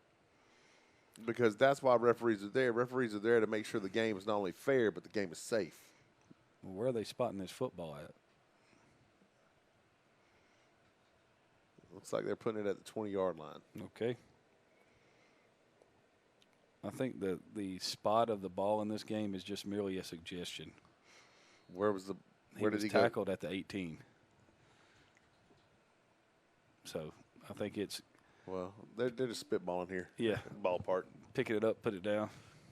Because that's why referees are there. Referees are there to make sure the game is not only fair, but the game is safe. Where are they spotting this football at? Looks like they're putting it at the 20-yard line. Okay. I think the spot of the ball in this game is just merely a suggestion. Where did he tackled at the 18? So I think it's. Well, they're just spitballing here. Yeah. Ballpark. Picking it up, put it down.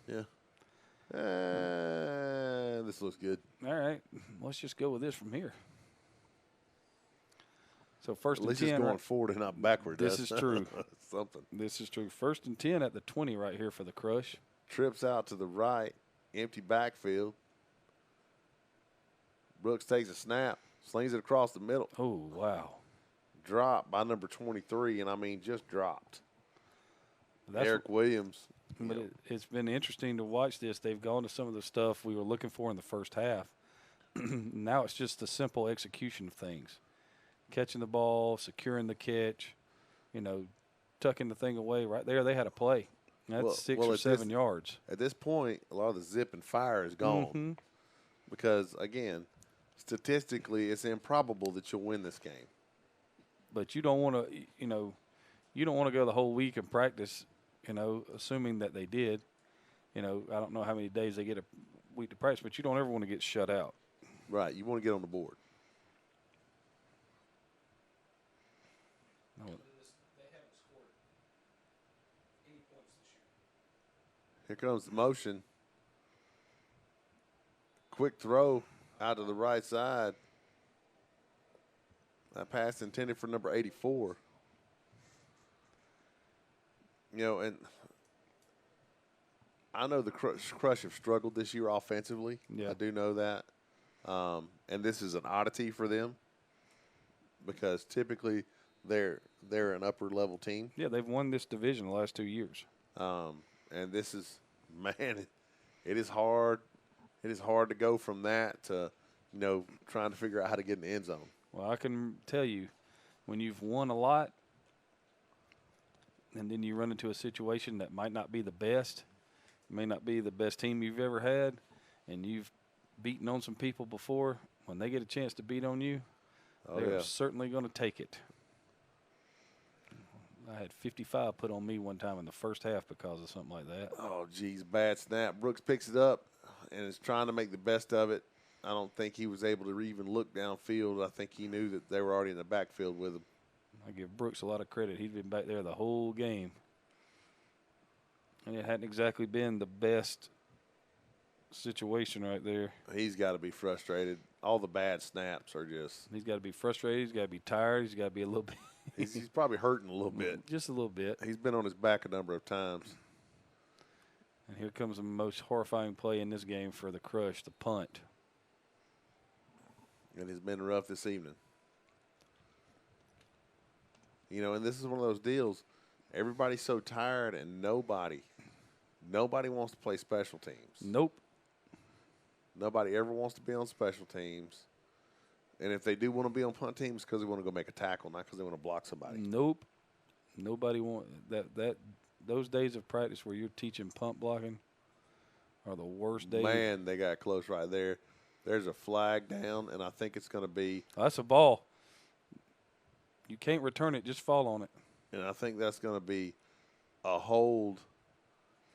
Yeah. This looks good. All right. Let's just go with this from here. So first at and 10. At least it's going forward and not backward. This is true. Something. This is true. First and 10 at the 20 right here for the Crush. Trips out to the right. Empty backfield. Brooks takes a snap. Slings it across the middle. Oh, wow. Dropped by number 23, and I mean just dropped. Eric Williams. But it's been interesting to watch this. They've gone to some of the stuff we were looking for in the first half. Now it's just the simple execution of things. Catching the ball, securing the catch, tucking the thing away. Right there, they had a play. That's 6 or 7 yards. At this point, a lot of the zip and fire is gone. Because, again, statistically, it's improbable that you'll win this game. But you don't want to, you don't want to go the whole week and practice, assuming that they did. I don't know how many days they get a week to practice, but you don't ever want to get shut out. Right. You want to get on the board. No. Here comes the motion. Quick throw out to the right side. That pass intended for number 84. And I know the Crush have struggled this year offensively. Yeah. I do know that. And this is an oddity for them because typically they're an upper-level team. Yeah, they've won this division the last 2 years. And this is, man, it is hard. It is hard to go from that to, trying to figure out how to get in the end zone. Well, I can tell you, when you've won a lot and then you run into a situation that might not be the best, may not be the best team you've ever had, and you've beaten on some people before, when they get a chance to beat on you, they're certainly going to take it. I had 55 put on me one time in the first half because of something like that. Oh, geez, bad snap. Brooks picks it up and is trying to make the best of it. I don't think he was able to even look downfield. I think he knew that they were already in the backfield with him. I give Brooks a lot of credit. He's been back there the whole game. And it hadn't exactly been the best situation right there. He's got to be frustrated. All the bad snaps are just. He's got to be frustrated. He's got to be tired. He's got to be a little bit. He's probably hurting a little bit. Just a little bit. He's been on his back a number of times. And here comes the most horrifying play in this game for the Crush, the punt. And it's been rough this evening. You know, and this is one of those deals. Everybody's so tired, and nobody wants to play special teams. Nope. Nobody ever wants to be on special teams. And if they do want to be on punt teams, because they want to go make a tackle, not because they want to block somebody. Nope. Nobody want that. Those days of practice where you're teaching punt blocking are the worst days. Man, they got close right there. There's a flag down, and I think it's going to be. That's a ball. You can't return it. Just fall on it. And I think that's going to be a hold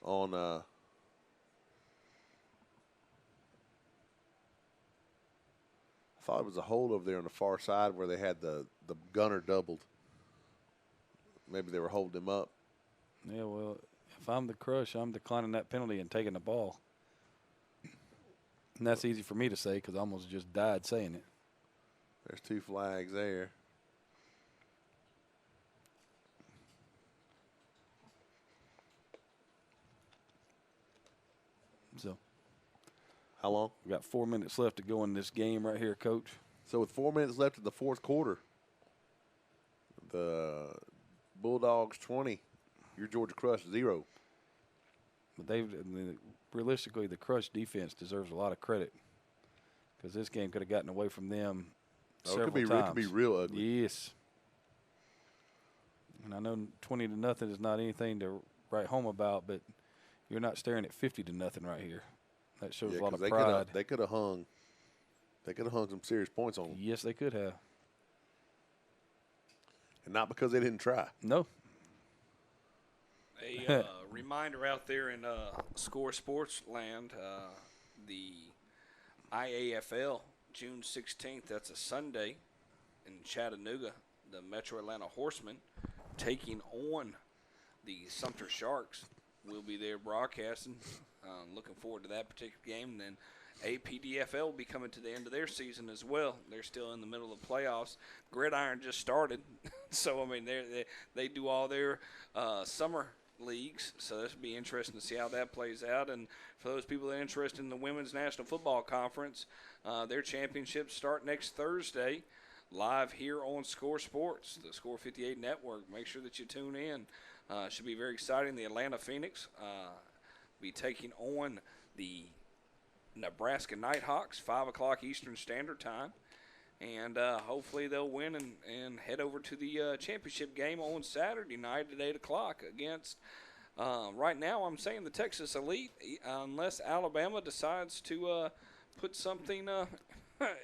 on I thought it was a hold over there on the far side where they had the gunner doubled. Maybe they were holding him up. Yeah, well, if I'm the Crush, I'm declining that penalty and taking the ball. And that's easy for me to say because I almost just died saying it. There's 2 flags there. So, how long? We got 4 minutes left to go in this game right here, Coach. So with 4 minutes left in the fourth quarter, the Bulldogs 20, your Georgia Crush 0. But realistically, the Crush defense deserves a lot of credit because this game could have gotten away from them several times. It could be real ugly. Yes. And I know 20-0 is not anything to write home about, but you're not staring at 50-0 right here. That shows a lot of pride. They could have hung. They could have hung some serious points on them. Yes, they could have. And not because they didn't try. No. A reminder out there in Score Sports land, the IAFL, June 16th, that's a Sunday in Chattanooga, the Metro Atlanta Horsemen taking on the Sumter Sharks. We'll be there broadcasting. Looking forward to that particular game. And then APDFL will be coming to the end of their season as well. They're still in the middle of playoffs. Gridiron just started. So, I mean, they do all their summer leagues. So this will be interesting to see how that plays out. And for those people that are interested in the Women's National Football Conference, their championships start next Thursday live here on Score Sports, the Score 58 network. Make sure that you tune in. Should be very exciting. The Atlanta Phoenix be taking on the Nebraska Nighthawks, 5 o'clock Eastern Standard Time. And hopefully they'll win and head over to the championship game on Saturday night at 8 o'clock against, right now I'm saying the Texas Elite, unless Alabama decides to put something, I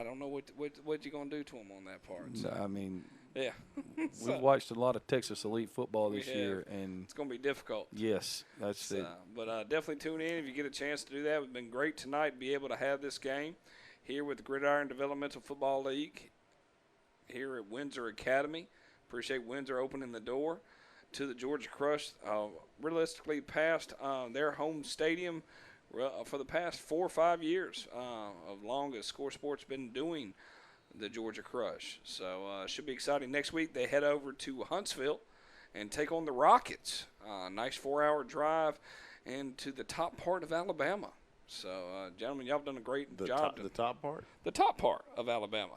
don't know what you're going to do to them on that part. So. I mean, yeah. We've watched a lot of Texas Elite football this year, and it's going to be difficult. Yes, that's it. But definitely tune in if you get a chance to do that. It's been great tonight to be able to have this game here with the Gridiron Developmental Football League here at Windsor Academy. Appreciate Windsor opening the door to the Georgia Crush. Realistically, past their home stadium for the past 4 or 5 years, of long as Score Sports been doing the Georgia Crush. So should be exciting. Next week they head over to Huntsville and take on the Rockets. Nice 4-hour drive into the top part of Alabama. So, gentlemen, y'all have done a great job. The top part? The top part of Alabama.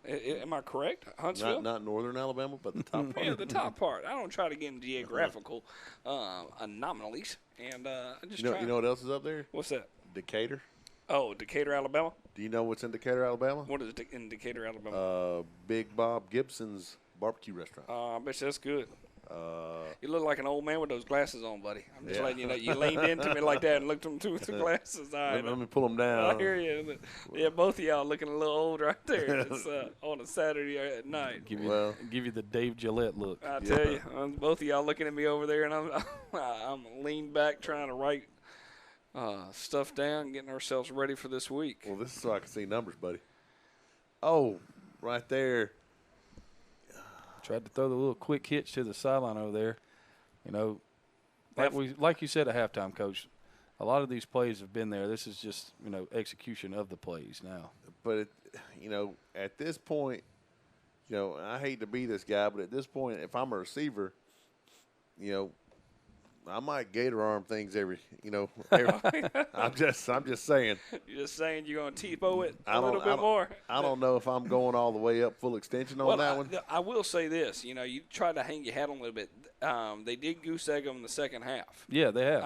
Am I correct? Huntsville? Not northern Alabama, but the top part. Yeah, the top part. I don't try to get in geographical anomalies. And just you know what else is up there? What's that? Decatur. Oh, Decatur, Alabama? Do you know what's in Decatur, Alabama? What is in Decatur, Alabama? Big Bob Gibson's barbecue restaurant. I bet you that's good. You look like an old man with those glasses on, buddy. I'm just letting you know. You leaned into me like that and looked through the glasses. All right. Let me pull them down. I hear you. Yeah, both of y'all looking a little old right there. It's on a Saturday at night. Give you the Dave Gillette look. I tell you, both of y'all looking at me over there, and I'm leaned back trying to write stuff down, getting ourselves ready for this week. Well, this is so I can see numbers, buddy. Oh, right there. Tried to throw the little quick hitch to the sideline over there. You know, like you said at halftime, Coach, a lot of these plays have been there. This is just, execution of the plays now. But, at this point, I hate to be this guy, but at this point, if I'm a receiver, I might gator arm things every. I'm just saying. You're just saying you're going to TPO it I a little bit more. I don't know if I'm going all the way up full extension on that one. I will say this. You tried to hang your hat on a little bit. They did goose egg them in the second half. Yeah, they have.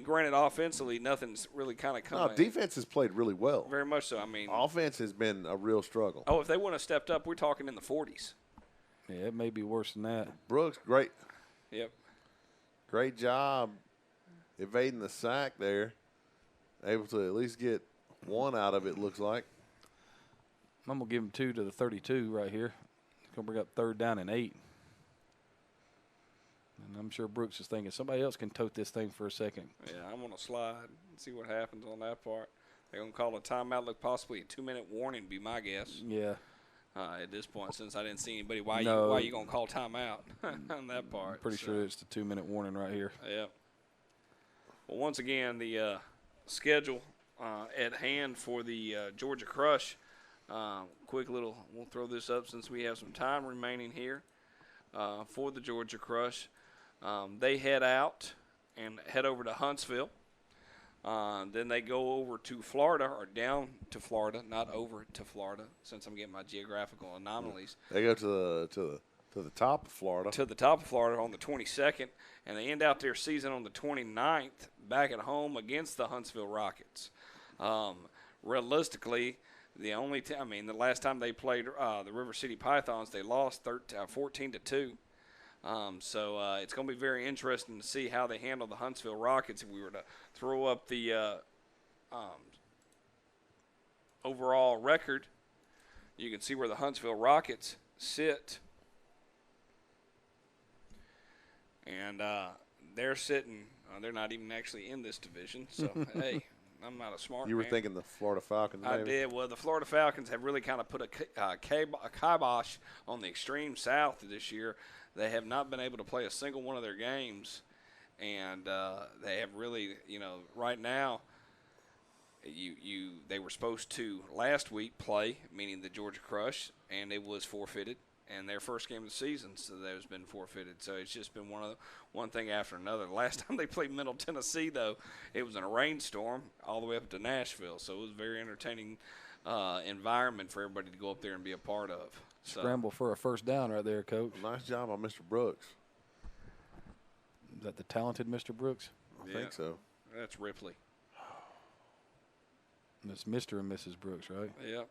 Granted, offensively, nothing's really kind of coming. No, defense has played really well. Very much so. Offense has been a real struggle. Oh, if they wouldn't have stepped up, we're talking in the 40s. Yeah, it may be worse than that. Brooks, great. Yep. Great job evading the sack there. Able to at least get one out of it, looks like. I'm going to give him 2 to the 32 right here. It's going to bring up 3rd down and 8. And I'm sure Brooks is thinking somebody else can tote this thing for a second. Yeah, I'm going to slide and see what happens on that part. They're going to call a timeout, look possibly a 2-minute warning, be my guess. Yeah. At this point, since I didn't see anybody, why you going to call timeout on that part? Pretty sure it's the 2-minute warning right here. Yeah. Well, once again, the schedule at hand for the Georgia Crush. We'll throw this up since we have some time remaining here for the Georgia Crush. They head out and head over to Huntsville. Then they go over to Florida, or down to Florida, not over to Florida, since I'm getting my geographical anomalies. They go to the top of Florida. To the top of Florida on the 22nd, and they end out their season on the 29th, back at home against the Huntsville Rockets. Realistically, the last time they played the River City Pythons, they lost 14-2. So it's going to be very interesting to see how they handle the Huntsville Rockets. If we were to throw up the overall record, you can see where the Huntsville Rockets sit. And they're sitting, they're not even actually in this division. So, hey, I'm not a smart You were man. thinking the Florida Falcons, I maybe? did. Well, the Florida Falcons have really kind of put a kibosh on the extreme south this year. They have not been able to play a single one of their games, and they have really, right now, they were supposed to last week play, meaning the Georgia Crush, and it was forfeited. And their first game of the season, so that has been forfeited. So it's just been one thing after another. The last time they played Middle Tennessee, though, it was in a rainstorm all the way up to Nashville. So it was a very entertaining environment for everybody to go up there and be a part of. So. Scramble for a first down right there, Coach. Nice job on Mr. Brooks. Is that the talented Mr. Brooks? I think so. That's Ripley. It's Mr. and Mrs. Brooks, right? Yep.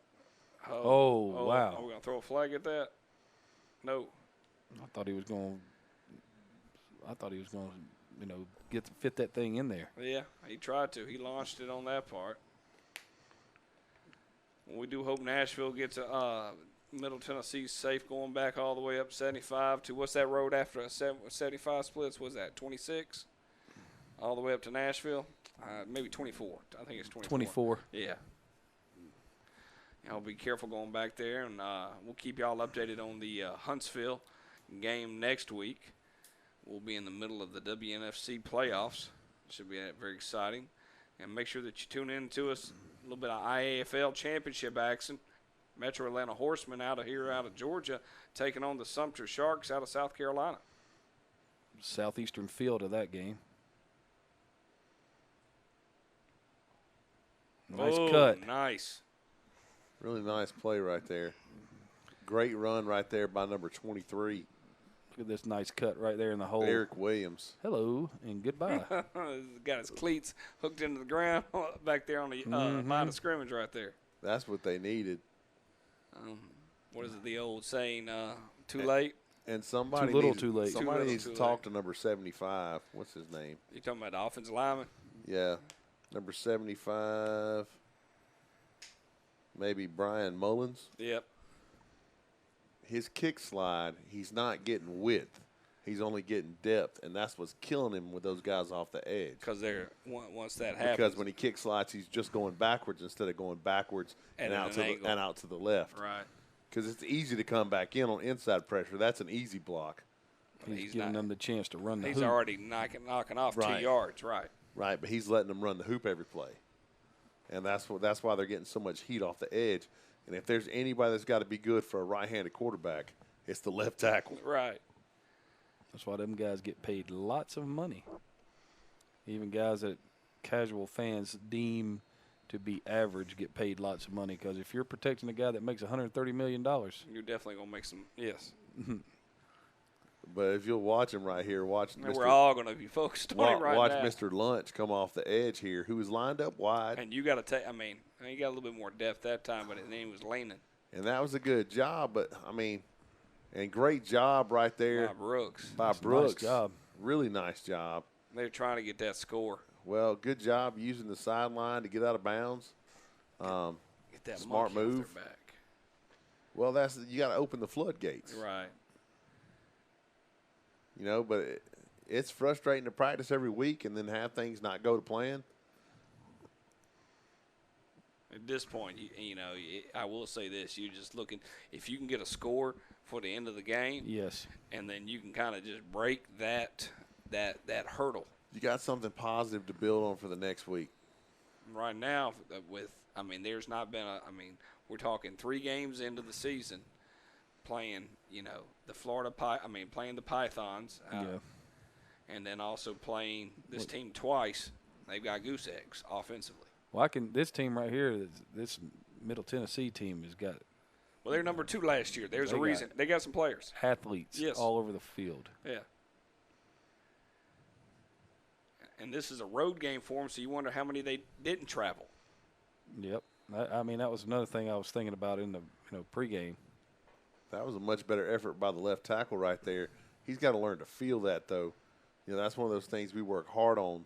Oh, wow. Are we going to throw a flag at that? No. I thought he was going to, fit that thing in there. Yeah, he tried to. He launched it on that part. We do hope Nashville gets Middle Tennessee safe going back all the way up 75 to, what's that road after 75 splits? What's that, 26? All the way up to Nashville? Maybe 24. I think it's 24. 24. Yeah. I'll be careful going back there, and we'll keep y'all updated on the Huntsville game next week. We'll be in the middle of the WNFC playoffs. Should be very exciting. And make sure that you tune in to us. A little bit of IAFL championship action. Metro Atlanta Horsemen out of Georgia, taking on the Sumter Sharks out of South Carolina. Southeastern field of that game. Nice cut. Nice. Really nice play right there. Great run right there by number 23. Look at this nice cut right there in the hole. Eric Williams. Hello and goodbye. Got his cleats hooked into the ground back there on the line of scrimmage right there. That's what they needed. What is it, the old saying, too late? And somebody too little, needs, too late. Somebody needs to talk to number 75. What's his name? You talking about the offensive lineman? Yeah, number 75. Maybe Brian Mullins. Yep. His kick slide, he's not getting width. He's only getting depth, and that's what's killing him with those guys off the edge. Because once that happens. Because when he kick slides, he's just going backwards instead of going backwards and out to the left. Right. Because it's easy to come back in on inside pressure. That's an easy block. He's giving them the chance to run the hoop. He's already knocking off 2 yards, right. Right, but he's letting them run the hoop every play. And that's why they're getting so much heat off the edge. And if there's anybody that's got to be good for a right-handed quarterback, it's the left tackle. Right. That's why them guys get paid lots of money. Even guys that casual fans deem to be average get paid lots of money, because if you're protecting a guy that makes $130 million, you're definitely going to make some, yes. But if you'll watch him right here, watch And we're all going to be focused on him right watch now. Mr. Lunch come off the edge here, who was lined up wide. And you got to take, he got a little bit more depth that time, but his name was leaning. And that was a good job, but, and great job right there. By Brooks. By Brooks. Nice job. Really nice job. They're trying to get that score. Well, good job using the sideline to get out of bounds. Get that smart monkey off move. their back. Well, you got to open the floodgates. Right. But it's frustrating to practice every week and then have things not go to plan. At this point, I will say this: you're just looking if you can get a score for the end of the game. Yes. And then you can kind of just break that hurdle. You got something positive to build on for the next week. Right now, there's not been we're talking 3 games into the season, playing the playing the Pythons. And then also playing this team twice. They've got goose eggs offensively. Well, this team right here, this Middle Tennessee team has got. Well, they're number 2 last year. There's a reason. They got some players. Athletes all over the field. Yeah. And this is a road game for them, so you wonder how many they didn't travel. Yep. That was another thing I was thinking about in the pregame. That was a much better effort by the left tackle right there. He's got to learn to feel that, though. That's one of those things we work hard on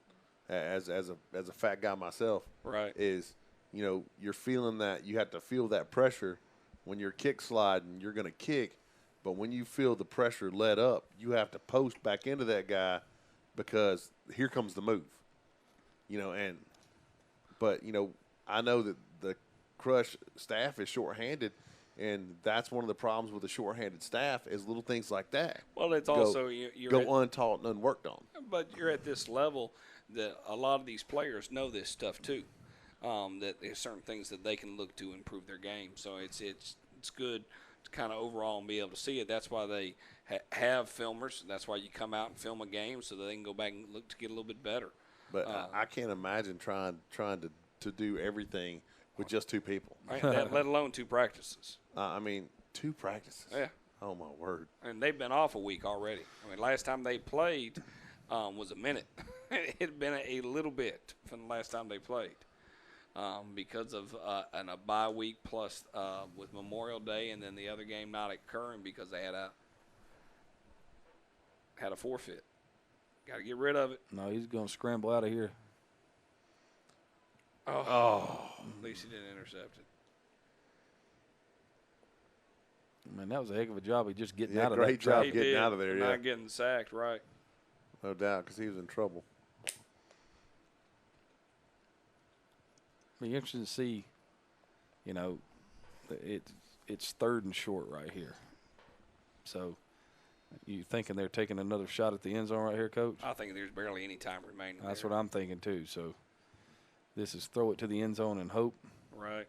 as a fat guy myself. Right. Is, you're feeling that. You have to feel that pressure when you're kick sliding. You're going to kick. But when you feel the pressure let up, you have to post back into that guy because here comes the move. But I know that the Crush staff is shorthanded. And that's one of the problems with the short-handed staff is little things like that. Well, it's also you're untaught and unworked on. But you're at this level that a lot of these players know this stuff too. That there's certain things that they can look to improve their game. So it's good to kind of overall be able to see it. That's why they have filmers. That's why you come out and film a game so that they can go back and look to get a little bit better. But I can't imagine trying to do everything with just 2 people. Let alone 2 practices. 2 practices. Yeah. Oh, my word. And they've been off a week already. Last time they played was a minute. It had been a little bit from the last time they played because of a bye week plus with Memorial Day and then the other game not occurring because they had a forfeit. Got to get rid of it. No, he's going to scramble out of here. Oh. At least he didn't intercept it. Man, that was a heck of a job of just getting out of great that. job He getting did, out of there. Not getting sacked, right. No doubt, because he was in trouble. Be interesting to see, it's 3rd and short right here. So, you thinking they're taking another shot at the end zone right here, Coach? I think there's barely any time remaining. That's what I'm thinking too. So, this is throw it to the end zone and hope. Right.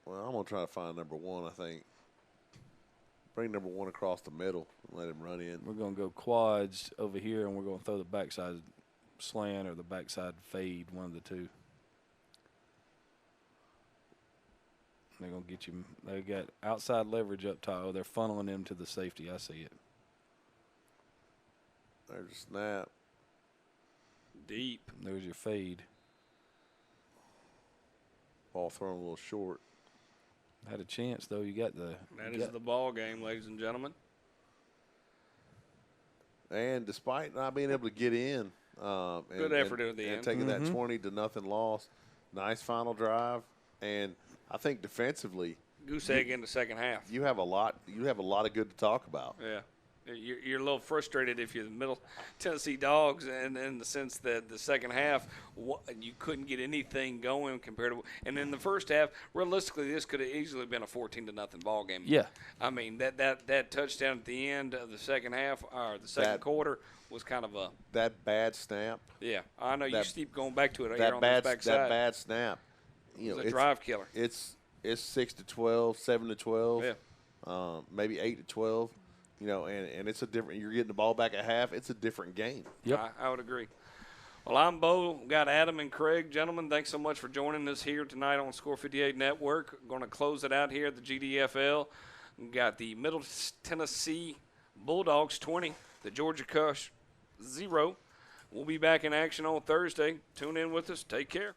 Well, I'm going to try to find number 1, I think. Bring number 1 across the middle and let him run in. We're going to go quads over here, and we're going to throw the backside slant or the backside fade, one of the 2. They're going to get you. They got outside leverage up top. Oh, they're funneling him to the safety. I see it. There's a snap. Deep. There's your fade. Ball thrown a little short. Had a chance, though. You got the. That is the ball game, ladies and gentlemen. And despite not being able to get in, good effort at the and end. taking that 20-0 loss, nice final drive, and I think defensively, Goose egg in the second half. you have a lot. You have a lot of good to talk about. Yeah. You're a little frustrated if you're the Middle Tennessee Dogs, and in the sense that the second half you couldn't get anything going compared to. And in the first half, realistically, this could have easily been a 14-0 ball game. Yeah. That touchdown at the end of the second half or the second quarter was kind of a that bad snap. Yeah, I know you keep going back to it. That on this backside. That bad snap. It was a drive killer. It's 6-12, 7-12. Yeah. Maybe 8-12. and it's a different. You're getting the ball back at half. It's a different game. Yep. I would agree. Well, I'm Bo. We've got Adam and Craig. Gentlemen, thanks so much for joining us here tonight on Score 58 Network. Going to close it out here at the GDFL. We've got the Middle Tennessee Bulldawgs 20, the Georgia Cush 0. We'll be back in action on Thursday. Tune in with us. Take care.